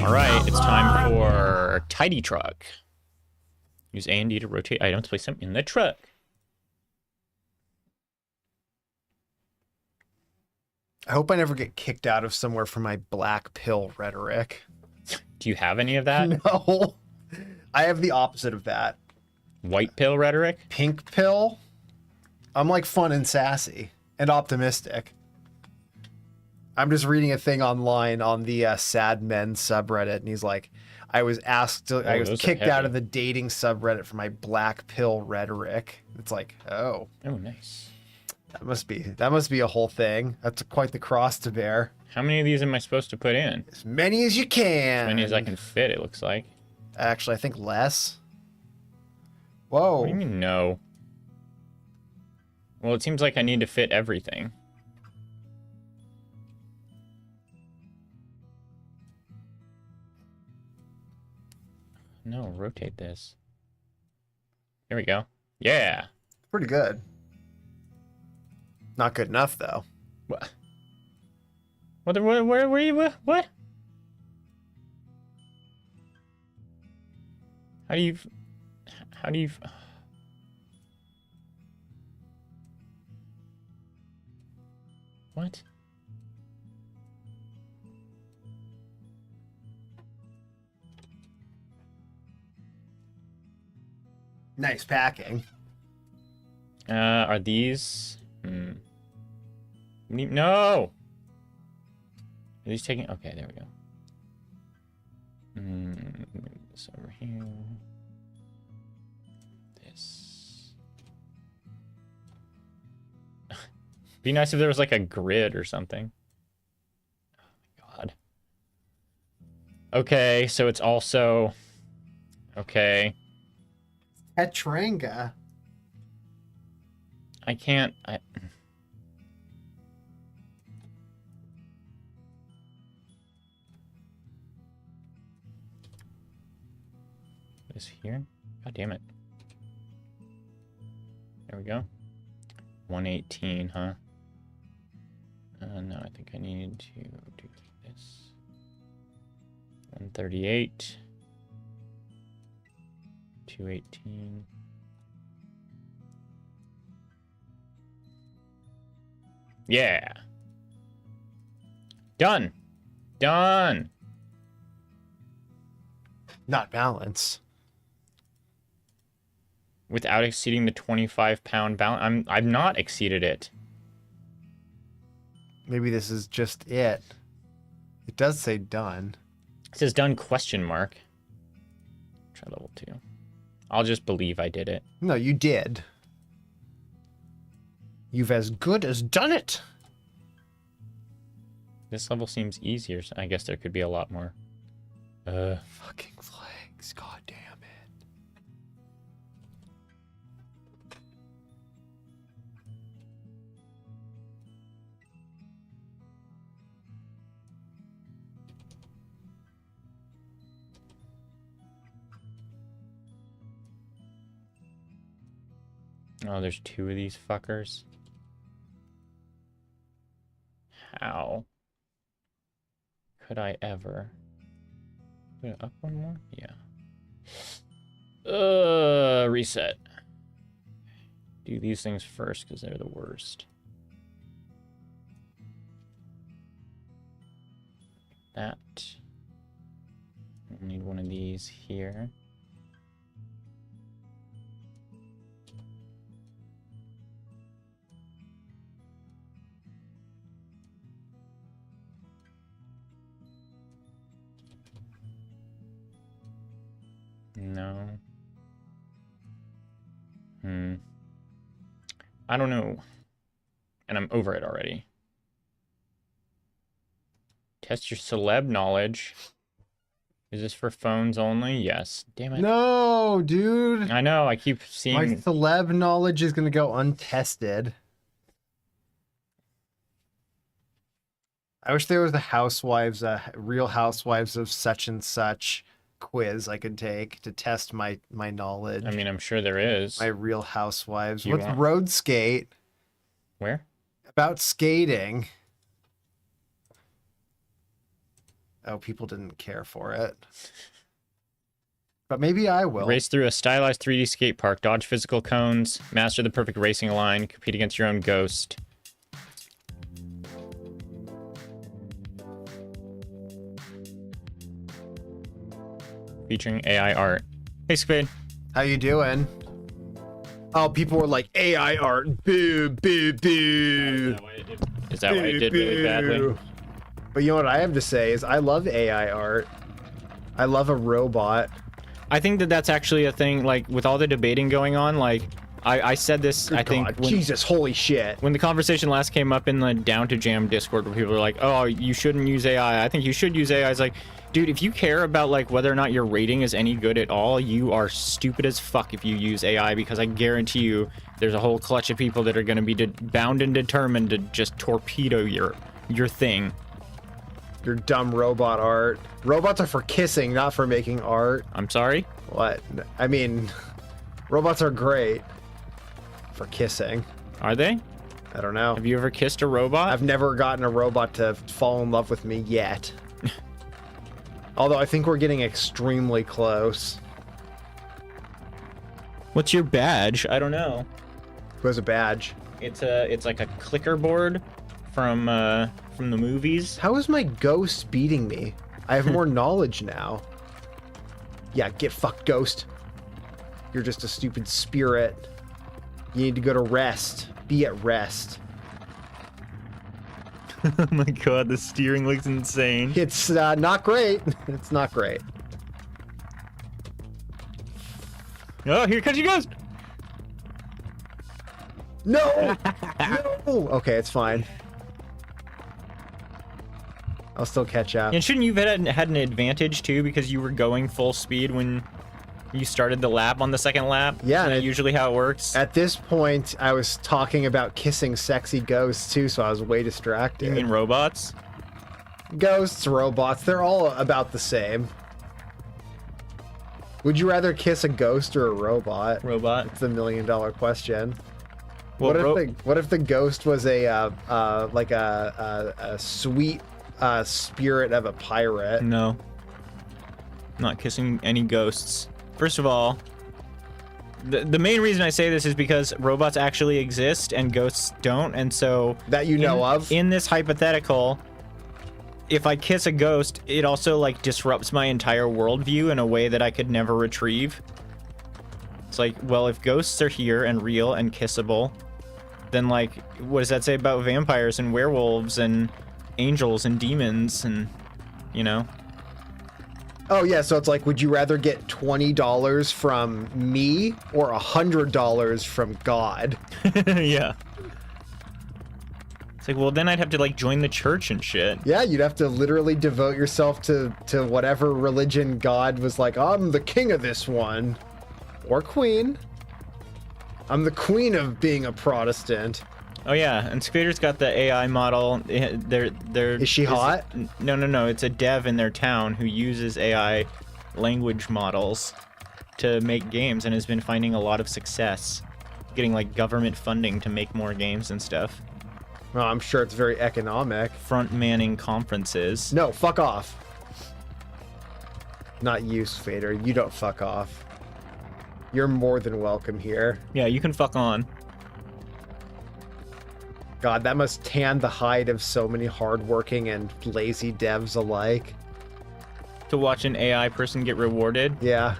A: All right, it's time for Tidy Truck. Use A and D to rotate items, place them in the truck.
B: I hope I never get kicked out of somewhere for my black pill rhetoric.
A: Do you have any of that?
B: No. I have the opposite of that.
A: White pill rhetoric?
B: Pink pill. I'm like fun and sassy and optimistic. I'm just reading a thing online on the Sad Men subreddit, and he's like, I was
A: those are
B: kicked out
A: heavy.
B: of the dating subreddit for my black pill rhetoric. It's like, oh,
A: Oh, nice.
B: that must be a whole thing. That's quite the cross to bear.
A: How many of these am I supposed to put in?
B: As many as you can.
A: As many as I can fit, it looks like.
B: Actually, I think less. Whoa.
A: What do you mean, no? Well, it seems like I need to fit everything. No, rotate this. There we go. Yeah.
B: Pretty good. Not good enough, though.
A: What? Where were you? What? How do you... What?
B: Nice packing.
A: Are these... No! Are these taking... Okay, there we go. Move this over here. This. Be nice if there was like a grid or something. Oh my god. Okay, so it's also... Okay.
B: Tetranga.
A: I can't... This here? God damn it. There we go. 118, huh? No, I think I need to do this. 138. 218. Yeah. Done. Done.
B: Not balance.
A: Without exceeding the 25-pound balance. I've not exceeded it.
B: Maybe this is just it. It does say done.
A: It says done question mark. Try level 2. I'll just believe I did it.
B: No, you did. You've as good as done it.
A: This level seems easier, so I guess there could be a lot more.
B: Fucking flags. God damn it.
A: Oh, there's 2 of these fuckers. How could I ever? Put it up one more? Yeah. Reset. Do these things first because they're the worst. That. We'll need one of these here. No. I don't know. And I'm over it already. Test your celeb knowledge. Is this for phones only? Yes. Damn it.
B: No, dude.
A: I know, I keep
B: My
A: seeing...
B: celeb knowledge is going to go untested. I wish there was the housewives, Real Housewives of such and such quiz I could take to test my knowledge.
A: I mean, I'm sure there is.
B: my Real Housewives.
A: You
B: What's
A: want-
B: road skate?
A: Where?
B: About skating. Oh, people didn't care for it. But maybe I will.
A: Race through a stylized 3D skate park, dodge physical cones, master the perfect racing line, compete against your own ghost. Featuring AI art. Hey, Spade.
B: How you doing? Oh, people were like, AI art, boo, boo, boo.
A: Is that why it did really badly?
B: But you know what I have to say is I love AI art. I love a robot.
A: I think that that's actually a thing, like, with all the debating going on, like, I said this, I think,
B: God,
A: when,
B: Jesus, holy shit.
A: when the conversation last came up in the Down to Jam Discord, where people were like, oh, you shouldn't use AI. I think you should use AI. It's like, dude, if you care about, like, whether or not your rating is any good at all, you are stupid as fuck if you use AI, because I guarantee you there's a whole clutch of people that are going to be bound and determined to just torpedo your thing.
B: Your dumb robot art. Robots are for kissing, not for making art.
A: I'm sorry?
B: What? I mean, robots are great for kissing.
A: Are they?
B: I don't know.
A: Have you ever kissed a robot?
B: I've never gotten a robot to fall in love with me yet. Although I think we're getting extremely close.
A: What's your badge? I don't know.
B: Who has a badge?
A: It's like a clicker board from the movies.
B: How is my ghost beating me? I have more knowledge now. Yeah, get fucked, ghost. You're just a stupid spirit. You need to go to rest. Be at rest.
A: Oh my god, the steering looks insane.
B: It's not great. It's not great.
A: Oh, here comes your ghost.
B: No! No! Okay, it's fine. I'll still catch up.
A: And shouldn't you have had an advantage too, because you were going full speed when you started the lap on the second lap?
B: Yeah,
A: Isn't
B: and
A: that usually how it works?
B: At this point, I was talking about kissing sexy ghosts too, so I was way distracted.
A: You mean robots?
B: Ghosts, robots, they're all about the same. Would you rather kiss a ghost or a robot?
A: Robot.
B: It's the $1 million question.
A: Well,
B: what if the ghost was a sweet spirit of a pirate?
A: No. Not kissing any ghosts. First of all, the main reason I say this is because robots actually exist and ghosts don't, and so
B: That you know of?
A: in this hypothetical, if I kiss a ghost, it also like disrupts my entire worldview in a way that I could never retrieve. It's like, well, if ghosts are here and real and kissable, then like, what does that say about vampires and werewolves and angels and demons and, you know?
B: Oh yeah, so it's like, would you rather get $20 from me or $100 from God?
A: Yeah. It's like, well, then I'd have to like join the church and shit.
B: Yeah, you'd have to literally devote yourself to whatever religion God was like, I'm the king of this one. Or queen. I'm the queen of being a Protestant.
A: Oh yeah, and Spader's got the AI model.
B: Is she hot?
A: No. It's a dev in their town who uses AI language models to make games and has been finding a lot of success, getting like government funding to make more games and stuff.
B: Well, I'm sure it's very economic.
A: Front manning conferences.
B: No, fuck off. Not you, Fader. You don't fuck off. You're more than welcome here.
A: Yeah, you can fuck on.
B: God, that must tan the hide of so many hardworking and lazy devs alike.
A: To watch an AI person get rewarded.
B: Yeah.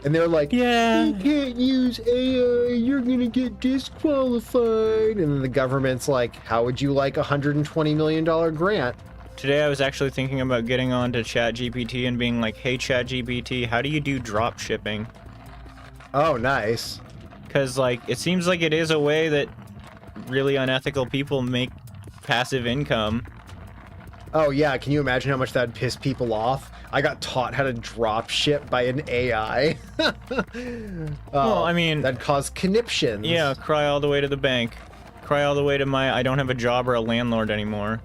B: And they're like,
A: Yeah.
B: you can't use AI, you're gonna get disqualified. And then the government's like, how would you like a $120 million grant?
A: Today I was actually thinking about getting on to ChatGPT and being like, hey ChatGPT, how do you do drop shipping?
B: Oh, nice.
A: Because like, it seems like it is a way that really unethical people make passive income.
B: Oh yeah, can you imagine how much that'd piss people off? I got taught how to drop ship by an AI.
A: Well, I mean,
B: that'd cause conniptions.
A: yeah, cry all the way to the bank. Cry all the way to my I don't have a job or a landlord anymore.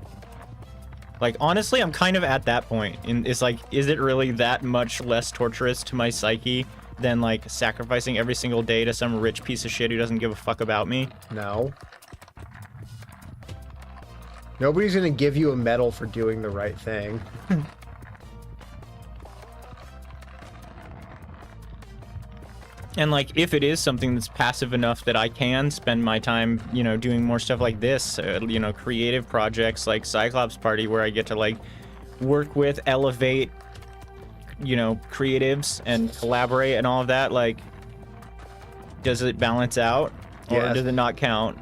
A: Like, honestly, I'm kind of at that point. And it's like, is it really that much less torturous to my psyche than, like, sacrificing every single day to some rich piece of shit who doesn't give a fuck about me?
B: No. Nobody's gonna give you a medal for doing the right thing.
A: And, like, if it is something that's passive enough that I can spend my time, you know, doing more stuff like this, you know, creative projects like Cyclops Party, where I get to, like, work with, elevate, you know, creatives and collaborate and all of that, like, does it balance out? Or
B: Yes.
A: does it not count?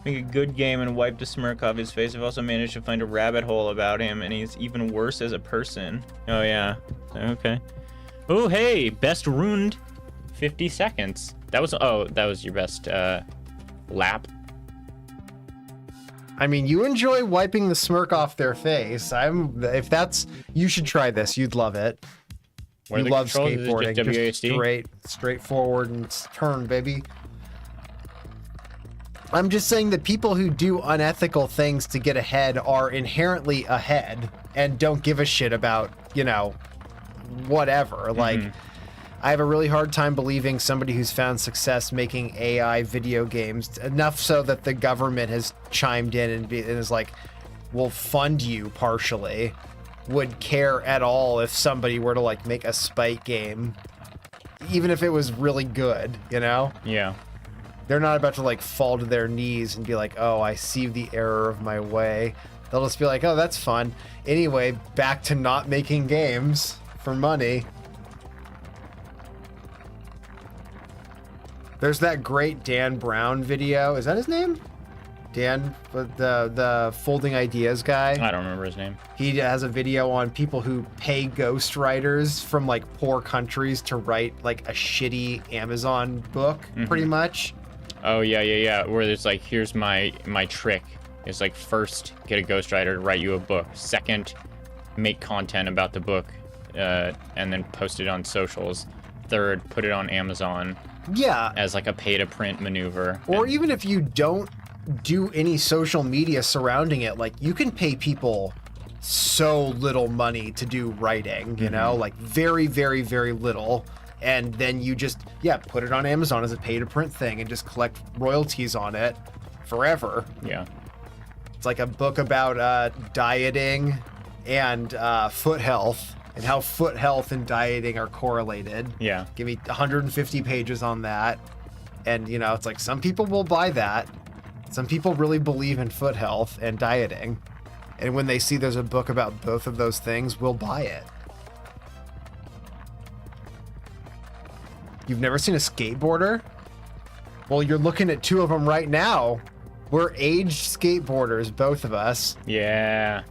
A: Make a good game and wipe the smirk off his face. I've also managed to find a rabbit hole about him, and he's even worse as a person. Oh, yeah. Okay. Oh, hey, best ruined 50 seconds. That was your best lap.
B: I mean, you enjoy wiping the smirk off their face. If that's, you should try this. You'd love it.
A: What are
B: You
A: the
B: love
A: controls? Is it
B: skateboarding.
A: just WASD?
B: Straightforward and turn, baby. I'm just saying that people who do unethical things to get ahead are inherently ahead and don't give a shit about, you know, whatever. Like, I have a really hard time believing somebody who's found success making AI video games, enough so that the government has chimed in and is like, we'll fund you partially, would care at all if somebody were to, like, make a Spike game, even if it was really good, you know?
A: Yeah.
B: They're not about to, like, fall to their knees and be like, oh, I see the error of my way. They'll just be like, oh, that's fun. Anyway, back to not making games for money. There's that great Dan Brown video. Is that his name? Dan, the Folding Ideas guy.
A: I don't remember his name.
B: He has a video on people who pay ghostwriters from, like, poor countries to write, like, a shitty Amazon book, pretty much.
A: Oh, yeah. Where there's like, here's my trick. It's like, first, get a ghostwriter to write you a book. Second, make content about the book, and then post it on socials. Third, put it on Amazon
B: Yeah.
A: as like a pay-to-print maneuver.
B: Or
A: And-
B: even if you don't do any social media surrounding it, like, you can pay people so little money to do writing, you know, like very, very, very little. And then you just, put it on Amazon as a pay to print thing and just collect royalties on it forever.
A: yeah.
B: It's like a book about dieting and foot health and how foot health and dieting are correlated.
A: Yeah.
B: Give me 150 pages on that. And, you know, it's like some people will buy that. Some people really believe in foot health and dieting. And when they see there's a book about both of those things, we'll buy it. You've never seen a skateboarder? Well, you're looking at two of them right now. We're aged skateboarders, both of us.
A: Yeah.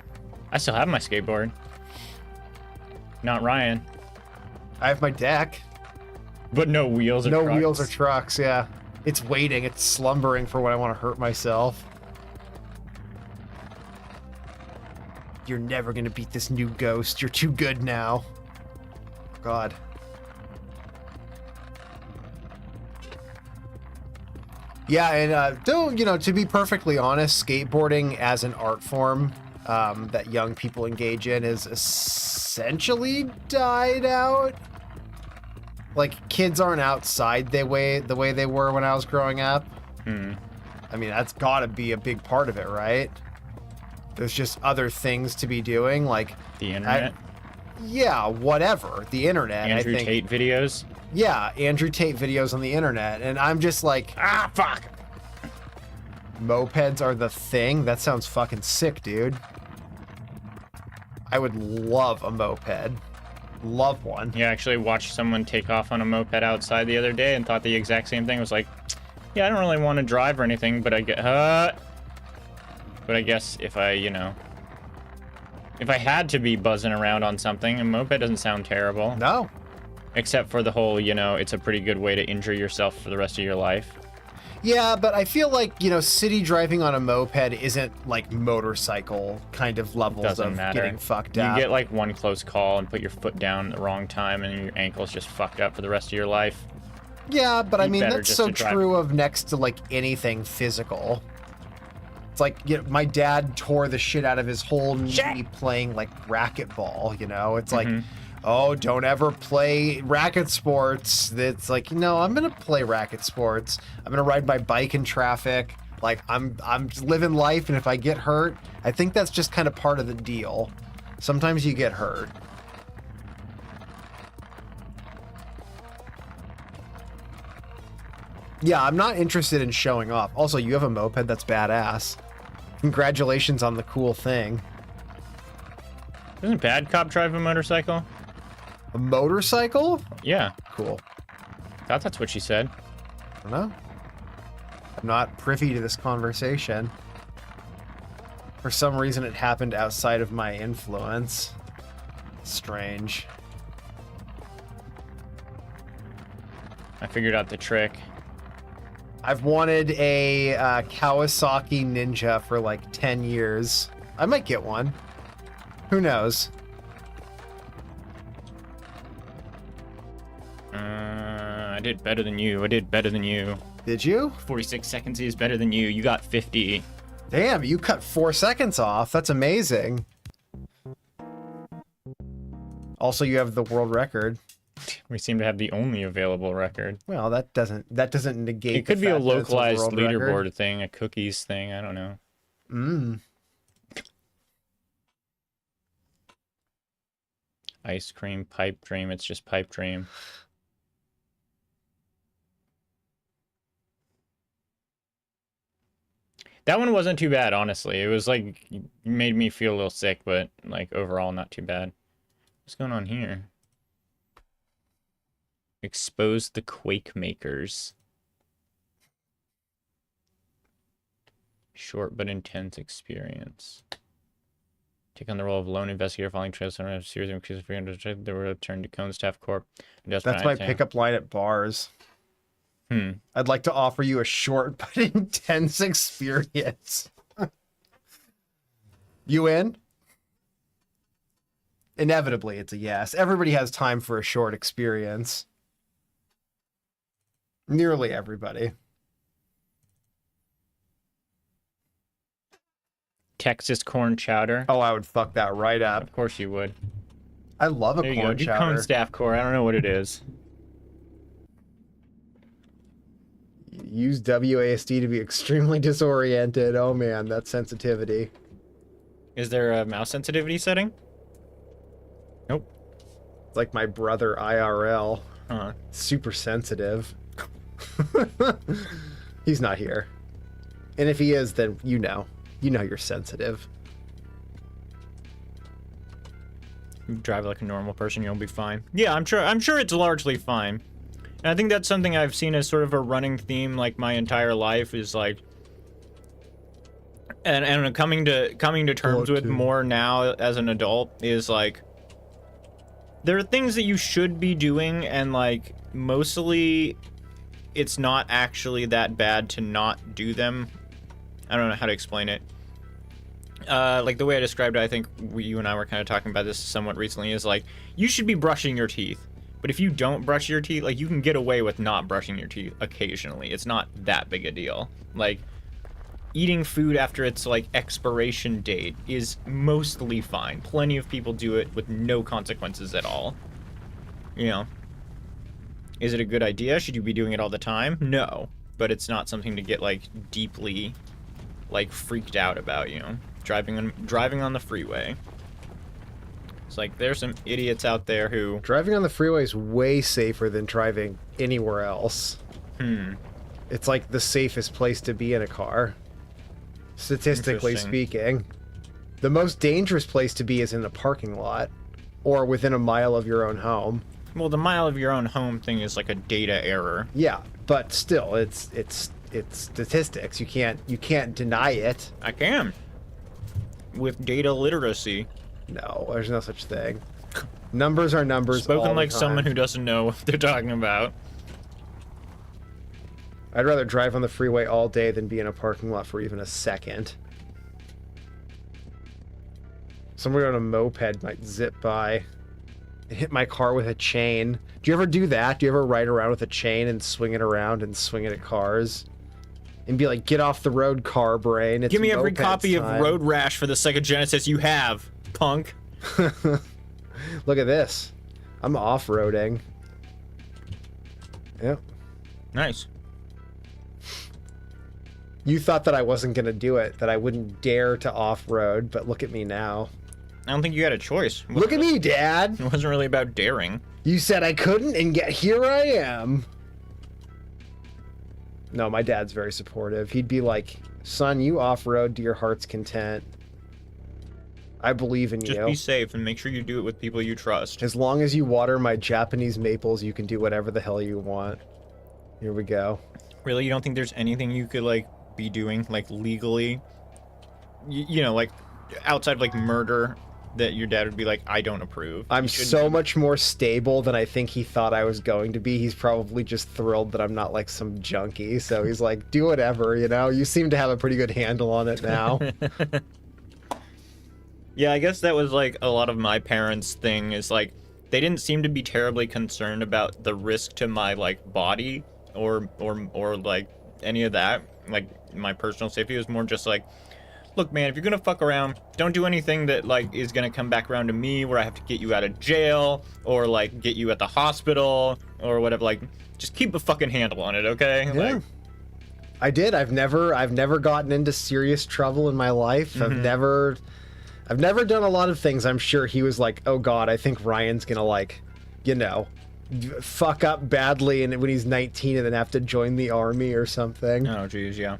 A: I still have my skateboard. Not Ryan.
B: I have my deck.
A: But no wheels or
B: No
A: trucks.
B: wheels or trucks, yeah. It's waiting, it's slumbering for when I want to hurt myself. You're never gonna beat this new ghost. You're too good now. God. Yeah, and though, you know, to be perfectly honest, skateboarding as an art form that young people engage in is essentially died out. Like, kids aren't outside the way they were when I was growing up. I mean, that's gotta be a big part of it, right? There's just other things to be doing, like
A: The internet.
B: yeah, whatever. The internet,
A: Andrew
B: I think.
A: Tate videos.
B: Yeah, Andrew Tate videos on the internet, and I'm just like,
A: Ah, fuck.
B: mopeds are the thing? That sounds fucking sick, dude. I would love a moped. Love one.
A: Yeah, I actually watched someone take off on a moped outside the other day and thought the exact same thing. Was like, yeah, I don't really want to drive or anything, but I get, but I guess if I, you know, if I had to be buzzing around on something, a moped doesn't sound terrible.
B: No.
A: Except for the whole, you know, it's a pretty good way to injure yourself for the rest of your life.
B: Yeah, but I feel like, you know, city driving on a moped isn't like motorcycle kind of levels
A: Doesn't
B: of
A: matter.
B: getting fucked
A: You
B: up.
A: get like one close call and put your foot down at the wrong time and your ankle's just fucked up for the rest of your life.
B: Yeah, but I
A: Be
B: mean,
A: better
B: that's
A: just
B: so
A: to drive.
B: true of next to like anything physical. It's like, you know, my dad tore the shit out of his whole knee playing like racquetball, you know? It's like, oh, don't ever play racket sports. It's like, no, I'm gonna play racket sports. I'm gonna ride my bike in traffic. Like I'm living life, and if I get hurt, I think that's just kind of part of the deal. Sometimes you get hurt. Yeah, I'm not interested in showing off. Also, you have a moped that's badass. Congratulations on the cool thing.
A: Doesn't Bad Cop drive a motorcycle?
B: A motorcycle?
A: Yeah,
B: Cool.
A: thought that's what she said.
B: I don't know. I'm not privy to this conversation. For some reason, it happened outside of my influence. Strange.
A: I figured out the trick.
B: I've wanted a Kawasaki Ninja for like 10 years. I might get one. Who knows?
A: I did better than you. I did better than you.
B: Did you?
A: 46 seconds is better than you. You got 50.
B: Damn, you cut 4 seconds off. That's amazing. Also, you have the world record.
A: We seem to have the only available record.
B: Well, that doesn't negate.
A: It could
B: the
A: be a
B: fact that it's
A: localized
B: world
A: leaderboard
B: record.
A: thing, a cookies thing. I don't know. Ice cream, pipe dream. It's just pipe dream. That one wasn't too bad, honestly. It was like, made me feel a little sick, but like overall not too bad. What's going on here? Expose the Quake makers. Short but intense experience. Take on the role of lone investigator following trails on a series of cases for they were returned to Cone Staff Corp.
B: That's my pickup line at bars. I'd like to offer you a short but intense experience. You in? Inevitably, it's a yes. Everybody has time for a short experience. Nearly everybody.
A: Texas corn chowder.
B: Oh, I would fuck that right up.
A: Of course you would.
B: I love a
A: There you go.
B: corn
A: Do
B: chowder.
A: Cone Staff Corps. I don't know what it is.
B: Use WASD to be extremely disoriented. Oh man, that sensitivity.
A: Is there a mouse sensitivity setting? Nope.
B: It's like my brother IRL.
A: Huh.
B: Super sensitive. He's not here. And if he is, then you know. You know you're sensitive.
A: You drive like a normal person, you'll be fine. Yeah, I'm sure it's largely fine. And I think that's something I've seen as sort of a running theme like my entire life is like and coming to terms with more now as an adult is like there are things that you should be doing and like mostly it's not actually that bad to not do them. I don't know how to explain it. Like the way I described it, I think you and I were kind of talking about this somewhat recently, is like, you should be brushing your teeth. But if you don't brush your teeth, like, you can get away with not brushing your teeth occasionally. It's not that big a deal. Like, eating food after its, like, expiration date is mostly fine. Plenty of people do it with no consequences at all. You know? Is it a good idea? Should you be doing it all the time? No. But it's not something to get, like, deeply, like, freaked out about, you know? Driving on the freeway. It's like, there's some idiots out there who...
B: Driving on the freeway is way safer than driving anywhere else. It's like the safest place to be in a car. Statistically
A: Interesting.
B: speaking. The most dangerous place to be is in a parking lot. Or within a mile of your own home.
A: Well, the mile of your own home thing is like a data error.
B: Yeah, but still, it's statistics. You can't deny it.
A: I can. With data literacy.
B: No, there's no such thing. Numbers are numbers.
A: Spoken
B: all
A: like
B: the
A: someone
B: time.
A: who doesn't know what they're talking about.
B: I'd rather drive on the freeway all day than be in a parking lot for even a second. Somebody on a moped might zip by and hit my car with a chain. Do you ever do that? Do you ever ride around with a chain and swing it around and swing it at cars? and be like, "Get off the road, car brain." It's
A: Give me every
B: mopeds
A: copy
B: time.
A: of Road Rash for the Sega Genesis you have, punk.
B: Look at this. I'm off-roading. Yep.
A: Nice.
B: You thought that I wasn't gonna do it, that I wouldn't dare to off-road, but look at me now.
A: I don't think you had a choice. It
B: Look at me, Dad.
A: wasn't really about daring.
B: You said I couldn't, and yet here I am. No, my dad's very supportive. He'd be like, "Son, you off-road to your heart's content. I believe in
A: Just
B: you.
A: be safe and make sure you do it with people you trust.
B: As long as you water my Japanese maples, you can do whatever the hell you want." Here we go.
A: Really, you don't think there's anything you could like be doing like legally? You know, like outside of like murder that your dad would be like, I don't approve.
B: I'm
A: You shouldn't
B: so
A: do
B: much more stable than I think he thought I was going to be. He's probably just thrilled that I'm not like some junkie. So he's like, do whatever, you know? You seem to have a pretty good handle on it now.
A: Yeah, I guess that was like a lot of my parents' thing is like they didn't seem to be terribly concerned about the risk to my like body or like any of that. Like my personal safety. It was more just like, look, man, if you're gonna fuck around, don't do anything that like is gonna come back around to me where I have to get you out of jail or like get you at the hospital or whatever. Like, just keep a fucking handle on it, okay?
B: Yeah.
A: Like,
B: I did. I've never gotten into serious trouble in my life.
A: Mm-hmm.
B: I've never done a lot of things. I'm sure he was like, "Oh God, I think Ryan's gonna like, you know, fuck up badly, and when he's 19 and then have to join the army or something."
A: oh geez, yeah.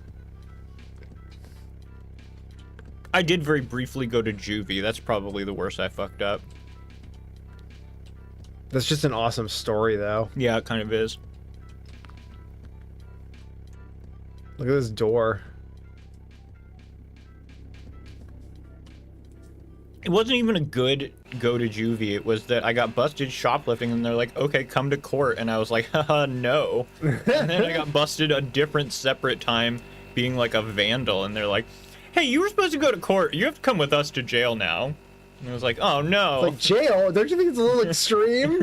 A: I did very briefly go to juvie. That's probably the worst I fucked up.
B: That's just an awesome story, though.
A: Yeah, it kind of is.
B: Look at this door.
A: It wasn't even a good go to juvie. It was that I got busted shoplifting and they're like, okay, come to court. And I was like, haha, no. And then I got busted a different separate time being like a vandal. And they're like, hey, you were supposed to go to court. You have to come with us to jail now. And I was like, oh no.
B: Like jail? Don't you think it's a little extreme?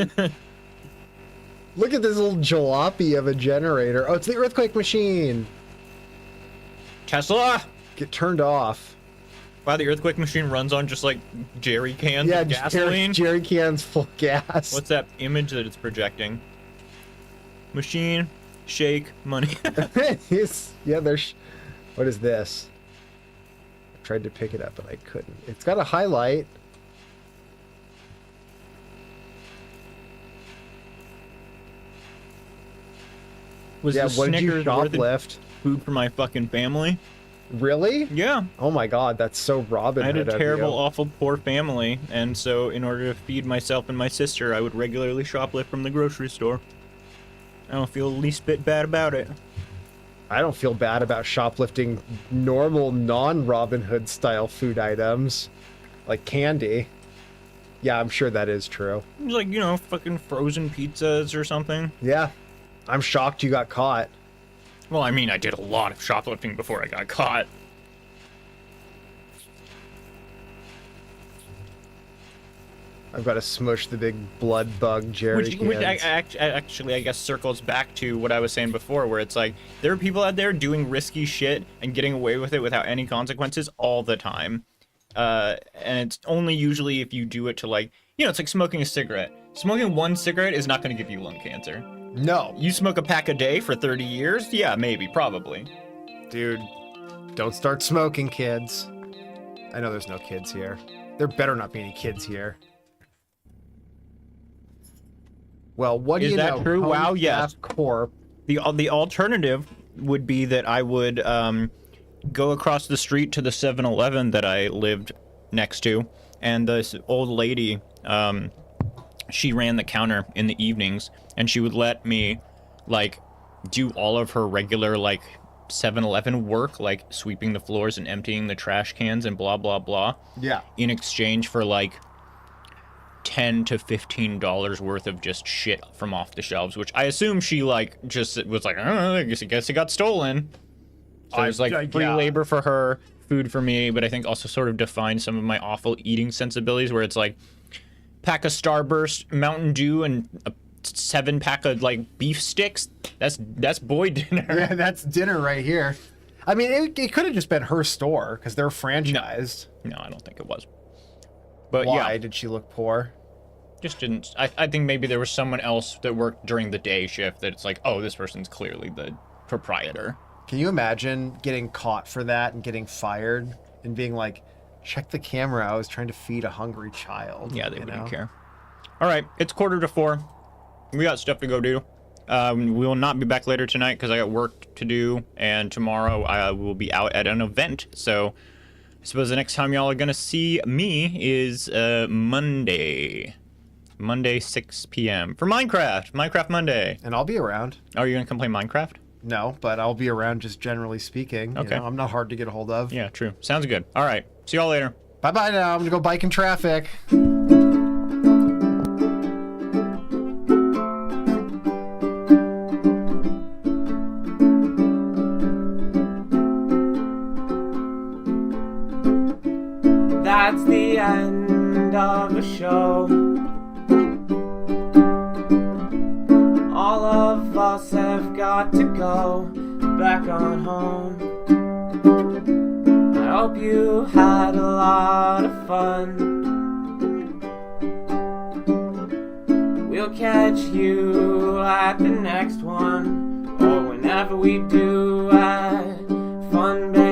B: Look at this little jalopy of a generator. Oh, it's the earthquake machine.
A: Tesla!
B: Get turned off.
A: Wow, the earthquake machine runs on just like jerry cans
B: Yeah,
A: of gasoline.
B: jerry cans full of gas.
A: What's that image that it's projecting? Machine, shake, money.
B: Yeah, there's. What is this? I tried to pick it up, but I couldn't. It's got a highlight.
A: Was
B: Yeah,
A: the
B: what did you
A: Snickers worth of
B: shoplift?
A: food for my fucking family?
B: Really?
A: Yeah.
B: Oh my God, that's so Robin
A: I had
B: Hood
A: a
B: of
A: terrible,
B: you.
A: awful, poor family, and so in order to feed myself and my sister, I would regularly shoplift from the grocery store. I don't feel the least bit bad about it.
B: I don't feel bad about shoplifting normal, non-Robin Hood style food items, like candy. Yeah, I'm sure that is true.
A: It was like, you know, fucking frozen pizzas or something.
B: Yeah, I'm shocked you got caught.
A: Well, I mean, I did a lot of shoplifting before I got caught.
B: I've got to smush the big blood bug jerry
A: Which
B: cans.
A: actually, I guess, circles back to what I was saying before, where it's like, there are people out there doing risky shit and getting away with it without any consequences all the time. And it's only usually if you do it to, like, you know, it's like smoking a cigarette. Smoking one cigarette is not going to give you lung cancer.
B: No,
A: You smoke a pack a day for 30 years? Yeah, maybe, probably.
B: dude, don't start smoking, kids. I know there's no kids here. There better not be any kids here. Well, what do
A: Is
B: you
A: that
B: know?
A: true?
B: Home
A: Wow,
B: Staff
A: yes.
B: Corp.
A: The alternative would be that I would go across the street to the 7-Eleven that I lived next to, and this old lady, she ran the counter in the evenings, and she would let me, like, do all of her regular, like, 7-Eleven work, like sweeping the floors and emptying the trash cans and blah, blah, blah,
B: Yeah.
A: in exchange for, like, $10 to $15 worth of just shit from off the shelves, which I assume she like just was like, I don't know, I guess it got stolen. So it was like free
B: yeah.
A: labor for her, food for me, but I think also sort of defined some of my awful eating sensibilities, where it's like pack of Starburst, Mountain Dew, and a 7-pack of like beef sticks. That's boy dinner.
B: Yeah, that's dinner right here. I mean, it could have just been her store because they're franchised.
A: No, I don't think it was. But
B: Why
A: yeah,
B: did she look poor?
A: just didn't. I think maybe there was someone else that worked during the day shift that it's like, oh, this person's clearly the proprietor.
B: Can you imagine getting caught for that and getting fired and being like, check the camera, I was trying to feed a hungry child.
A: Yeah, they
B: you
A: wouldn't
B: know?
A: care. All right, it's 3:45. We got stuff to go do. We will not be back later tonight because I got work to do, and tomorrow I will be out at an event. So I suppose the next time y'all are gonna see me is Monday, 6 p.m. for Minecraft Monday.
B: And I'll be around.
A: Oh, you're gonna come play Minecraft?
B: No, but I'll be around just generally speaking.
A: Okay.
B: You know, I'm not hard to get a hold of.
A: Yeah, true. Sounds good. All right, see y'all later.
B: Bye-bye now. I'm going to go bike in traffic.
C: That's the end of the show. All of us have got to go back on home. I hope you had a lot of fun. We'll catch you at the next one, or whenever we do at Fun Bay.